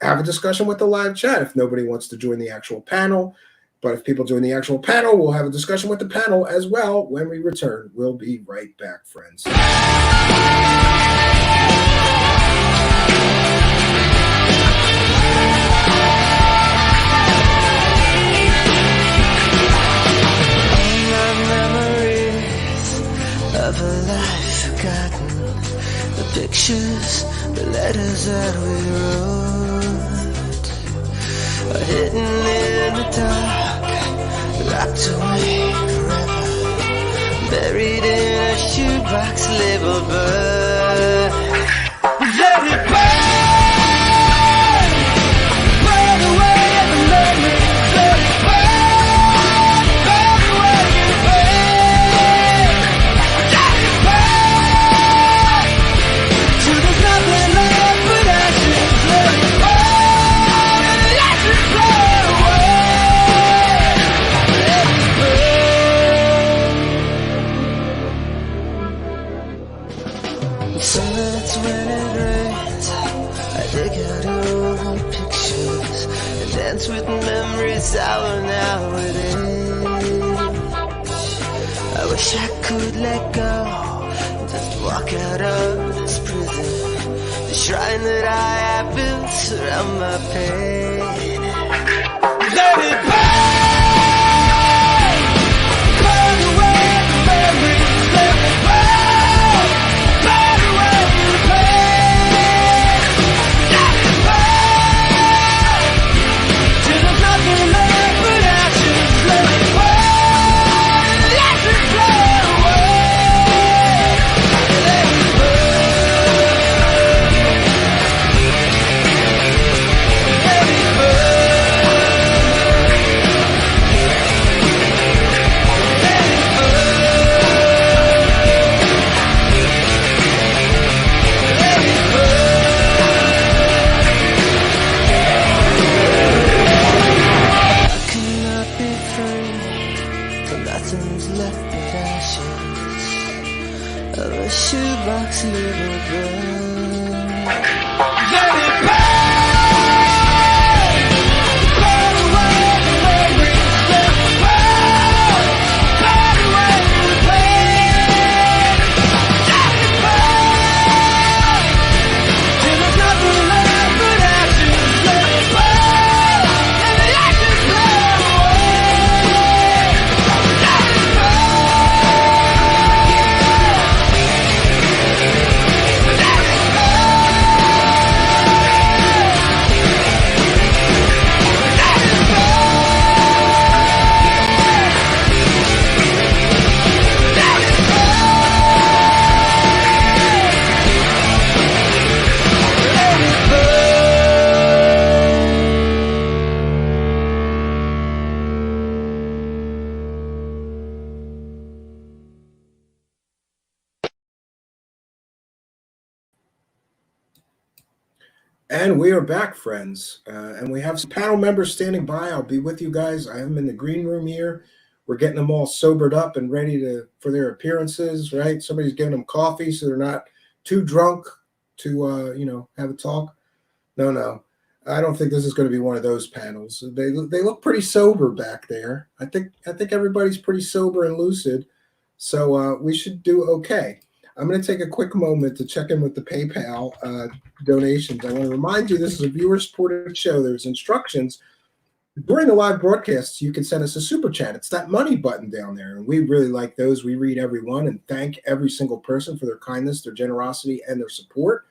have a discussion with the live chat if nobody wants to join the actual panel. But if people join the actual panel, we'll have a discussion with the panel as well when we return. We'll be right back, friends. Of a life forgotten, the pictures, the letters that we wrote are hidden in the dark, locked away forever, buried in a shoebox labeled burn. Let it burn, burn away every memory. Let it burn, burn away you burn. Some nights when it rains, I dig out old pictures and dance with memories. sour nowadays. I wish I could let go, just walk out of this prison, the shrine that I have built around my pain. Let it burn, burn away the memories. Let it burn, burn away the pain. Let it burn, till there's nothing left but ashes. Let it burn, let it blow away. Let it burn, let it burn. I cannot be free till nothing's left but ashes of a shoebox little girl. Let it burn, burn away the memories. Let it burn, burn away the pain. Let it burn, till there's nothing left but ashes. Let it burn, and the ashes blow away. Let it And we are back, friends. And we have some panel members standing by. I'll be with you guys. I am in the green room here. We're getting them all sobered up and ready for their appearances, right? Somebody's giving them coffee so they're not too drunk to, have a talk. No. I don't think this is going to be one of those panels. They look pretty sober back there. I think everybody's pretty sober and lucid. So we should do okay. I'm going to take a quick moment to check in with the PayPal donations. I want to remind you this is a viewer-supported show. There's instructions. During the live broadcasts, you can send us a super chat. It's that money button down there, and we really like those. We read every one and thank every single person for their kindness, their generosity, and their support.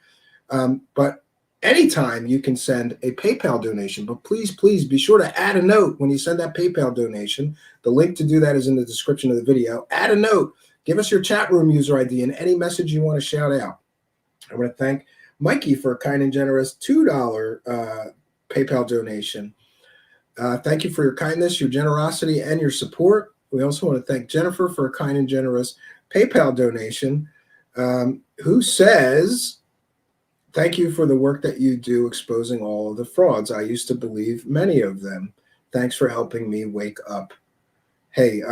But anytime you can send a PayPal donation, but please be sure to add a note when you send that PayPal donation. The link to do that is in the description of the video. Add a note. Give us your chat room user ID and any message you want to shout out. I want to thank Mikey for a kind and generous $2 PayPal donation. Thank you for your kindness, your generosity, and your support. We also want to thank Jennifer for a kind and generous PayPal donation, who says, thank you for the work that you do exposing all of the frauds. I used to believe many of them. Thanks for helping me wake up. Hey,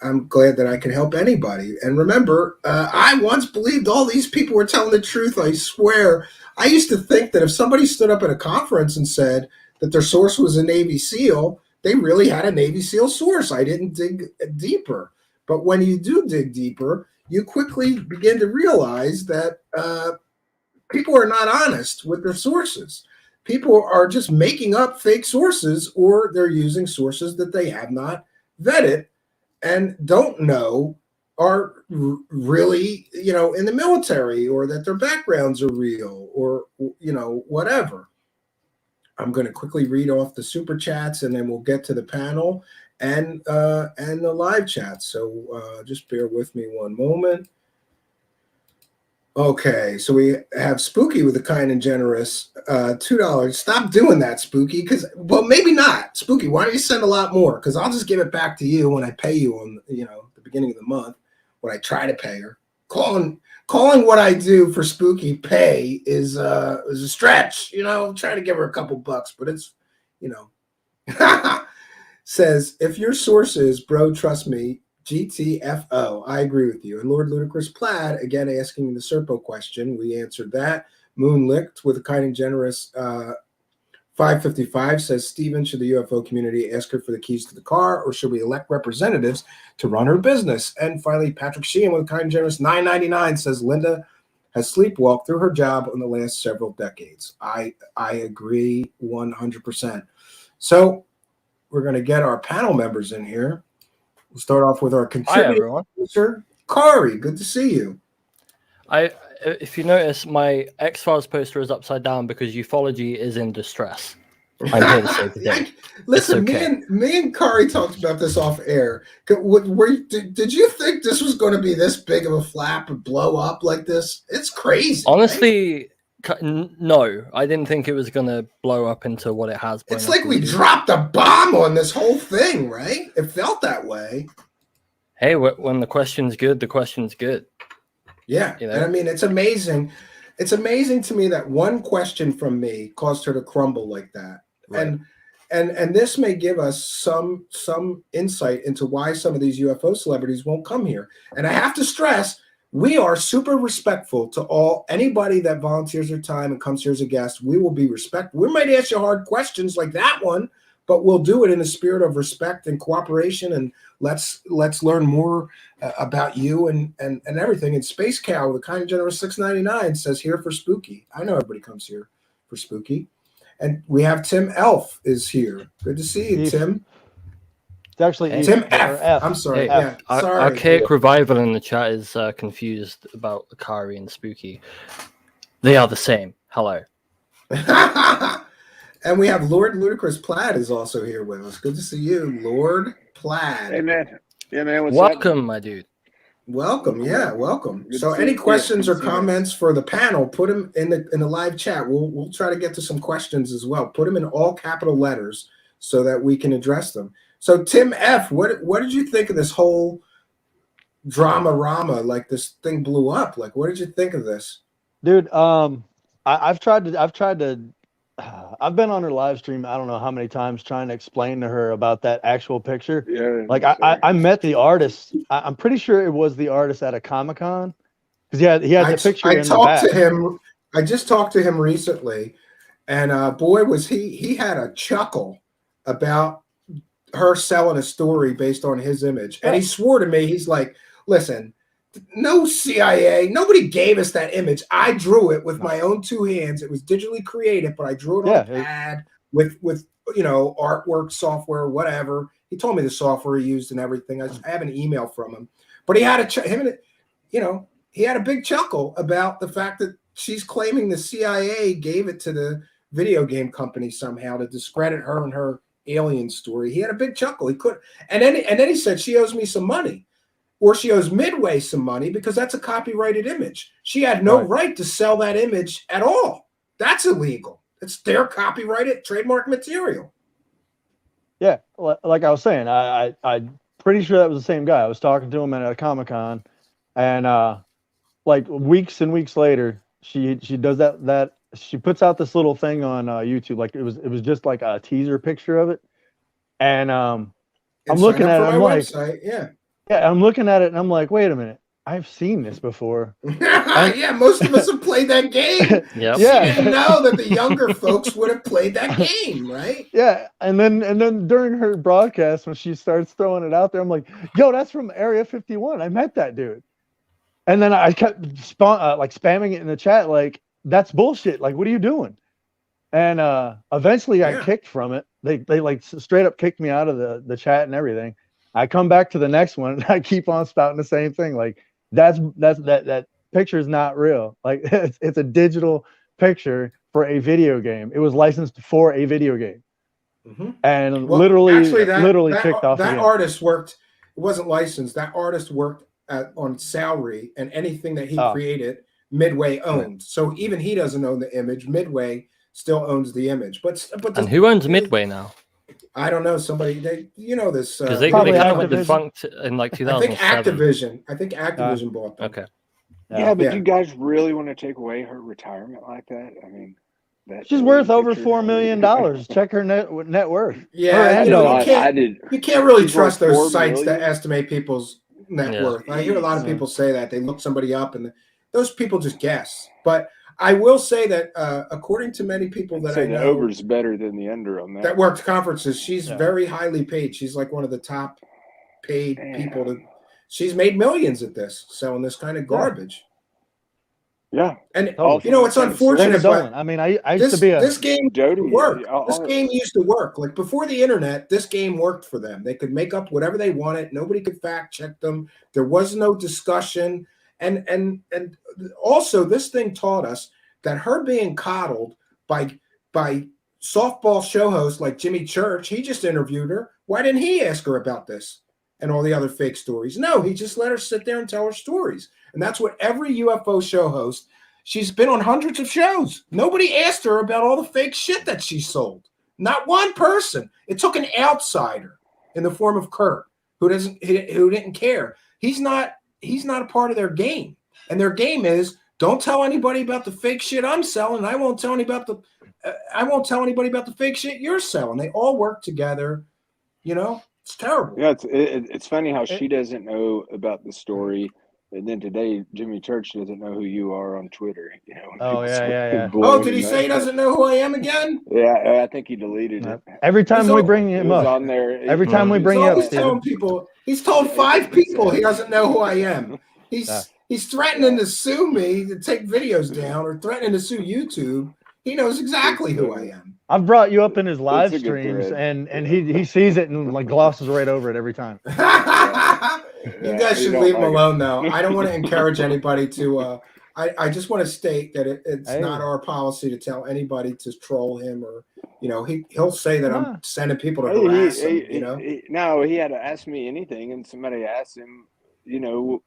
I'm glad that I can help anybody. And remember, I once believed all these people were telling the truth. I swear. I used to think that if somebody stood up at a conference and said that their source was a Navy SEAL, they really had a Navy SEAL source. I didn't dig deeper. But when you do dig deeper, you quickly begin to realize that people are not honest with their sources. People are just making up fake sources, or they're using sources that they have not vetted and don't know are really, in the military, or that their backgrounds are real, or, whatever. I'm going to quickly read off the super chats and then we'll get to the panel and the live chat. So just bear with me one moment. Okay, so we have Spooky with a kind and generous $2. Stop doing that, Spooky, well, maybe not. Spooky, why don't you send a lot more? Because I'll just give it back to you when I pay you on, the beginning of the month, when I try to pay her. Calling what I do for Spooky pay is a stretch, trying to give her a couple bucks, but it's, says, if your source is, bro, trust me, GTFO. I agree with you. And Lord Ludicrous Plaid, again, asking the Serpo question. We answered that. Moonlicked with a kind and generous 555 says, Steven, should the UFO community ask her for the keys to the car, or should we elect representatives to run her business? And finally, Patrick Sheehan with a kind and generous 999 says, Linda has sleepwalked through her job in the last several decades. I agree 100%. So we're going to get our panel members in here. We'll start off with our contributor, Kari. Good to see you. If you notice, my X-Files poster is upside down because ufology is in distress. I'm here to save the day. Listen, okay. me and Kari talked about this off air. Did you think this was going to be this big of a flap and blow up like this? It's crazy. Honestly, no. I didn't think it was going to blow up into what it has. It's like we dropped a bomb on this whole thing, right? It felt that way. Hey, when the question's good, the question's good. Yeah, you know? And I mean, it's amazing. It's amazing to me that one question from me caused her to crumble like that. Right. And this may give us some insight into why some of these UFO celebrities won't come here. And I have to stress, we are super respectful to anybody that volunteers their time and comes here as a guest. We will be respectful. We might ask you hard questions like that one, but we'll do it in a spirit of respect and cooperation. And let's learn more about you and everything. And Space Cow, the kind of generous 699, says here for spooky. I know everybody comes here for spooky. And we have Tim Elf is here. Good to see you, Tim. It's actually Tim F. I'm sorry. Hey, yeah, sorry. Archaic Revival in the chat is confused about Kari and Spooky. They are the same. Hello. And we have Lord Ludicrous Plaid is also here with us. Good to see you, Lord Plaid. Hey, man. Yeah, man. What's welcome, up? my dude. Welcome. Yeah, welcome. Good So to any see questions you. or comments for the panel, put them in the live chat. We'll try to get to some questions as well. Put them in all capital letters so that we can address them. So Tim F., what did you think of this whole drama-rama? Like this thing blew up. Like, what did you think of this? Dude, I've been on her live stream, I don't know how many times, trying to explain to her about that actual picture. Yeah. Like I met the artist. I'm pretty sure it was the artist at a Comic-Con. Because he had the picture in the back. I just talked to him recently, and boy, was he had a chuckle about her selling a story based on his image. And he swore to me, he's like, listen, no CIA, nobody gave us that image. I drew it with my own two hands. It was digitally created, but I drew it on a pad with artwork software, whatever. He told me the software he used and everything. I have an email from him, but he had he had a big chuckle about the fact that she's claiming the CIA gave it to the video game company somehow to discredit her and her alien story. He had a big chuckle. He could, and then he said she owes me some money. Or she owes Midway some money because that's a copyrighted image. She had no right to sell that image at all. That's illegal. It's their copyrighted trademark material. Yeah, like I was saying, I'm pretty sure that was the same guy. I was talking to him at a Comic-Con, and like weeks and weeks later, she does that she puts out this little thing on YouTube. Like it was just like a teaser picture of it, and I'm looking at it. I'm like, website. Yeah, I'm looking at it and I'm like, wait a minute, I've seen this before. Yeah, most of us have played that game. Yep. Yeah, you didn't know that the younger folks would have played that game, right? Yeah, and then during her broadcast when she starts throwing it out there, I'm like, yo, that's from Area 51. I met that dude. And then I kept spamming it in the chat, like, that's bullshit. Like, what are you doing? And eventually I got kicked from it. They like straight up kicked me out of the chat and everything. I come back to the next one and I keep on spouting the same thing. Like that picture is not real. Like it's a digital picture for a video game. It was licensed for a video game. Mm-hmm. And literally kicked off. That artist worked. It wasn't licensed. That artist worked on salary, and anything that he created, Midway owned. So even he doesn't own the image. Midway still owns the image. But and who owns Midway now? I don't know. Somebody this because they kind of went defunct in like 2007. I think Activision bought them. Okay. Yeah, but do you guys really want to take away her retirement like that? I mean, she's worth over $4 million. Check her net worth. Yeah, you can't really trust those sites that estimate people's net worth. I hear a lot of people say that they look somebody up, and those people just guess. But I will say that according to many people that I the know, over's better than the under on that. that worked conferences, she's Yeah. very highly paid. She's like one of the top paid Damn. people. She's made millions at this, selling this kind of garbage. Yeah. And Totally. you know, it's unfortunate, Linda but Dolan. I mean, I used to be a this game Jody, worked. I'll- This game used to work. Like before the internet, this game worked for them. They could make up whatever they wanted. Nobody could fact check them. There was no discussion. And also this thing taught us that her being coddled by softball show hosts like Jimmy Church, he just interviewed her. Why didn't he ask her about this and all the other fake stories? No, he just let her sit there and tell her stories. And that's what every UFO show host, she's been on hundreds of shows. Nobody asked her about all the fake shit that she sold. Not one person. It took an outsider in the form of Kurt who didn't care. He's not a part of their game. And their game is don't tell anybody about the fake shit I'm selling. I won't tell anybody about the fake shit you're selling. They all work together. You know, it's terrible. Yeah, it's funny how she doesn't know about the story, and then today Jimmy Church doesn't know who you are on Twitter. You know. Oh, yeah. Oh, did he say he doesn't know who I am again? Yeah, I think he deleted it. Every time we bring him was up, on there. every time we bring you up, Steven. He's told 5 people he doesn't know who I am. He's threatening to sue me to take videos down or threatening to sue YouTube. He knows exactly who I am. I've brought you up in his live That's a good streams, thread. and he sees it and like glosses right over it every time. You guys should leave him alone, though. I don't want to encourage anybody to. I just want to state that it's not our policy to tell anybody to troll him or, you know, he'll say that I'm sending people to harass him. You know, no, he had to ask me anything, and somebody asked him, you know,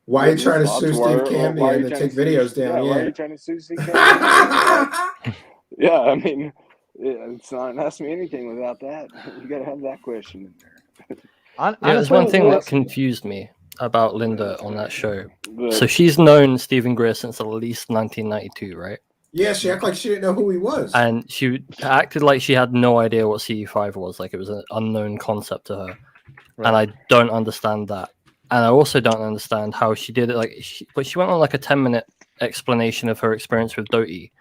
why are you trying to sue Steve Cambion to take videos down? Why are you trying to sue Steve Cambion? Yeah, I mean, it's not ask me anything without that. You got to have that question in there. There's one thing that confused me about Linda on that show. So she's known Stephen Greer since at least 1992, right? Yeah, she acted like she didn't know who he was. And she acted like she had no idea what CE5 was, like it was an unknown concept to her. Right. And I don't understand that. And I also don't understand how she did it. But she went on like a 10-minute explanation of her experience with Doty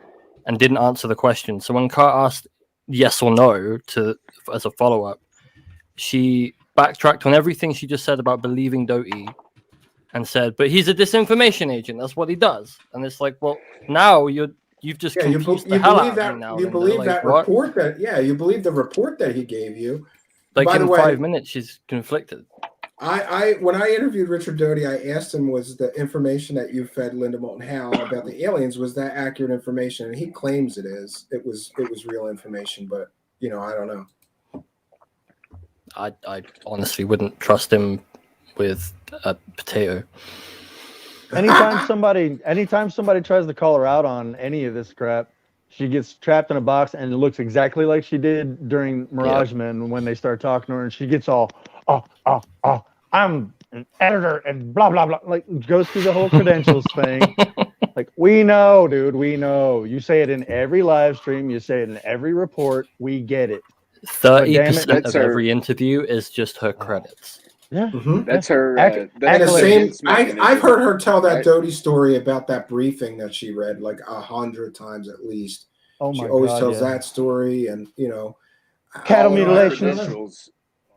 and didn't answer the question. So when Kurt asked yes or no as a follow-up, she backtracked on everything she just said about believing Doty and said, but he's a disinformation agent. That's what he does. And it's like, well, now you've just confused the hell out of me now. You believe that report you believe the report that he gave you. Like By in the way, 5 minutes, she's conflicted. When I interviewed Richard Doty, I asked him, was the information that you fed Linda Moulton Howe about the aliens, was that accurate information? And he claims it is. It was real information, but you know, I don't know. I honestly wouldn't trust him with a potato. Anytime somebody tries to call her out on any of this crap, she gets trapped in a box and it looks exactly like she did during Mirage Men when they start talking to her, and she gets all, I'm an editor and blah blah blah, like goes through the whole credentials thing. Like, we know, dude, we know. You say it in every live stream, you say it in every report, we get it. 30% of every interview is just her credits. Yeah, that's her. I've heard her tell that Doty story about that briefing that she read like 100 times at least. Oh my She always God, tells that story, and you know, cattle mutilation. All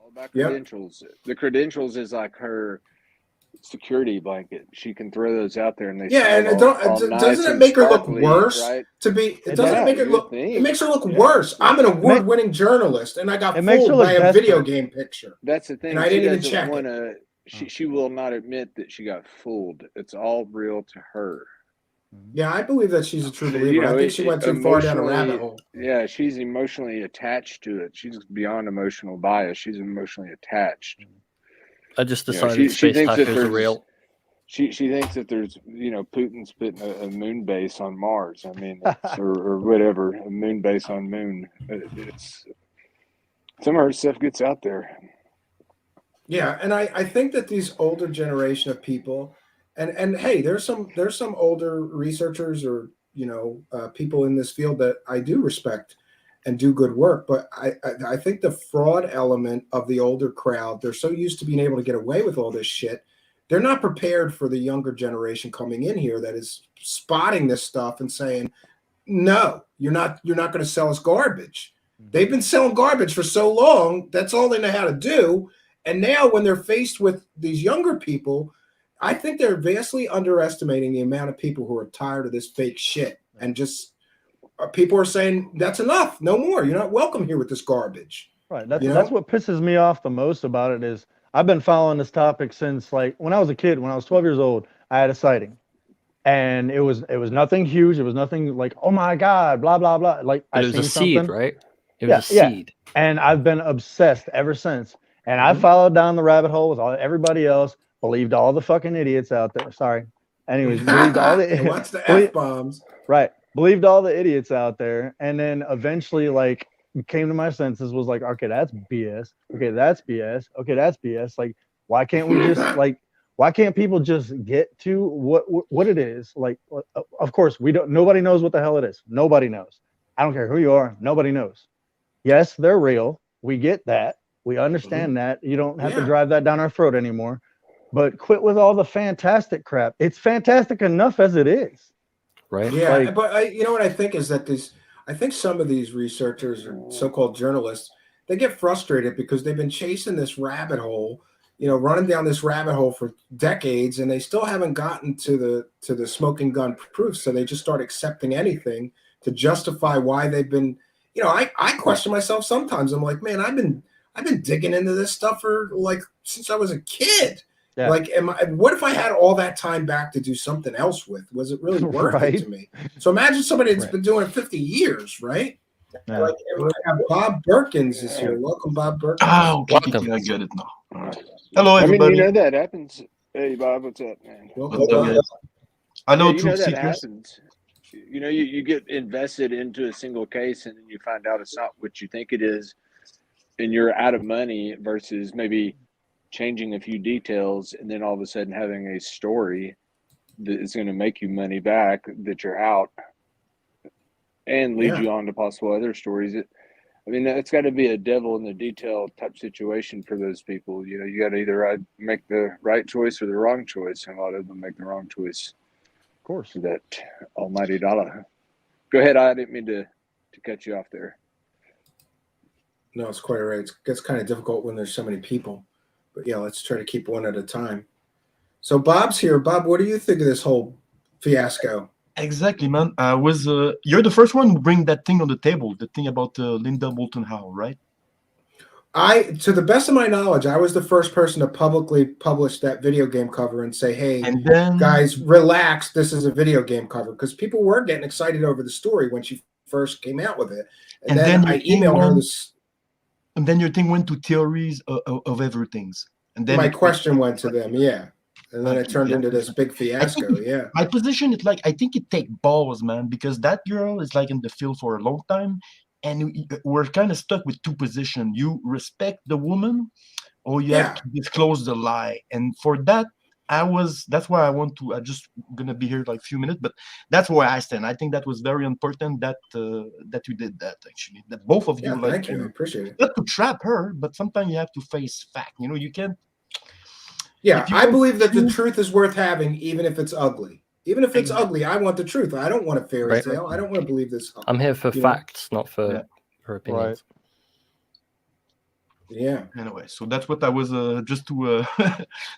about credentials. The credentials is like her security blanket. She can throw those out there, and they and doesn't it make her look worse? Right? It doesn't make it look. It makes her look worse. I'm an award-winning journalist, and I got fooled by a video game picture. That's the thing. And I didn't even check it. She will not admit that she got fooled. It's all real to her. Yeah, I believe that she's a true believer. I think she went too far down a rabbit hole. Yeah, she's emotionally attached to it. She's beyond emotional bias. She's emotionally attached. I just decided space hackers are real. She thinks that there's, Putin's putting a moon base on Mars. I mean, or whatever, a moon base on Moon. It's some of her stuff gets out there. Yeah, and I think that these older generation of people, and hey, there's some older researchers or people in this field that I do respect and do good work, but I think the fraud element of the older crowd, they're so used to being able to get away with all this shit they're not prepared for the younger generation coming in here that is spotting this stuff and saying, no, you're not going to sell us garbage. They've been selling garbage for so long. That's all they know how to do. And now when they're faced with these younger people, I think they're vastly underestimating the amount of people who are tired of this fake shit. And just people are saying, that's enough. No more. You're not welcome here with this garbage. Right. That's what pisses me off the most about it is I've been following this topic since like when I was a kid, when I was 12 years old, I had a sighting. And it was nothing huge. It was nothing like, oh my God, blah, blah, blah. Like But it was a seed, right? It was a seed. And I've been obsessed ever since. And I followed down the rabbit hole with everybody else, believed all the fucking idiots out there. Sorry. Anyways, believed all the what's the F-bombs? Right. Believed all the idiots out there. And then eventually like came to my senses, was like, okay, that's BS. Okay, that's BS. Okay, that's BS. Like, why can't we just like why can't people just get to what it is? Like, of course, nobody knows what the hell it is. Nobody knows. I don't care who you are. Nobody knows. Yes, they're real. We get that. We understand that. You don't have to drive that down our throat anymore. But quit with all the fantastic crap. It's fantastic enough as it is. Right. Yeah, Like, but you know what I think is that I think some of these researchers or so-called journalists, they get frustrated because they've been chasing this rabbit hole, running down this rabbit hole for decades, and they still haven't gotten to the smoking gun proof. So they just start accepting anything to justify why they've been. I question myself sometimes. I'm like, man, I've been digging into this stuff for like since I was a kid. Yeah. Like, what if I had all that time back to do something else with? Was it really worth it to me? So imagine somebody that's been doing it 50 years, right? Yeah. Like, we have Bob Berkins is here. Welcome, Bob Berkins. Oh, welcome. I get it now. All right. Hello, everybody. I mean, that happens. Hey, Bob, what's up, man? Welcome. I know that happens. You get invested into a single case, and then you find out it's not what you think it is, and you're out of money versus maybe changing a few details, and then all of a sudden having a story that is going to make you money back that you're out and lead you on to possible other stories. It's got to be a devil in the detail type situation for those people. You got to either make the right choice or the wrong choice, and a lot of them make the wrong choice. Of course. That almighty dollar. Go ahead. I didn't mean to cut you off there. No, it's quite all right. It gets kind of difficult when there's so many people. But yeah, let's try to keep one at a time. So Bob's here. Bob, what do you think of this whole fiasco? Exactly, man. You're the first one who bring that thing on the table, the thing about Linda Moulton Howe, right? To the best of my knowledge, I was the first person to publicly publish that video game cover and say, hey, guys, relax. This is a video game cover. Because people were getting excited over the story when she first came out with it. And then I emailed her this. And then your thing went to theories of everything. And then my question went to them, and then it turned into this big fiasco. My position is like I think it takes balls, man, because that girl is like in the field for a long time, and we're kind of stuck with two positions. You respect the woman, or you have to disclose the lie. And for that, that's why I just gonna be here like a few minutes, but that's where I stand. I think that was very important that you did that, actually, that both of you thank you. I appreciate it. Not to trap her, but sometimes you have to face fact. You can't. Yeah, I believe that the truth is worth having, even if it's ugly. Even if it's ugly, I want the truth. I don't want a fairy tale. I don't want to believe this. I'm here for facts, not for her opinions. Yeah. Anyway, so that's what I was just to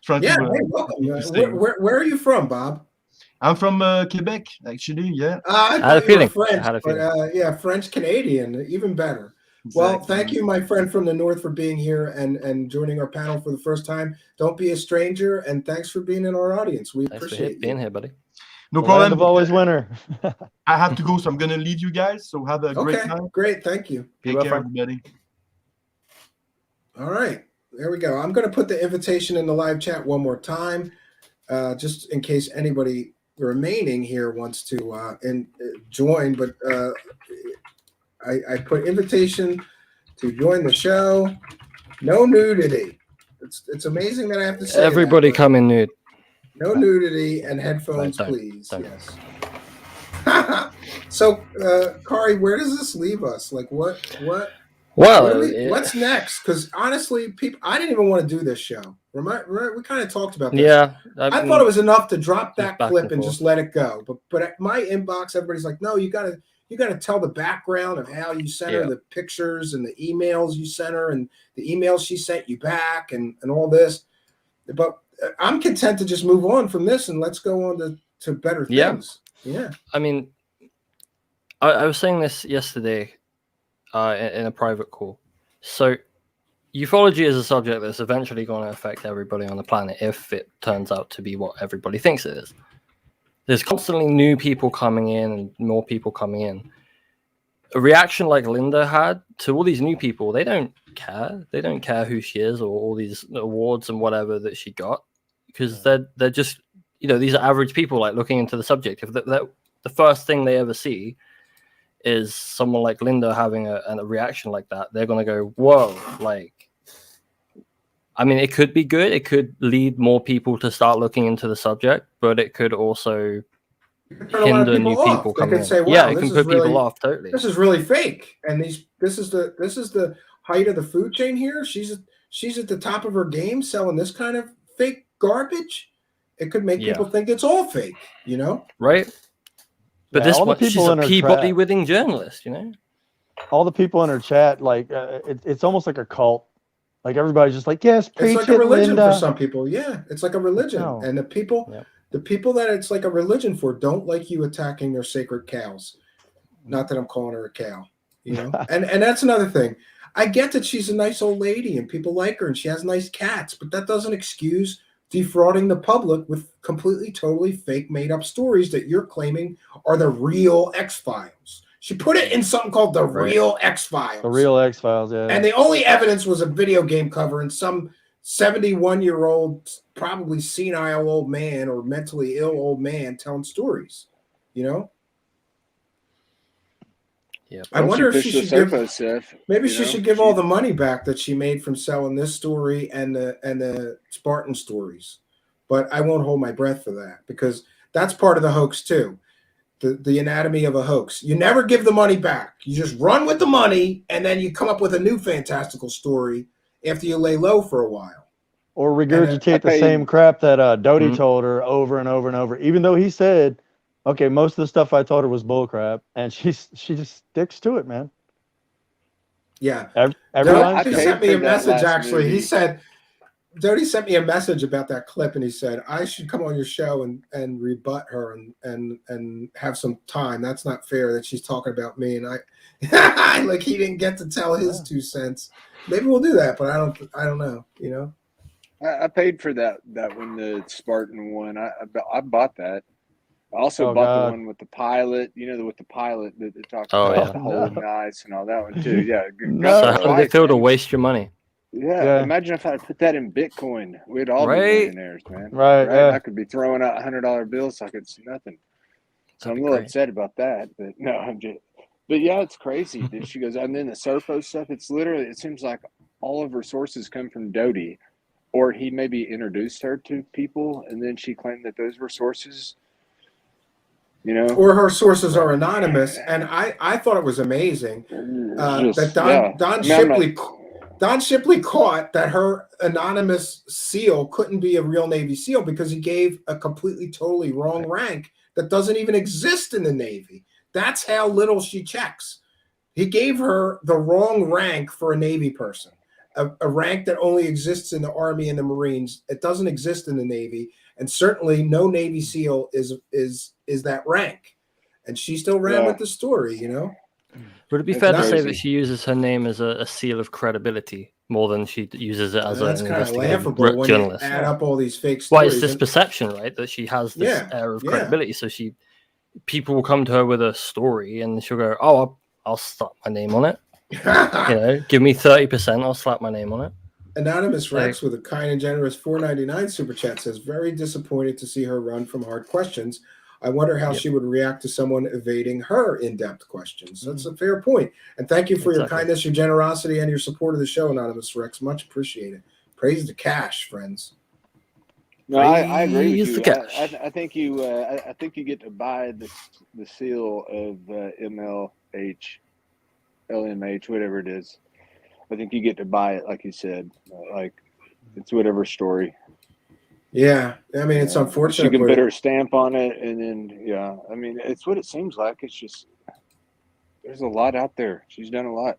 try to. Hey, welcome. Where are you from, Bob? I'm from Quebec, actually. Yeah. I had a feeling. French, but French Canadian, even better. Exactly. Well, thank you, my friend from the north, for being here and joining our panel for the first time. Don't be a stranger, and thanks for being in our audience. We appreciate you being here, buddy. No problem. I've always winner. I have to go, so I'm gonna leave you guys. So have a great time. Great, thank you. Take care, everybody. All right, there we go. I'm going to put the invitation in the live chat one more time, just in case anybody remaining here wants to join. But I put invitation to join the show. No nudity. It's amazing that I have to say everybody come in nude. No nudity and headphones, please. Yes. So, Kari, where does this leave us? Like, what? Well, what's next? Because honestly, I didn't even want to do this show. We kind of talked about this. Yeah, I thought it was enough to drop that back clip and and forth. just let it go. But at my inbox, everybody's like, no, you gotta tell the background of how you sent her the pictures and the emails you sent her and the emails she sent you back and all this. But I'm content to just move on from this and let's go on to better things. Yeah. I mean, I was saying this yesterday in a private call. So ufology is a subject that's eventually going to affect everybody on the planet if it turns out to be what everybody thinks it is. There's constantly new people coming in and more people coming in. A reaction like Linda had to all these new people, they don't care. They don't care who she is or all these awards and whatever that she got, because they're just, these are average people like looking into the subject. If the first thing they ever see is someone like Linda having a reaction like that, they're going to go, whoa, like, I mean, it could be good. It could lead more people to start looking into the subject, but it could also hinder new people They coming could in. say, wow, yeah, it this can is put really, people off totally. This is really fake. And this is the height of the food chain here. She's at the top of her game selling this kind of fake garbage. It could make people think it's all fake, Right? But this all the one, she's people a in her Peabody chat- winning journalist, All the people in her chat, like, it's almost like a cult. Like everybody's just like, yes, preach It's like a it, religion Linda. for some people. Yeah, it's like a religion. No. And the people that it's like a religion for don't like you attacking their sacred cows. Not that I'm calling her a cow, and that's another thing. I get that she's a nice old lady and people like her and she has nice cats, but that doesn't excuse defrauding the public with completely, totally fake, made-up stories that you're claiming are the real X-Files. She put it in something called the real X-Files. The real X-Files, yeah. And the only evidence was a video game cover and some 71-year-old, probably senile old man or mentally ill old man telling stories, Yeah. I wonder if she should give. Maybe she should give all the the money back that she made from selling this story and the Spartan stories. But I won't hold my breath for that because that's part of the hoax too. The anatomy of a hoax. You never give the money back. You just run with the money and then you come up with a new fantastical story after you lay low for a while. Or regurgitate the same crap that Doty told her over and over and over, even though he said, okay, most of the stuff I told her was bullcrap, and she just sticks to it, man. Yeah. Everyone sent me a message, actually. He said, Doty sent me a message about that clip, and he said, I should come on your show and rebut her and have some time. That's not fair that she's talking about me. And I like, he didn't get to tell his 2 cents. Maybe we'll do that, but I don't know, I paid for that one, the Spartan one. I bought that. I also Oh, bought God. the one with the pilot, with the pilot that talks Oh, about yeah. the whole nice and all that one too. Yeah. So how did it feel to waste your money? Yeah. Imagine if I had put that in Bitcoin. We'd all be millionaires, man. Right. Yeah. I could be throwing out $100 bills so I could see nothing. So I'm a little upset about that, but no, but yeah, it's crazy. She goes, and then the Serpo stuff, it seems like all of her sources come from Doty, or he maybe introduced her to people and then she claimed that those were sources. Or her sources are anonymous, and I thought it was amazing that Don Shipley caught that her anonymous SEAL couldn't be a real Navy SEAL because he gave a completely, totally wrong rank that doesn't even exist in the Navy. That's how little she checks. He gave her the wrong rank for a Navy person, a rank that only exists in the Army and the Marines. It doesn't exist in the Navy. And certainly no Navy SEAL is that rank. And she still ran with the story, Would it be fair to say that she uses her name as a seal of credibility more than she uses it as an investigative journalist? When you add up all these fake stories. Well, it's this perception, right, that she has this air of credibility. So people will come to her with a story and she'll go, oh, I'll slap my name on it. Give me 30%, I'll slap my name on it. Anonymous Rex with a kind and generous $4.99 super chat says, very disappointed to see her run from hard questions. I wonder how she would react to someone evading her in-depth questions. That's a fair point. And thank you for your kindness, your generosity, and your support of the show, Anonymous Rex. Much appreciated. Praise the cash, friends. No, I agree with you. I think you get to buy the seal of LMH, whatever it is. I think you get to buy it, like you said. it's whatever story. Yeah, I mean, it's unfortunate. She can but put her stamp on it, and then I mean, it's what it seems like. It's just there's a lot out there. She's done a lot.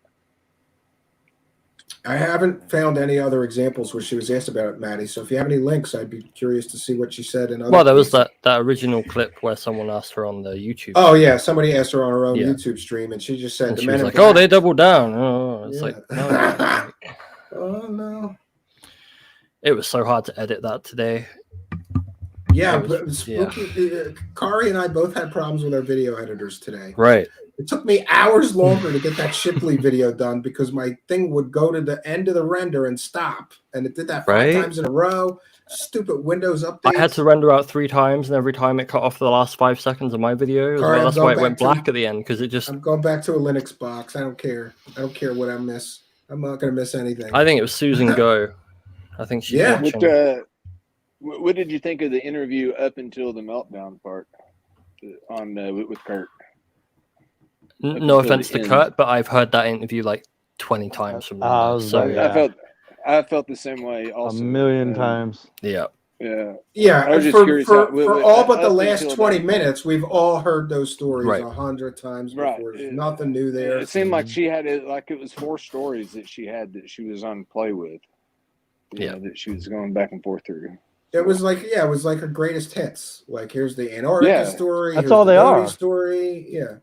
I haven't found any other examples where she was asked about it, Maddie. So if you have any links, I'd be curious to see what she said. In other Well, there was cases. that original clip where someone asked her on the YouTube. Oh yeah, somebody asked her on her own Yeah. YouTube stream, and she just said And the she men was in like, black. "Oh, they doubled down." Oh, it's Yeah. like, no. Oh no. It was so hard to edit that today. Yeah, It was- but spooky. Kari and I both had problems with our video editors today. Right. It took me hours longer to get that Shipley video done because my thing would go to the end of the render and stop, and it did that 5 Right. times in a row. Stupid Windows updates. I had to render out 3 times, and every time it cut off the last 5 seconds of my video. As All right, well. I'm That's going why it back went to- black at the end, because it just. I'm going back to a Linux box. I don't care. I don't care what I miss. I'm not going to miss anything. I think it was Susan Go. I think she's Yeah. watching. What did you think of the interview up until the meltdown part on with Kurt? No until offense the to end. Kurt, but I've heard that interview like 20 times from Linda, so I felt the same way. Also, a million times. Yeah. Yeah. Yeah, I was just for, curious for, how- for all but the up last until 20 that- minutes, we've all heard those stories Right. 100 times Right. before. There's nothing new there. It seemed like she had it like it was 4 stories that she had that she was on play with. You know, that she was going back and forth through. It was like, yeah, it was like her greatest hits. Like, here's the Antarctica story. That's here's all the they Bodhi are. Story. Yeah.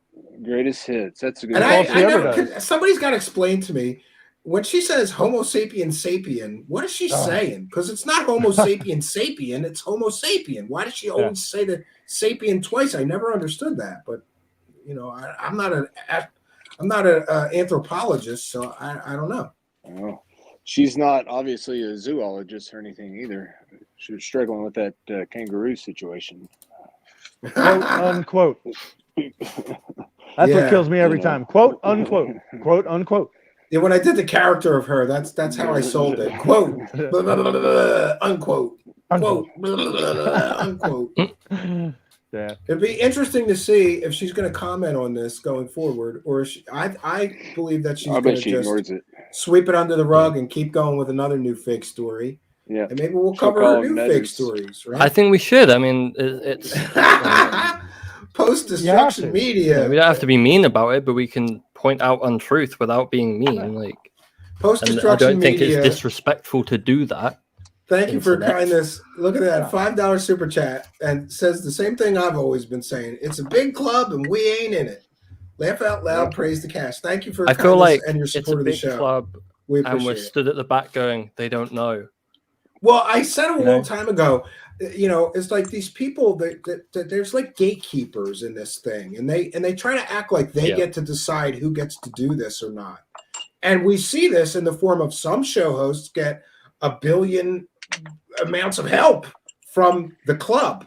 Greatest hits. That's a good. And one. I never, somebody's got to explain to me when she says Homo sapien sapien, what is she saying? Because it's not Homo sapien sapien, it's Homo sapien. Why does she always say the sapien twice? I never understood that. But you know, I'm not an anthropologist, so I don't know. Oh, she's not obviously a zoologist or anything either. She was struggling with that kangaroo situation. Quote unquote. That's what kills me every time. Quote unquote. Quote unquote. Yeah, when I did the character of her, that's how I sold it. Quote, blah, blah, blah, blah, blah, unquote, quote, blah, blah, blah, blah, unquote. Yeah. It'd be interesting to see if she's going to comment on this going forward, or if I believe that she's I going bet to she just ignores it. sweep it under the rug and keep going with another new fake story. Yeah, and maybe we'll She'll cover call her new them fake netters. stories, right? I think we should. I mean, it's Post-destruction media. we don't have to be mean about it, but we can point out untruth without being mean. Like, Post-destruction I don't think media. it's disrespectful to do that. Thank you for Internet. kindness. Look at that $5 super chat and says the same thing I've always been saying. It's a big club and we ain't in it. Laugh out loud, praise the cash. Thank you for I feel kindness like and your it's a support of the big show. club, We and we're appreciate it. stood at the back going, they don't know. Well, I said a You long know? time ago, you know, it's like these people that there's like gatekeepers in this thing, and they try to act like they Yeah. get to decide who gets to do this or not. And we see this in the form of some show hosts get $1 billion amounts of help from the club.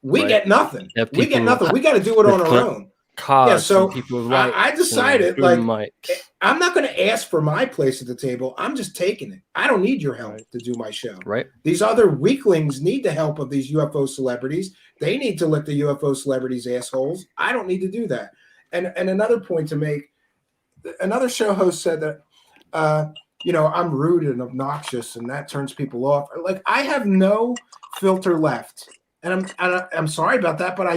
We Right. get nothing. Yeah, We get people nothing. We got to do it on with our own. Cards, Yeah, so and people with I lights, decided and like boom mics. I'm not going to ask for my place at the table. I'm just taking it. I don't need your help to do my show. Right. These other weaklings need the help of these UFO celebrities. They need to lick the UFO celebrities' assholes. I don't need to do that. And another point to make, another show host said that, you know, I'm rude and obnoxious and that turns people off. Like, I have no filter left. And I'm sorry about that, but I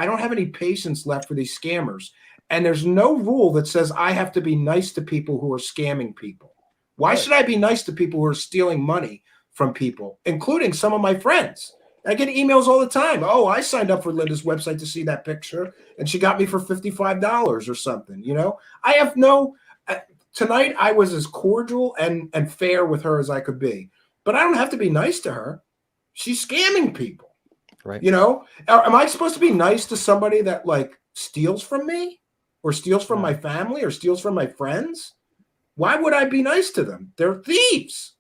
don't have any patience left for these scammers. And there's no rule that says I have to be nice to people who are scamming people. Why should I be nice to people who are stealing money from people, including some of my friends? I get emails all the time. Oh, I signed up for Linda's website to see that picture, and she got me for $55 or something. You know, I have no. Tonight I was as cordial and fair with her as I could be, but I don't have to be nice to her. She's scamming people. Right. You know, am I supposed to be nice to somebody that like steals from me or steals from my family or steals from my friends? Why would I be nice to them? They're thieves.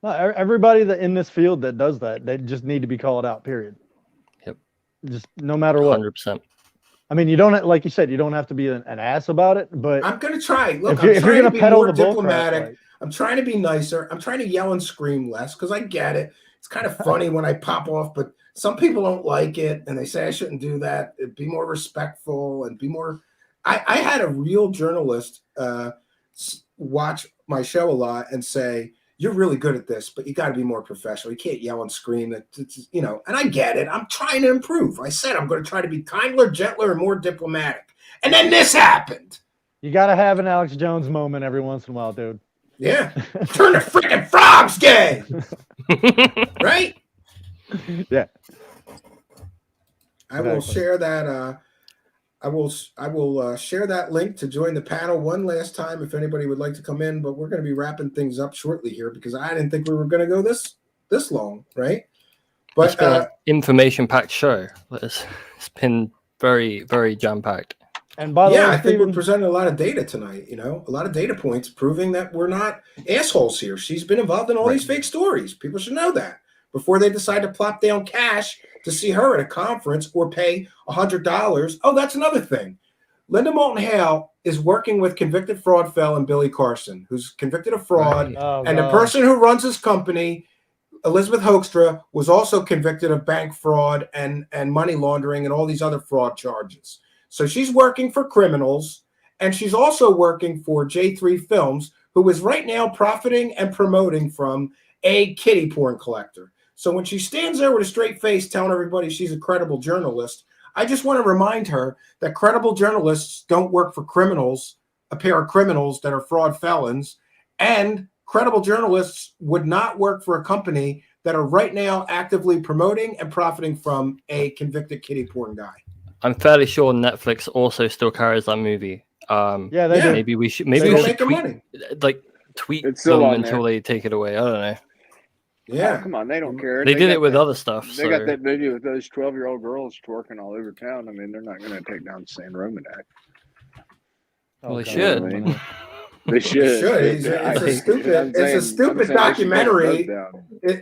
No, everybody that in this field that does that, they just need to be called out. Period. Yep. Just no matter what. 100%. I mean, you don't, like you said, you don't have to be an ass about it, but I'm going to try. Look, if you're going to gonna be peddle more the bull crap, diplomatic. like- I'm trying to be nicer. I'm trying to yell and scream less because I get it. It's kind of funny when I pop off, but some people don't like it and they say I shouldn't do that. Be more respectful and be more. I had a real journalist watch my show a lot and say, you're really good at this, but you got to be more professional. You can't yell and scream. It's, you know, and I get it. I'm trying to improve. I said I'm going to try to be kinder, gentler, and more diplomatic. And then this happened. You got to have an Alex Jones moment every once in a while, dude. Yeah. Turn the freaking frogs gay. Right? Yeah. I will share that. I will share that link to join the panel one last time if anybody would like to come in. But we're going to be wrapping things up shortly here because I didn't think we were going to go this long, right? But it's been an information-packed show. It's been very, very jam-packed. And by the way, I think we're presenting a lot of data tonight. You know, a lot of data points proving that we're not assholes here. She's been involved in all these fake stories. People should know that before they decide to plop down cash to see her at a conference or pay $100. Oh, that's another thing. Linda Moulton Howe is working with convicted fraud felon Billy Carson, who's convicted of fraud. Right. Oh, and the person who runs his company, Elizabeth Hoekstra, was also convicted of bank fraud and money laundering and all these other fraud charges. So she's working for criminals, and she's also working for J3 Films, who is right now profiting and promoting from a kitty porn collector. So when she stands there with a straight face telling everybody she's a credible journalist, I just want to remind her that credible journalists don't work for criminals, a pair of criminals that are fraud felons, and credible journalists would not work for a company that are right now actively promoting and profiting from a convicted kitty porn guy. I'm fairly sure Netflix also still carries that movie. Yeah, they do. Maybe we should tweet It's them still on until there. they take it away. I don't know. Yeah, Oh, come on, they don't care. They did got it with that- other stuff. They got that video with those 12-year-old girls twerking all over town. I mean, they're not going to take down the San Roman Act. Well, they You know should. what I mean? They should. It's a stupid documentary.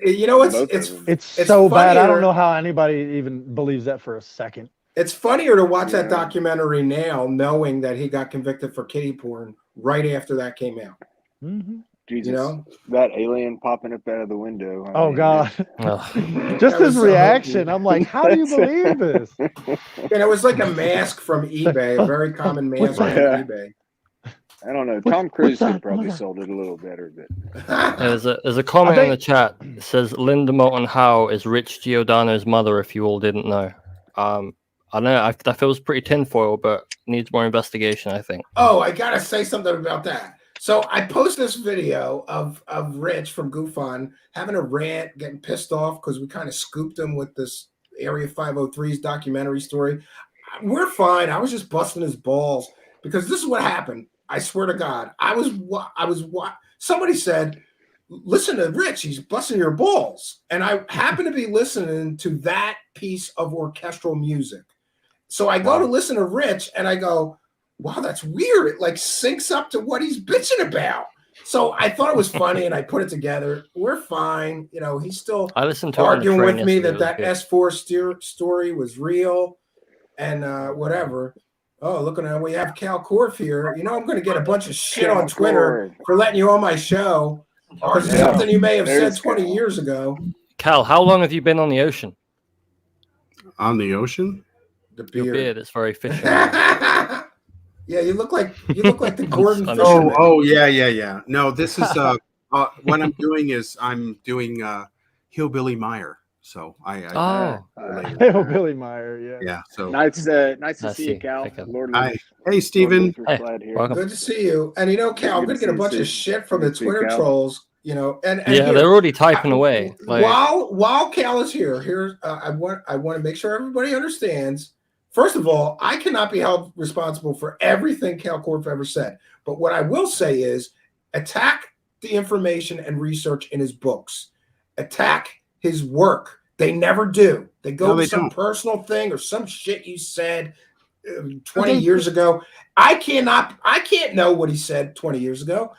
You know, It's so bad. I funnier- don't know how anybody even believes that for a second. It's funnier to watch that documentary now, knowing that he got convicted for kitty porn right after that came out. Mm-hmm. Jesus, You know? that alien popping up out of the window. I Oh mean, God! Just That was his so reaction. I'm like, how do you believe this? And it was like a mask from eBay, a very common mask from Yeah. eBay. I don't know. Tom Cruise could probably sold it a little better, but There's a comment in the chat that says Linda Moulton Howe is Rich Giordano's mother. If you all didn't know, I don't know. That feels pretty tinfoil, but needs more investigation, I think. Oh, I gotta say something about that. So I post this video of Rich from GoofOn having a rant, getting pissed off because we kind of scooped him with this Area 503's documentary story. We're fine. I was just busting his balls because this is what happened. I swear to God, somebody said, listen to Rich, he's busting your balls. And I happened to be listening to that piece of orchestral music. So I go to listen to Rich and I go, wow, that's weird. It like syncs up to what he's bitching about. So I thought it was funny and I put it together. We're fine. You know, he's still I listened to it on the arguing train with me yesterday. that It was S4 story was real and whatever. Oh, look at that. We have Cal Korff here. You know, I'm going to get a bunch of shit on Twitter for letting you on my show because it's something you may have said 20 years ago. Cal, how long have you been on the ocean? On the ocean? The Your beard is very fishy. Yeah, you look like the Gordon I'm Fisherman. Yeah. No, this is what I'm doing is I'm doing Hillbilly Meyer. So Billy Meyer, yeah. So nice to I see see. you, Cal. Okay. Lord Hi. Luther- Hey, Stephen. Lord Luther Glad here. welcome. Good to see you. And you know, Cal, I'm going to get a bunch of shit from the Good to see you, Twitter Cal. trolls. You know, and Yeah, here, they're already typing away. Like, while Cal is here, I want to make sure everybody understands. First of all, I cannot be held responsible for everything Cal Korff ever said. But what I will say is attack the information and research in his books. Attack his work. They never do. They go to some personal thing or some shit you said 20 years ago. I can't know what he said 20 years ago.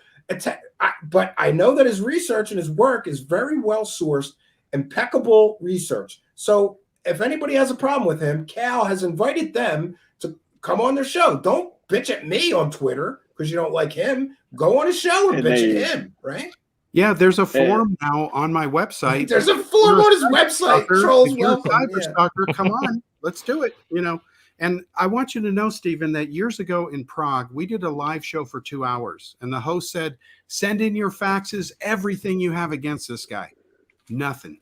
But I know that his research and his work is very well sourced, impeccable research. So if anybody has a problem with him, Cal has invited them to come on their show. Don't bitch at me on Twitter because you don't like him. Go on his show and bitch at him, right? Yeah, there's a form now on my website. There's a form on his website. Trolls If you're a welcome. cyber stalker, come on, let's do it. You know, And I want you to know, Stephen, that years ago in Prague, we did a live show for 2 hours, and the host said, "Send in your faxes, everything you have against this guy." Nothing.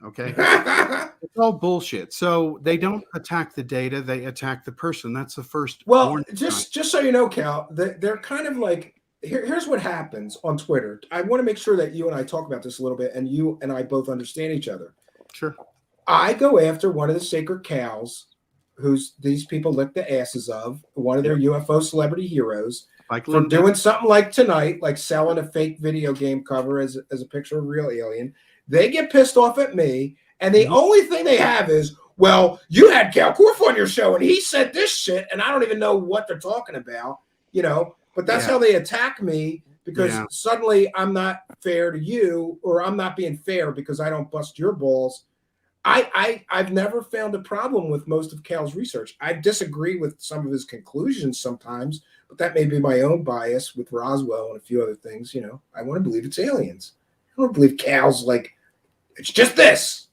Okay. It's all bullshit. So they don't attack the data, they attack the person. That's the first Well, warning just so you know, Cal, they're kind of like, here's what happens on Twitter. I want to make sure that you and I talk about this a little bit, and you and I both understand each other. Sure. I go after one of the sacred cows who's these people lick the asses of, one of their UFO celebrity heroes, like for doing something like tonight, like selling a fake video game cover as a picture of a real alien. They get pissed off at me, and the only thing they have is, well, you had Cal Korff on your show, and he said this shit, and I don't even know what they're talking about, but that's how they attack me, because suddenly I'm not fair to you, or I'm not being fair because I don't bust your balls. I've never found a problem with most of Cal's research. I disagree with some of his conclusions sometimes, but that may be my own bias with Roswell and a few other things. I want to believe it's aliens. I don't believe Cal's like, it's just this,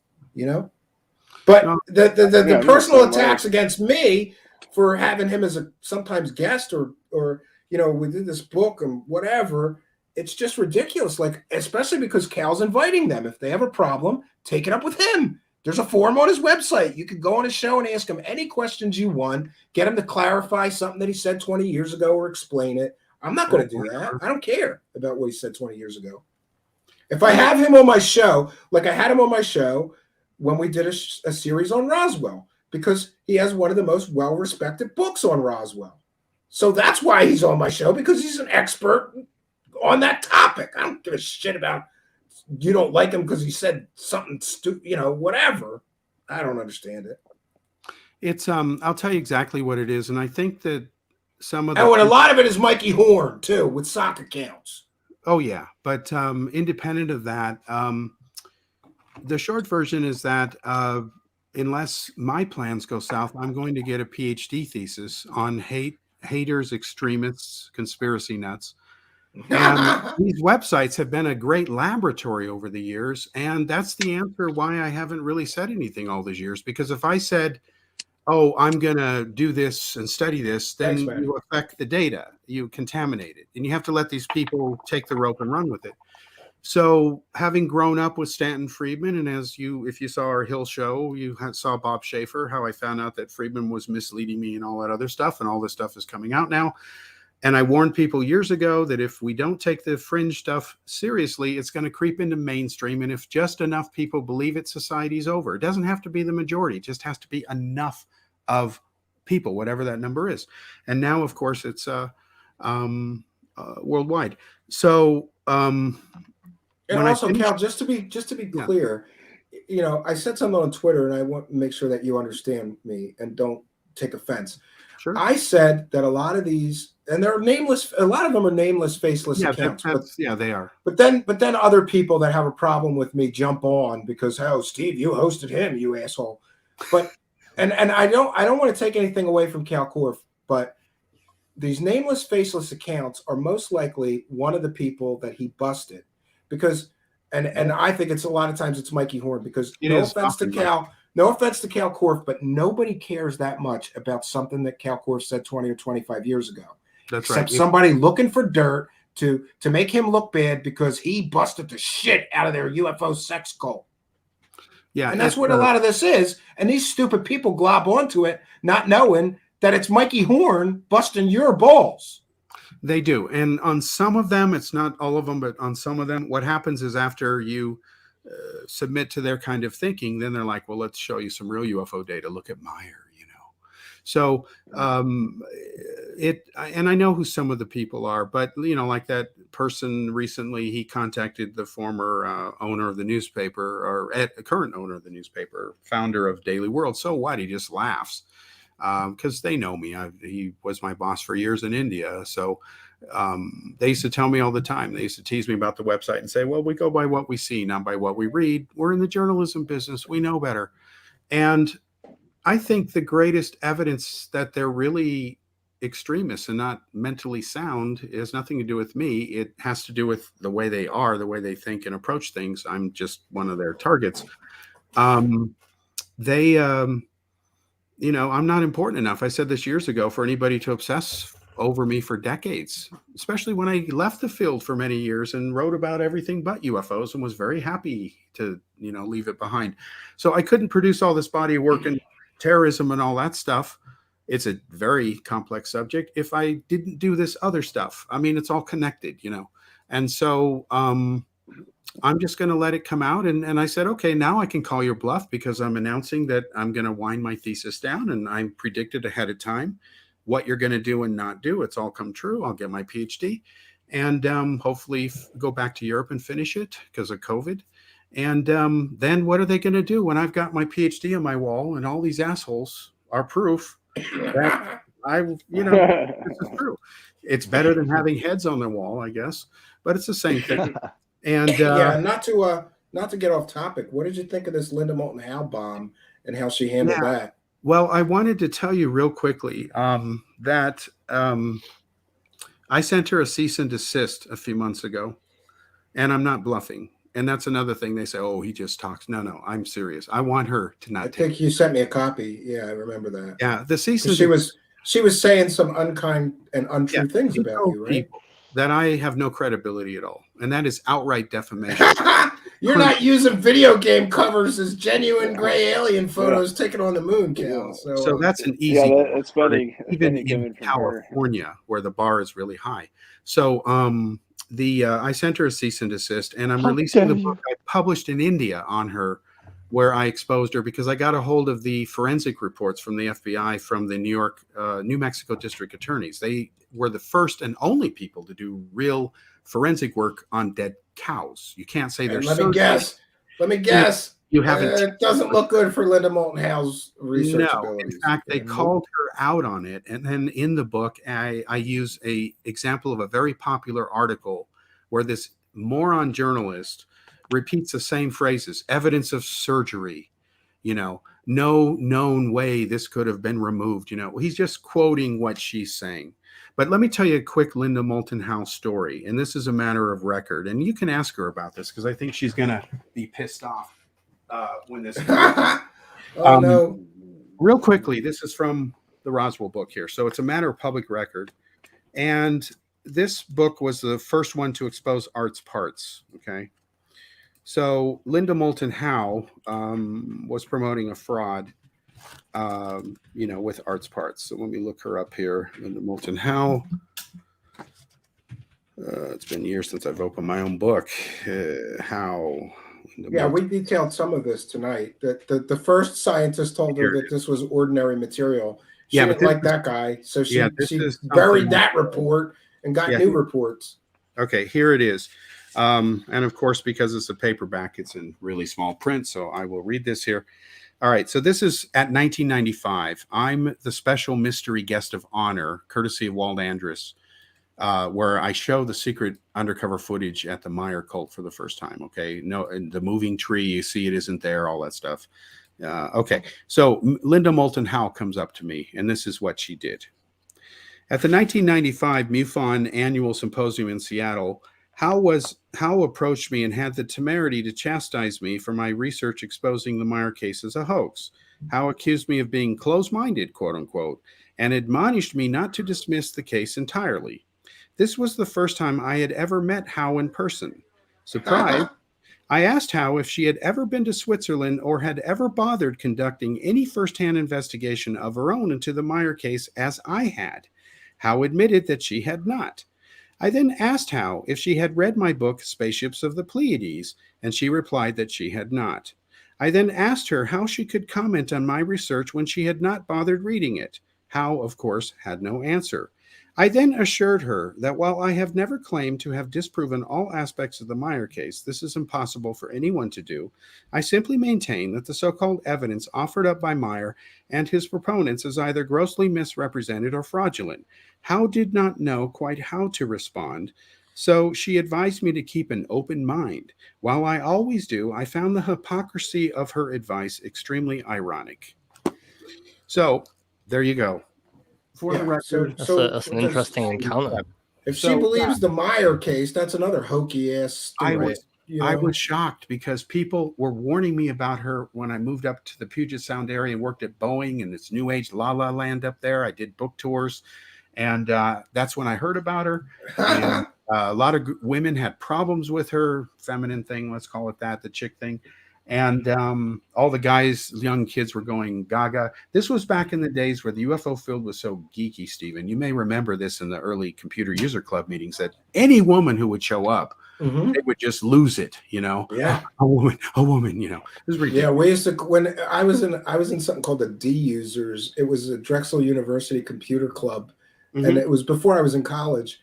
But the personal attacks against me for having him as a sometimes guest or within this book and whatever, it's just ridiculous. Like, especially because Cal's inviting them. If they have a problem, take it up with him. There's a forum on his website. You could go on his show and ask him any questions you want, get him to clarify something that he said 20 years ago or explain it. I'm not going to do that. I don't care about what he said 20 years ago. If I have him on my show, like I had him on my show when we did a series on Roswell, because he has one of the most well-respected books on Roswell. So that's why he's on my show, because he's an expert on that topic. I don't give a shit about you don't like him because he said something stupid, whatever. I don't understand it. It's I'll tell you exactly what it is, and I think that some of a lot of it is Mikey Horn too, with sock accounts. Oh yeah, but independent of that, the short version is that unless my plans go south, I'm going to get a PhD thesis on haters, extremists, conspiracy nuts. And these websites have been a great laboratory over the years, and that's the answer why I haven't really said anything all these years. Because if I said, "Oh, I'm going to do this and study this," then you affect the data, you contaminate it, and you have to let these people take the rope and run with it. So, having grown up with Stanton Friedman, and if you saw our Hill show, you saw Bob Schaefer, how I found out that Friedman was misleading me and all that other stuff, and all this stuff is coming out now. And I warned people years ago that if we don't take the fringe stuff seriously, it's going to creep into mainstream. And if just enough people believe it, society's over. It doesn't have to be the majority. It just has to be enough of people, whatever that number is. And now, of course, it's worldwide. So, and also, Cal, just to be clear, I said something on Twitter, and I want to make sure that you understand me and don't take offense. Sure. I said that a lot of these, and they're nameless. A lot of them are nameless, faceless accounts. They are. But then other people that have a problem with me jump on because, "Oh, Steve, you hosted him, you asshole." But and I don't want to take anything away from Cal Korff, but these nameless, faceless accounts are most likely one of the people that he busted, because and I think it's a lot of times it's Mikey Horn, because no offense to Cal Korff, but nobody cares that much about something that Cal Korff said 20 or 25 years ago. That's except right. Somebody looking for dirt to make him look bad because he busted the shit out of their UFO sex cult. Yeah, and that's what a lot of this is. And these stupid people glob onto it, not knowing that it's Mikey Horn busting your balls. They do. And on some of them, it's not all of them, but on some of them, what happens is after you submit to their kind of thinking, then they're like, well, let's show you some real UFO data. Look at Meyer, So and I know who some of the people are, but like that person recently, he contacted the former owner of the newspaper, or current owner of the newspaper, founder of Daily World. So what? He just laughs because they know me. He was my boss for years in India. So they used to tell me all the time. They used to tease me about the website and say, well, we go by what we see, not by what we read. We're in the journalism business. We know better. And I think the greatest evidence that they're really extremists and not mentally sound has nothing to do with me. It has to do with the way they are, the way they think and approach things. I'm just one of their targets. you know, I'm not important enough. I said this years ago for anybody to obsess over me for decades, especially when I left the field for many years and wrote about everything but UFOs and was very happy to, you know, leave it behind. So I couldn't produce all this body of work and terrorism and all that stuff. It's a very complex subject if I didn't do this other stuff. I mean, it's all connected, you know. And so I'm just going to let it come out. And I said, okay, now I can call your bluff because I'm announcing that I'm going to wind my thesis down, and I predicted ahead of time what you're going to do and not do. It's all come true. I'll get my PhD and hopefully go back to Europe and finish it because of COVID. And then what are they going to do when I've got my PhD on my wall and all these assholes are proof that you know, this is true. It's better than having heads on the wall, I guess, but it's the same thing. And yeah, not to get off topic. What did you think of this Linda Moulton Howe bomb and how she handled that? Well, I wanted to tell you real quickly that I sent her a cease and desist a few months ago, and I'm not bluffing. And that's another thing. They say, oh, he just talks. No, I'm serious. I want her to not. I think you sent me a copy. Yeah, I remember that. Yeah, the cease and she was saying some unkind and untrue things about you, right? That I have no credibility at all, and that is outright defamation. You're not using video game covers as genuine gray alien photos taken on the moon, Cal. So that's an easy. Yeah, that's funny. Even funny in California, where the bar is really high. So I sent her a cease and desist, and I'm releasing the book I published in India on her, where I exposed her because I got a hold of the forensic reports from the FBI, from the New Mexico district attorneys. They were the first and only people to do real forensic work on dead cows. You can't say there's. Let me guess. You haven't. It doesn't look good for Linda Moulton Howe's research abilities. In fact, they called her out on it, and then in the book, I use a example of a very popular article where this moron journalist repeats the same phrases: evidence of surgery, you know, no known way this could have been removed. You know, he's just quoting what she's saying. But let me tell you a quick Linda Moulton Howe story, and this is a matter of record. And you can ask her about this because I think she's going to be pissed off when this. No! Real quickly, this is from the Roswell book here, so it's a matter of public record. And this book was the first one to expose Art's parts. Okay, so Linda Moulton Howe was promoting a fraud. You know, with Art's parts. So let me look her up here. Linda Moulton Howe. It's been years since I've opened my own book. Howe. Yeah, we detailed some of this tonight. That the first scientist told her that this was ordinary material. She didn't like that guy, so she buried that report and got new reports. Okay, here it is. And of course, because it's a paperback, it's in really small print. So I will read this here. All right, so this is at 1995. I'm the special mystery guest of honor, courtesy of Walt Andrus, where I show the secret undercover footage at the Meyer cult for the first time. Okay, no, and the moving tree, you see it isn't there, all that stuff. Okay, so Linda Moulton Howe comes up to me, and this is what she did. At the 1995 MUFON annual symposium in Seattle, Howe approached me and had the temerity to chastise me for my research exposing the Meyer case as a hoax. Howe accused me of being close-minded, quote unquote, and admonished me not to dismiss the case entirely. This was the first time I had ever met Howe in person. Surprised, I asked Howe if she had ever been to Switzerland or had ever bothered conducting any first-hand investigation of her own into the Meyer case as I had. Howe admitted that she had not. I then asked Howe if she had read my book, Spaceships of the Pleiades, and she replied that she had not. I then asked her how she could comment on my research when she had not bothered reading it. Howe, of course, had no answer. I then assured her that while I have never claimed to have disproven all aspects of the Meyer case, this is impossible for anyone to do. I simply maintain that the so-called evidence offered up by Meyer and his proponents is either grossly misrepresented or fraudulent. Howe did not know quite how to respond, so she advised me to keep an open mind. While I always do, I found the hypocrisy of her advice extremely ironic. So, there you go. For the record, that's an interesting encounter. If she believes the Meyer case, that's another hokey ass story. You I know? was shocked because people were warning me about her when I moved up to the Puget Sound area and worked at Boeing and it's New Age La La Land up there. I did book tours, and that's when I heard about her. And a lot of women had problems with her feminine thing, let's call it that, the chick thing. And all the guys, young kids, were going gaga. This was back in the days where the UFO field was so geeky, Stephen. You may remember this in the early Computer User Club meetings, that any woman who would show up, they would just lose it, you know. Yeah. A woman, you know. It was ridiculous. Yeah, we used to, when I was in something called the D Users. It was a Drexel University Computer Club, and it was before I was in college.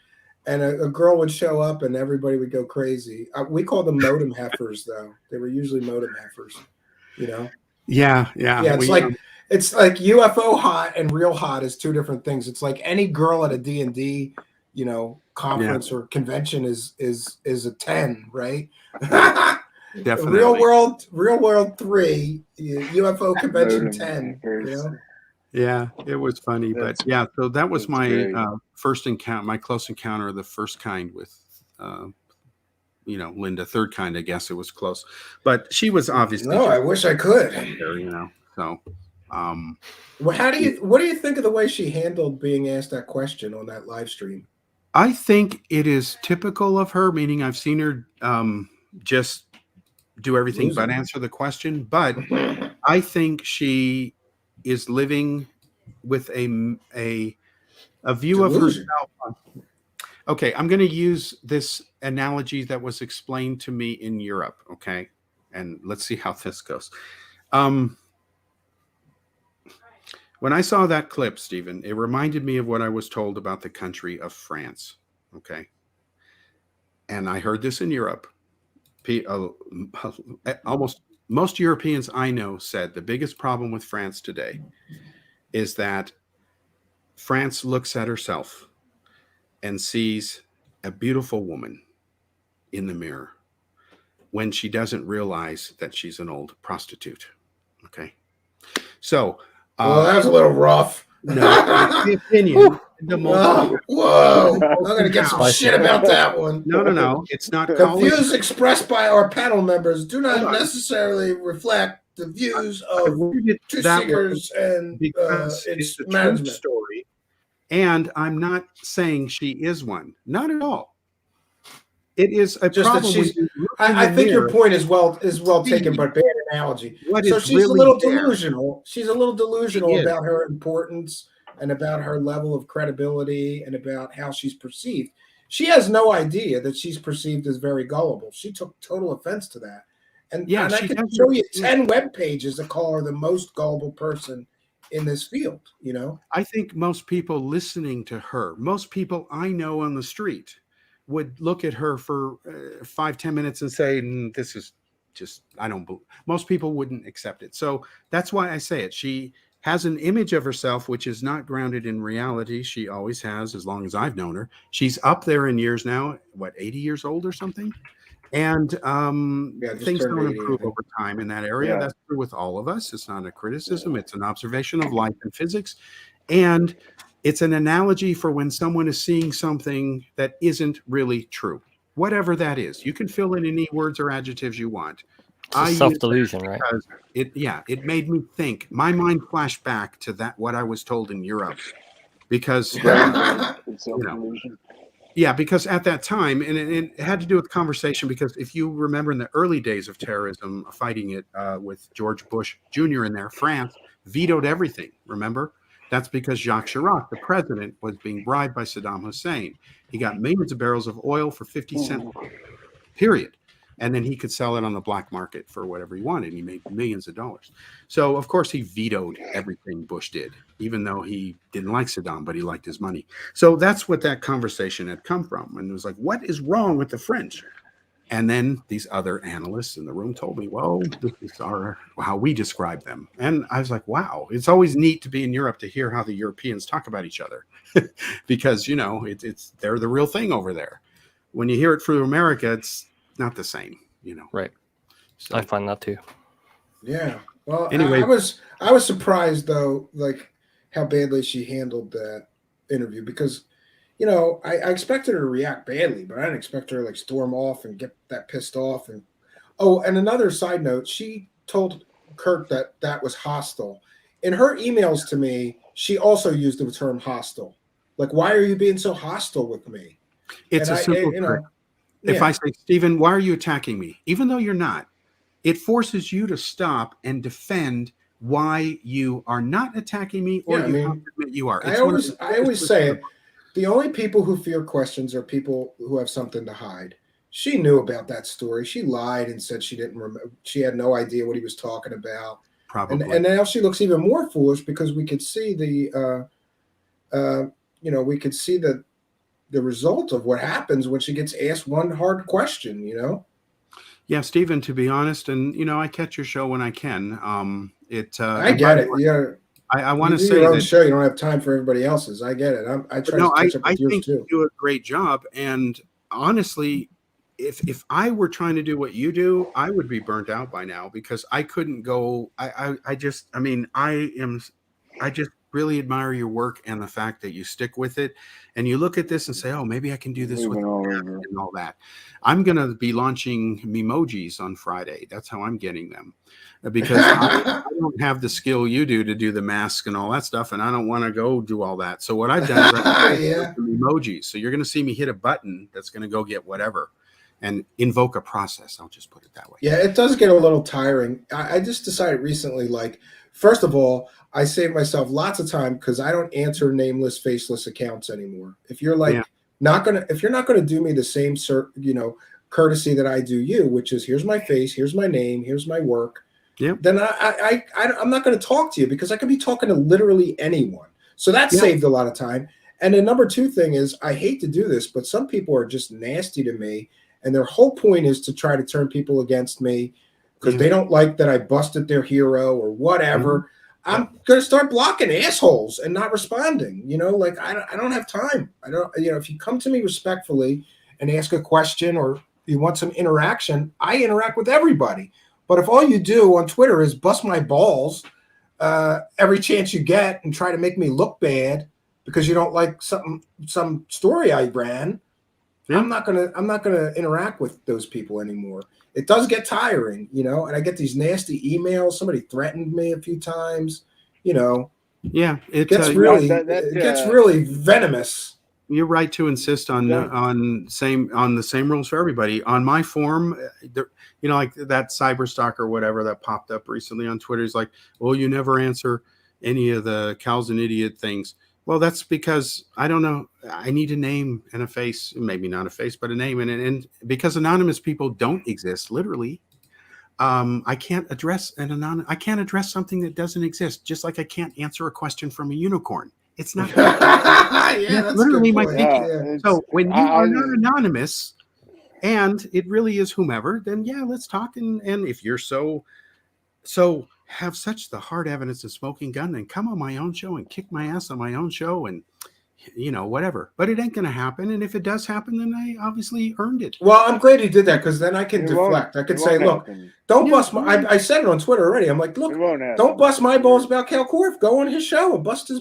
And a girl would show up, and everybody would go crazy. We called them modem heifers, though. They were usually modem heifers, you know. Yeah. Yeah, it's like UFO hot and real hot is two different things. It's like any girl at a D&D, you know, conference or convention is a 10, right? Definitely. Real world 3, UFO convention 10. You know? Yeah, it was funny, but yeah. So that was my first encounter, my close encounter of the first kind with, you know, Linda. Third kind, I guess it was close, but she was obviously. No, I wish I could. There, you know, so. Well, what do you think of the way she handled being asked that question on that live stream? I think it is typical of her, meaning I've seen her just do everything but answer the question. But I think she is living with a view of herself. Okay, I'm going to use this analogy that was explained to me in Europe. Okay, and let's see how this goes. When I saw that clip, Stephen, it reminded me of what I was told about the country of France. Okay. And I heard this in Europe. Almost most Europeans I know said the biggest problem with France today is that France looks at herself and sees a beautiful woman in the mirror when she doesn't realize that she's an old prostitute. Okay. So, well, that was a little rough. No, my opinion. Whoa! I'm gonna get some shit about that one. No. It's not. The views expressed by our panel members do not necessarily reflect the views of Truthseekers and its a management. true story. And I'm not saying she is one. Not at all. It is a Just problem. that she's. I think your point is well taken, but bad analogy. So she's a little delusional. She's a little delusional about her importance and about her level of credibility and about how she's perceived. She has no idea that she's perceived as very gullible. She took total offense to that. And I can show you 10 web pages that call her the most gullible person in this field, you know? I think most people listening to her, most people I know on the street would look at her for 5-10 minutes and say, this is just, I don't believe. Most people wouldn't accept it. So that's why I say it. She has an image of herself which is not grounded in reality. She always has, as long as I've known her. She's up there in years now, 80 years old or something? And things don't improve over time in that area. Yeah. That's true with all of us. It's not a criticism. It's an observation of life and physics. And it's an analogy for when someone is seeing something that isn't really true, whatever that is. You can fill in any words or adjectives you want. It's self-delusion, right? It made me think. My mind flashed back to what I was told in Europe, because because at that time, and it had to do with conversation, because if you remember in the early days of terrorism, fighting it with George Bush Jr. in there, France vetoed everything, remember? That's because Jacques Chirac, the president, was being bribed by Saddam Hussein. He got millions of barrels of oil for 50 cents, period. And then he could sell it on the black market for whatever he wanted. He made millions of dollars. So, of course, he vetoed everything Bush did, even though he didn't like Saddam, but he liked his money. So that's what that conversation had come from. And it was like, what is wrong with the French? And then these other analysts in the room told me, well, this is how we describe them. And I was like, wow, it's always neat to be in Europe to hear how the Europeans talk about each other because, they're the real thing over there. When you hear it from America, it's not the same, Right. So, I find that too. Yeah. Well, anyway, I was surprised though, like how badly she handled that interview, because you know, I expected her to react badly, but I didn't expect her to like storm off and get that pissed off. And oh, and another side note, she told Kurt that that was hostile. In her emails to me, she also used the term hostile. Like, why are you being so hostile with me? It's And a simple you trick. know, If I yeah, say, Stephen, why are you attacking me? Even though you're not, it forces you to stop and defend why you are not attacking me, or yeah. I you have mean, to admit you are. I It's one of always the I biggest always say twists of it. The only people who fear questions are people who have something to hide. She knew about that story. She lied and said she didn't remember. She had no idea what he was talking about. probably. And now she looks even more foolish because we could see you know, we could see the result of what happens when she gets asked one hard question. You know. Yeah, Stephen, to be honest, and you know, I catch your show when I can. I And by get the it. way, Yeah, I want you to do say your own that, show. You don't have time for everybody else's. I get it. I but try to no, catch up I with yours think you too. do a great job. And honestly, if I were trying to do what you do, I would be burnt out by now because I couldn't go. I just, I mean, I just really admire your work and the fact that you stick with it and you look at this and say, oh, maybe I can do this with Moving all over. and all that. I'm going to be launching Memojis on Friday. That's how I'm getting them because I don't have the skill you do to do the mask and all that stuff. And I don't want to go do all that. So what I've done is I've Yeah. emojis. So you're going to see me hit a button that's going to go get whatever and invoke a process. I'll just put it that way. Yeah, it does get a little tiring. I just decided recently, like, first of all, I save myself lots of time because I don't answer nameless, faceless accounts anymore. If you're like Yeah. if you're not gonna do me the same you know, courtesy that I do you, which is here's my face, here's my name, here's my work, Yep. then I'm not gonna talk to you because I could be talking to literally anyone. So that Yeah. saved a lot of time. And the number two thing is I hate to do this, but some people are just nasty to me. And their whole point is to try to turn people against me because Yeah. they don't like that I busted their hero or whatever. I'm going to start blocking assholes and not responding. You know, like I don't have time. I don't, you know, if you come to me respectfully and ask a question or you want some interaction, I interact with everybody. But if all you do on Twitter is bust my balls every chance you get and try to make me look bad because you don't like some story I ran, Yeah. I'm not gonna interact with those people anymore. It does get tiring, you know, and I get these nasty emails. Somebody threatened me a few times, you know. Yeah. It gets You're really right. it gets really venomous. You're right to insist on the same rules for everybody. On my forum, you know, like that cyber stalker or whatever that popped up recently on Twitter is like, "Oh, you never answer any of the cows and idiot things." Well, that's because I don't know. I need a name and a face, maybe not a face, but a name, and because anonymous people don't exist, literally. I can't address I can't address something that doesn't exist. Just like I can't answer a question from a unicorn. It's not. Yeah, that's literally a good my point. thinking. Yeah. So when you are not anonymous, and it really is whomever, then yeah, let's talk. And if you're so have such the hard evidence of smoking gun, then come on my own show and kick my ass on my own show, and you know, whatever. But it ain't going to happen. And if it does happen, then I obviously earned it. Well, I'm glad you did that because then I can It won't- deflect. I could it say, won't look, happen. don't Yeah, bust my. I said it on Twitter already. I'm like, look, It won't happen. don't bust my balls about Cal Korff. Go on his show and bust his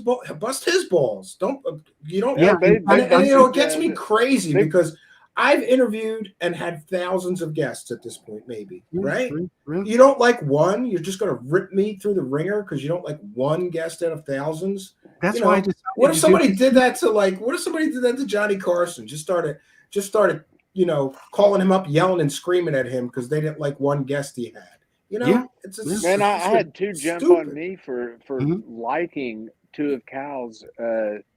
balls. Don't you don't? Yeah, they And, you know, it busted, gets me crazy they- because I've interviewed and had thousands of guests at this point, maybe, right? Yeah. You don't like one, you're just going to rip me through the ringer because you don't like one guest out of thousands. That's You know, why I decided what if to somebody do did that to Johnny Carson? Just started, you know, calling him up, yelling and screaming at him because they didn't like one guest he had. You know, Yeah. it's Yeah. Man, I it's had two jump stupid. on me for Mhm. liking two of Cal's.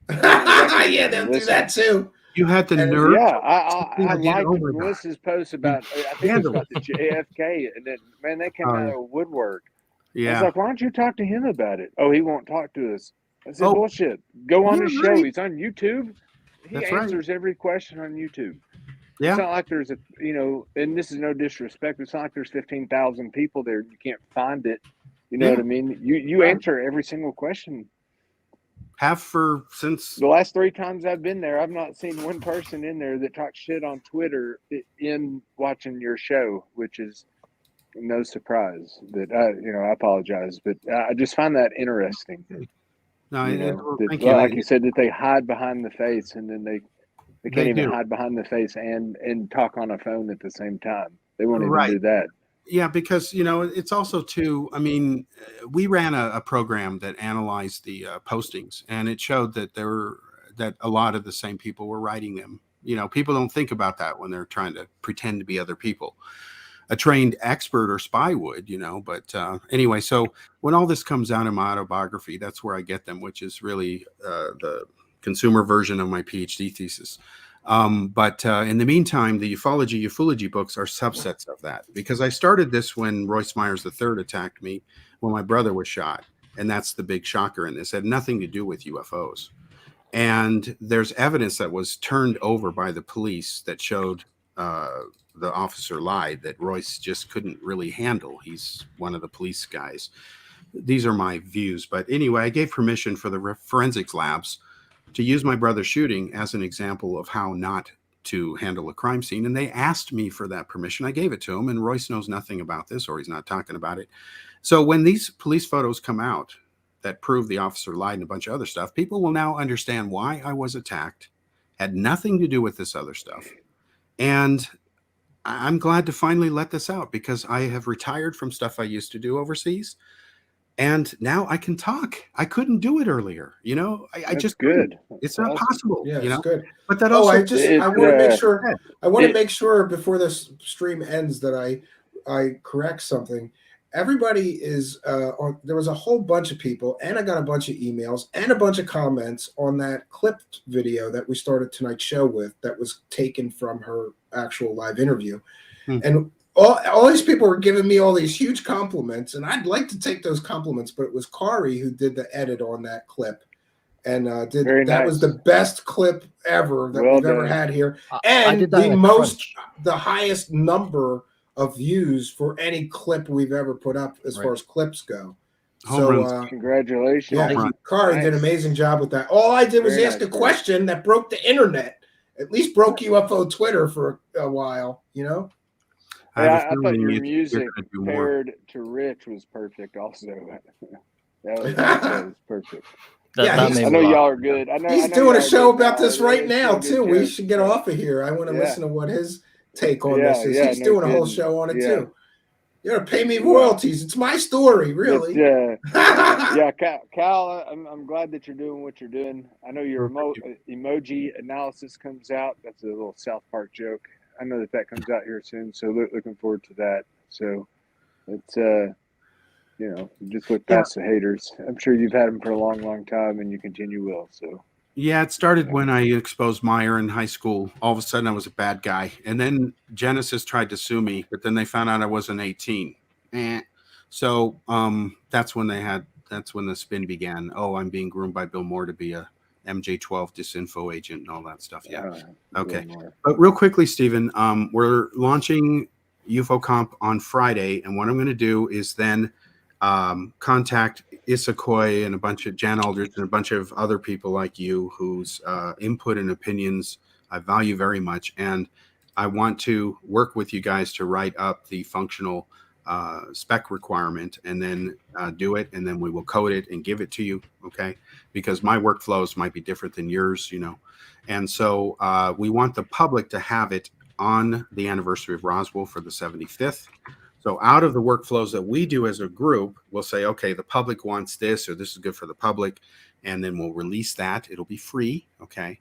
Yeah, they'll do that too. You had the And- nerve. Yeah, to I get liked over that. Melissa's post about. I think it was about the JFK, and then man, they came Oh, out yeah. of the woodwork. I was Yeah. like, why don't you talk to him about it? Oh, he won't talk to us. I said, Oh. bullshit. Go on Yeah, his show. right. He's on YouTube. He That's right. answers every question on YouTube. Yeah. It's not like there's and this is no disrespect. It's not like there's 15,000 people there. You can't find it. You know Yeah. what I mean? You answer every single question. Have for since The last 3 times I've been there, I've not seen one person in there that talks shit on Twitter in watching your show, which is no surprise. But I apologize, but I just find that interesting. No, You well, know, that, thank well, you. like you said, that they hide behind the face, and then they can't They even do. hide behind the face and talk on a phone at the same time. They won't even Right. do that. Yeah, because it's also too. I mean, we ran a program that analyzed the postings, and it showed that that a lot of the same people were writing them. People don't think about that when they're trying to pretend to be other people. A trained expert or spy would, But anyway, so when all this comes out in my autobiography, that's where I get them, which is really the consumer version of my PhD thesis. But in the meantime, the ufology books are subsets of that, because I started this when Royce Myers III attacked me when my brother was shot. And that's the big shocker in this. It had nothing to do with UFOs. And there's evidence that was turned over by the police that showed the officer lied, that Royce just couldn't really handle. He's one of the police guys. These are my views. But anyway, I gave permission for the forensics labs to use my brother's shooting as an example of how not to handle a crime scene. And they asked me for that permission. I gave it to him, and Royce knows nothing about this, or he's not talking about it. So when these police photos come out that prove the officer lied and a bunch of other stuff, people will now understand why I was attacked, had nothing to do with this other stuff. And I'm glad to finally let this out, because I have retired from stuff I used to do overseas. And now I can talk. I couldn't do it earlier. I just good. It's not possible. Yeah, it's good. But that Oh, also, I want to make sure. I want to make sure before this stream ends that I correct something. Everybody is on. There was a whole bunch of people, and I got a bunch of emails and a bunch of comments on that clipped video that we started tonight's show with. That was taken from her actual live interview, and all these people were giving me all these huge compliments, and I'd like to take those compliments, but it was Kari who did the edit on that clip, and that was the best clip ever that we've ever had here, and the highest number of views for any clip we've ever put up as far as clips go. So congratulations. Yeah, Kari did an amazing job with that. All I did was ask a question that broke the internet, at least broke UFO Twitter for a while, I thought your music paired to Rich was perfect. Also, that was perfect. I know y'all are good. He's doing a show about this right now too. We should get off of here. I want to listen to what his take on this is. He's doing a whole show on it too. You're gonna pay me royalties. It's my story, really. Cal, I'm glad that you're doing what you're doing. I know your emoji analysis comes out. That's a little South Park joke. I know that comes out here soon, so looking forward to that. So it's just look past the haters. I'm sure you've had them for a long, long time, and you continue will. So yeah, it started when I exposed Meyer in high school. All of a sudden, I was a bad guy, and then Genesis tried to sue me, but then they found out I wasn't 18. So that's when the spin began. Oh, I'm being groomed by Bill Moore to be a MJ12 disinfo agent and all that stuff. Yeah. Okay. But real quickly, Stephen, we're launching UFOComp on Friday, and what I'm going to do is then contact Issaquah and a bunch of Jan Aldrich and a bunch of other people like you whose input and opinions I value very much, and I want to work with you guys to write up the functional spec requirement, and then do it, and then we will code it and give it to you, okay? Because my workflows might be different than yours, and so we want the public to have it on the anniversary of Roswell for the 75th. So out of the workflows that we do as a group, we'll say, okay, the public wants this, or this is good for the public, and then we'll release that. It'll be free, okay?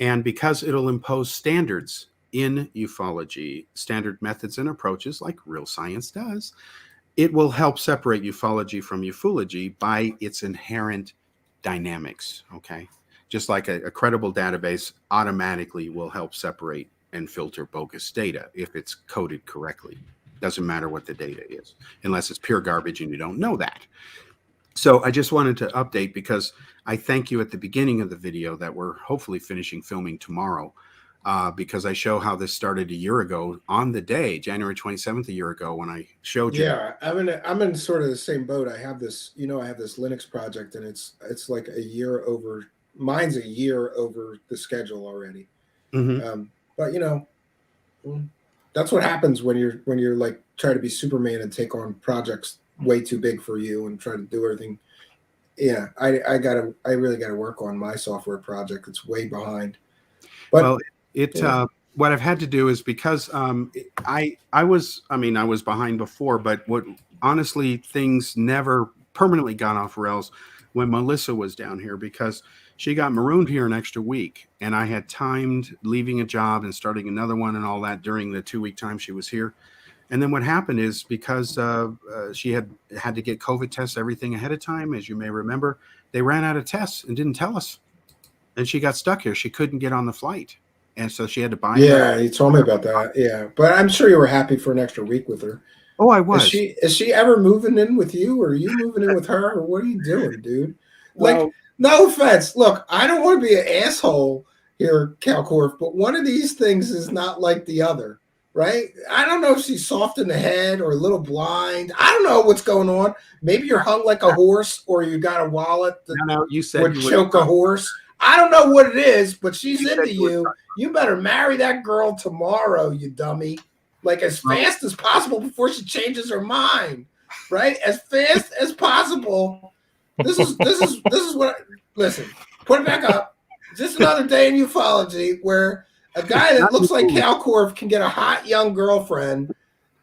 And because it'll impose standards in ufology, standard methods and approaches like real science does, it will help separate ufology from ufology by its inherent dynamics, okay? Just like a credible database automatically will help separate and filter bogus data if it's coded correctly. Doesn't matter what the data is, unless it's pure garbage and you don't know that. So I just wanted to update, because I thank you at the beginning of the video that we're hopefully finishing filming tomorrow, because I show how this started a year ago on the day, January 27th, a year ago, when I showed you. Yeah, I'm in sort of the same boat. I have this, I have this Linux project, and it's like a year over. Mine's a year over the schedule already. Mm-hmm. But that's what happens when you're like try to be Superman and take on projects way too big for you and try to do everything yeah, I really gotta work on my software project. It's way behind. But well, yeah. what I've had to do is because I was behind before, but what honestly things never permanently got off rails when Melissa was down here because she got marooned here an extra week, and I had timed leaving a job and starting another one and all that during the 2-week time she was here. And then what happened is because she had to get COVID tests, everything ahead of time, as you may remember, they ran out of tests and didn't tell us. And she got stuck here. She couldn't get on the flight. And so she had to buy. Yeah, you told me about that. Yeah. But I'm sure you were happy for an extra week with her. Oh, I was. Is she ever moving in with you, or are you moving in with her, or what are you doing, dude? Well, Like, no offense. Look, I don't want to be an asshole here, Calcorf, but one of these things is not like the other. Right? I don't know if she's soft in the head or a little blind. I don't know what's going on. Maybe you're hung like a horse, or you got a wallet that you said would you choke a horse. I don't know what it is, but she's into you. You better marry that girl tomorrow, you dummy. Like as fast as possible before she changes her mind. Right? As fast as possible. This is what. Listen, put it back up. Just another day in ufology where a guy that looks like Calcorf can get a hot young girlfriend.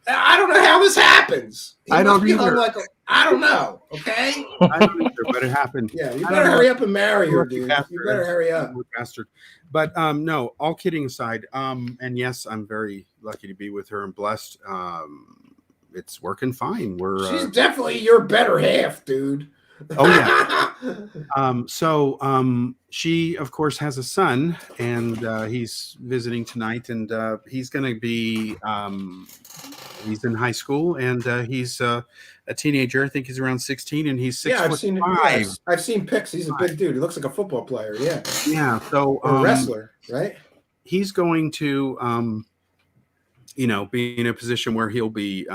I don't know how this happens. I don't either. I don't know. Okay. I don't either, but it happened. Yeah, you better hurry up and marry her, dude. You better hurry up. Bastard. But no, all kidding aside, and yes, I'm very lucky to be with her and blessed. It's working fine. She's definitely your better half, dude. Oh yeah. She of course has a son, and he's visiting tonight, and he's going to be he's in high school, and he's a teenager. I think he's around 16, and he's 6'5". I've seen pics. He's a big dude. He looks like a football player. Yeah. Yeah. So or a wrestler, right? He's going to be in a position where he'll be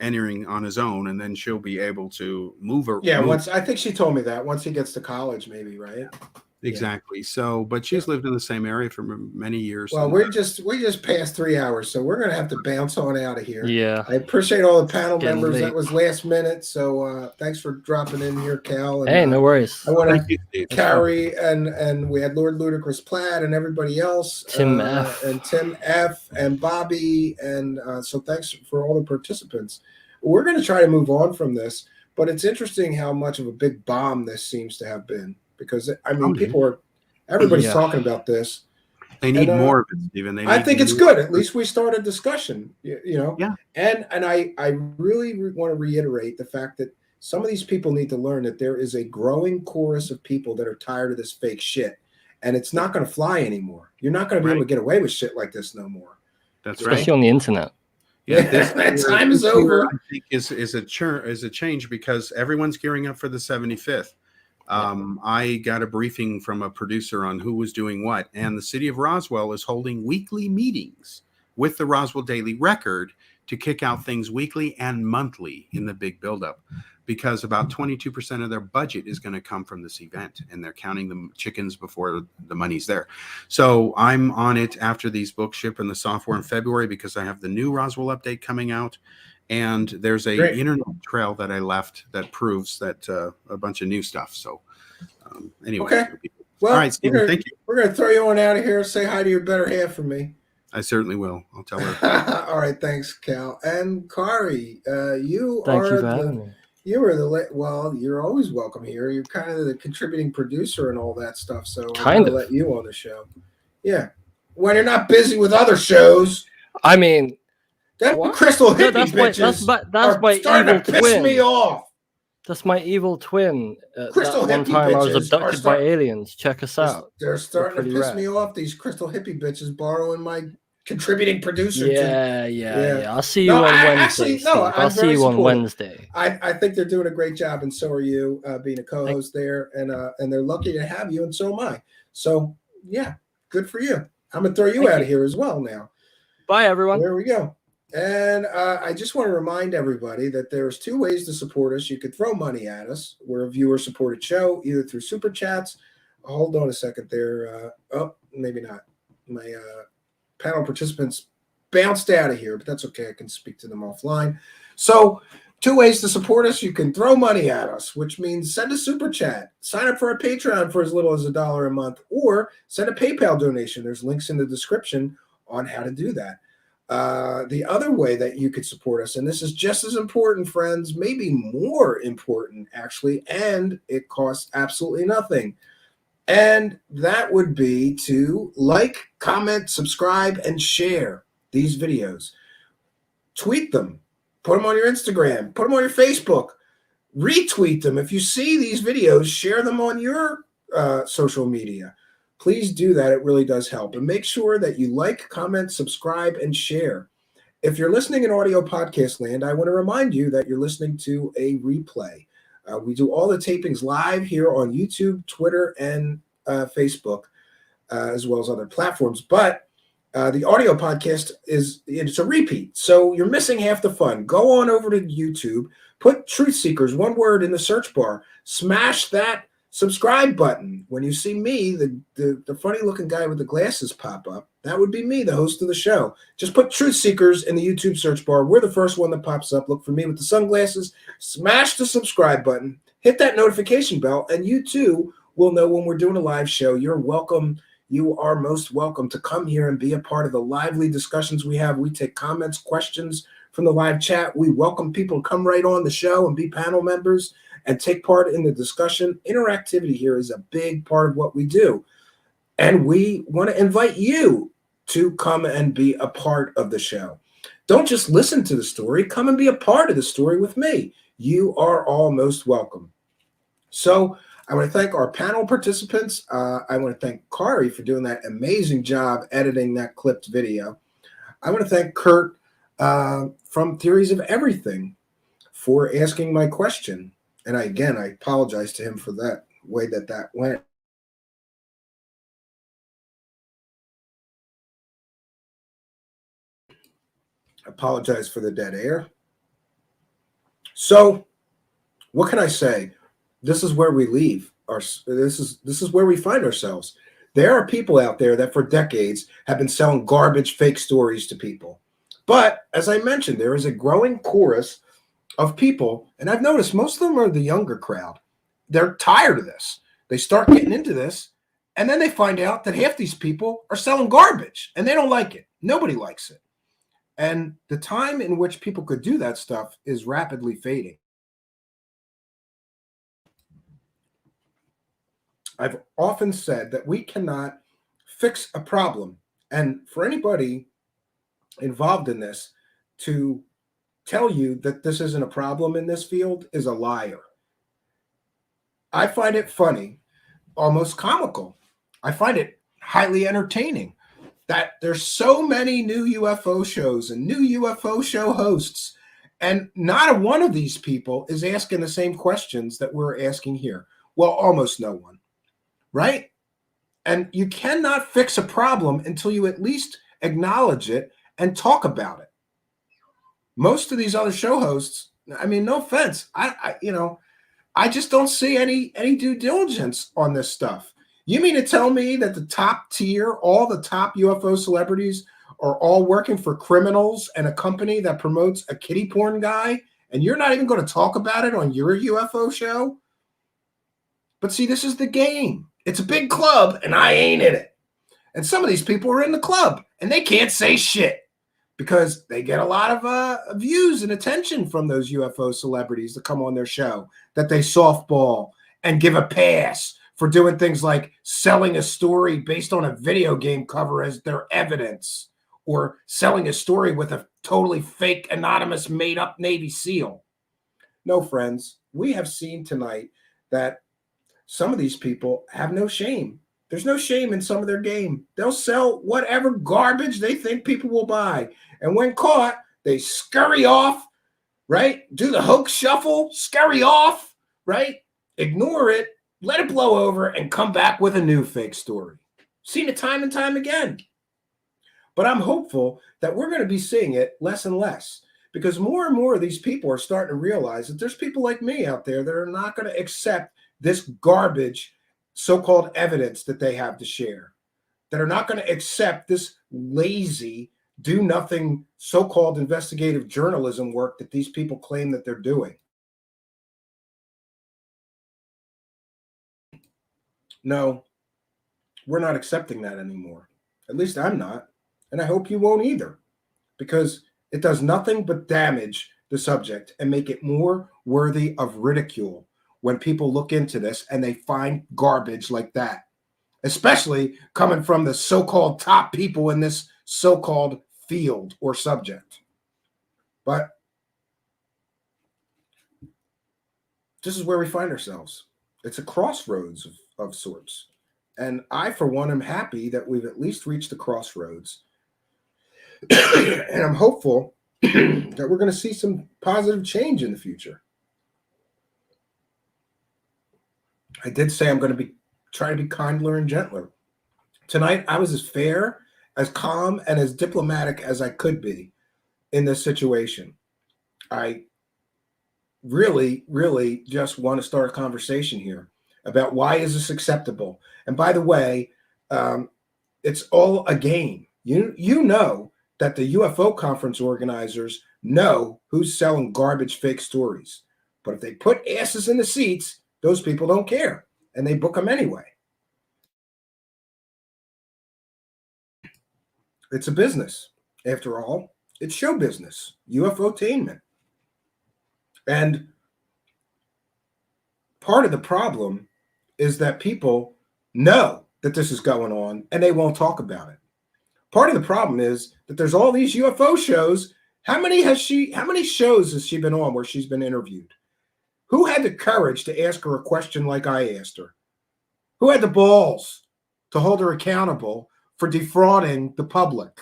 entering on his own, and then she'll be able to move her. Yeah, I think she told me that once he gets to college, maybe, right? Exactly. So, but she's lived in the same area for many years. Well, we just passed 3 hours, so we're gonna have to bounce on out of here. Yeah. I appreciate all the panel Getting members. late. That was last minute, so thanks for dropping in here, Cal. And, Hey, no worries. I want Thank to you. Carrie and we had Lord Ludicrous Plaid and everybody else. Tim F. and Tim F. and Bobby, and so thanks for all the participants. We're going to try to move on from this, but it's interesting how much of a big bomb this seems to have been, because I mean, everybody's talking about this. They need more of it, Stephen. I think it's good. At least we start a discussion, you know. Yeah. And I really want to reiterate the fact that some of these people need to learn that there is a growing chorus of people that are tired of this fake shit, and it's not going to fly anymore. You're not going to be able to get away with shit like this no more. That's Especially on the internet. Yeah, that time is over. I think is a change because everyone's gearing up for the 75th. I got a briefing from a producer on who was doing what, and the city of Roswell is holding weekly meetings with the Roswell Daily Record to kick out things weekly and monthly in the big buildup, because about 22% of their budget is going to come from this event, and they're counting the chickens before the money's there. So I'm on it after these books ship and the software in February, because I have the new Roswell update coming out. And there's a internet trail that I left that proves that a bunch of new stuff. So anyway. Okay. Well, all right, Stephen, thank you. We're going to throw you on out of here. Say hi to your better half for me. I certainly will. I'll tell her. All right. Thanks, Cal. And Kari, Thank you for having me. You were well, you're always welcome here. You're kind of the contributing producer and all that stuff. So I'm going to let you on the show. Yeah. When you're not busy with other shows. I mean, that crystal hippie bitches that's my starting evil to piss twin. me off. That's my evil twin. Crystal that one hippie time I was bitches abducted by aliens. Check us out. They're starting to piss me off. These crystal hippie bitches borrowing my contributing producer. Yeah. I'll see you on Wednesday. I'll see you on Wednesday. I think they're doing a great job, and so are you, being a co-host there, and they're lucky to have you, and so am I. So yeah, good for you. I'm gonna throw you out of here as well now. Bye, everyone. There we go. And I just want to remind everybody that there's 2 ways to support us. You could throw money at us. We're a viewer-supported show, either through Super Chats. Hold on a second there. Oh, maybe not. My panel participants bounced out of here, but that's okay. I can speak to them offline. So Two ways to support us. You can throw money at us, which means send a super chat, sign up for our Patreon for as little as $1 a month, or send a PayPal donation. There's links in the description on how to do that. The other way that you could support us, and this is just as important, friends, maybe more important, actually, and it costs absolutely nothing. And that would be to like, comment, subscribe, and share these videos. Tweet them. Put them on your Instagram. Put them on your Facebook. Retweet them. If you see these videos, share them on your social media. Please do that. It really does help. And make sure that you like, comment, subscribe, and share. If you're listening in audio podcast land, I want to remind you that you're listening to a replay. We do all the tapings live here on YouTube, Twitter, and Facebook, as well as other platforms. But the audio podcast it's a repeat, so you're missing half the fun. Go on over to YouTube, put Truth Seekers, one word, in the search bar, smash that subscribe button. When you see me, the funny looking guy with the glasses pop up, that would be me, the host of the show. Just put Truth Seekers in the YouTube search bar. We're the first one that pops up. Look for me with the sunglasses, smash the subscribe button, hit that notification bell, and you too will know when we're doing a live show. You're welcome. You are most welcome to come here and be a part of the lively discussions we have. We take comments, questions from the live chat. We welcome people to come right on the show and be panel members and take part in the discussion. Interactivity here is a big part of what we do. And we want to invite you to come and be a part of the show. Don't just listen to the story. Come and be a part of the story with me. You are all most welcome. So I want to thank our panel participants. I want to thank Kari for doing that amazing job editing that clipped video. I want to thank Kurt from Theories of Everything for asking my question. And I apologize to him for that way that went. I apologize for the dead air. So what can I say? This is where we leave. This is where we find ourselves. There are people out there that for decades have been selling garbage, fake stories to people. But as I mentioned, there is a growing chorus of people, and I've noticed most of them are the younger crowd. They're tired of this. They start getting into this, and then they find out that half these people are selling garbage, and they don't like it. Nobody likes it. And the time in which people could do that stuff is rapidly fading. I've often said that we cannot fix a problem. And for anybody involved in this to tell you that this isn't a problem in this field is a liar. I find it funny, almost comical. I find it highly entertaining that there's so many new UFO shows and new UFO show hosts, and not a one of these people is asking the same questions that we're asking here. Well, almost no one. Right? And you cannot fix a problem until you at least acknowledge it and talk about it. Most of these other show hosts, I mean, no offense, I just don't see any due diligence on this stuff. You mean to tell me that the top tier, all the top UFO celebrities are all working for criminals and a company that promotes a kiddie porn guy, and you're not even going to talk about it on your UFO show? But see, this is the game. It's a big club, and I ain't in it. And some of these people are in the club, and they can't say shit because they get a lot of views and attention from those UFO celebrities that come on their show, that they softball and give a pass for doing things like selling a story based on a video game cover as their evidence, or selling a story with a totally fake, anonymous, made-up Navy SEAL. No, friends, we have seen tonight that some of these people have no shame. There's no shame in some of their game. They'll sell whatever garbage they think people will buy. And when caught, they scurry off, right? Do the hoax shuffle, scurry off, right? Ignore it, let it blow over, and come back with a new fake story. Seen it time and time again. But I'm hopeful that we're going to be seeing it less and less, because more and more of these people are starting to realize that there's people like me out there that are not going to accept this garbage, so-called evidence that they have to share, that are not going to accept this lazy, do nothing so-called investigative journalism work that these people claim that they're doing. No, we're not accepting that anymore. At least I'm not, and I hope you won't either, because it does nothing but damage the subject and make it more worthy of ridicule when people look into this and they find garbage like that, especially coming from the so-called top people in this so-called field or subject. But this is where we find ourselves. It's a crossroads of sorts. And I, for one, am happy that we've at least reached the crossroads. And I'm hopeful that we're going to see some positive change in the future. I did say I'm going to try to be kinder and gentler. Tonight, I was as fair, as calm, and as diplomatic as I could be in this situation. I really, really just want to start a conversation here about why is this acceptable. And by the way, it's all a game. You know that the UFO conference organizers know who's selling garbage fake stories. But if they put asses in the seats, those people don't care, and they book them anyway. It's a business. After all, it's show business, UFO-tainment. And part of the problem is that people know that this is going on, and they won't talk about it. Part of the problem is that there's all these UFO shows. How many shows has she been on where she's been interviewed? Who had the courage to ask her a question like I asked her? Who had the balls to hold her accountable for defrauding the public?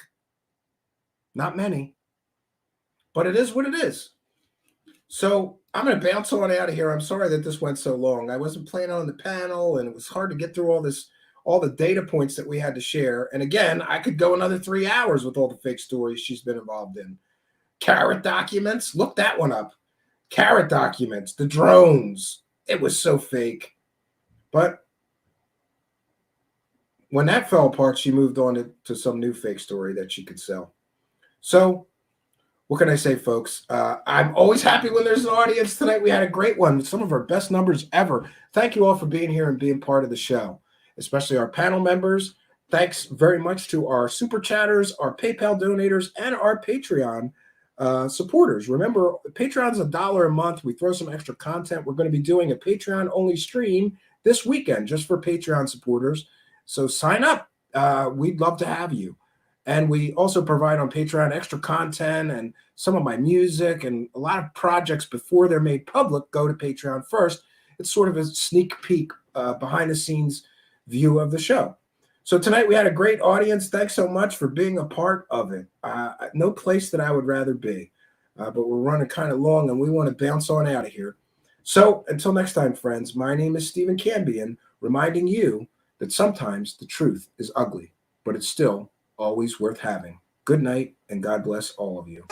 Not many. But it is what it is. So I'm going to bounce on out of here. I'm sorry that this went so long. I wasn't planning on the panel, and it was hard to get through all the data points that we had to share. And again, I could go another 3 hours with all the fake stories she's been involved in. Carrot documents, look that one up. Carrot documents, the drones. It was so fake. But when that fell apart, she moved on to some new fake story that she could sell. So what can I say, folks? I'm always happy when there's an audience. Tonight we had a great one, some of our best numbers ever. Thank you all for being here and being part of the show, especially our panel members. Thanks very much to our super chatters, our PayPal donators, and our Patreon supporters. Remember, Patreon's $1 a month. We throw some extra content. We're going to be doing a Patreon-only stream this weekend just for Patreon supporters. So sign up. We'd love to have you. And we also provide on Patreon extra content and some of my music, and a lot of projects before they're made public go to Patreon first. It's sort of a sneak peek behind the scenes view of the show. So tonight we had a great audience. Thanks so much for being a part of it. No place that I would rather be, but we're running kind of long and we want to bounce on out of here. So until next time, friends, my name is Stephen Cambion, reminding you that sometimes the truth is ugly, but it's still always worth having. Good night, and God bless all of you.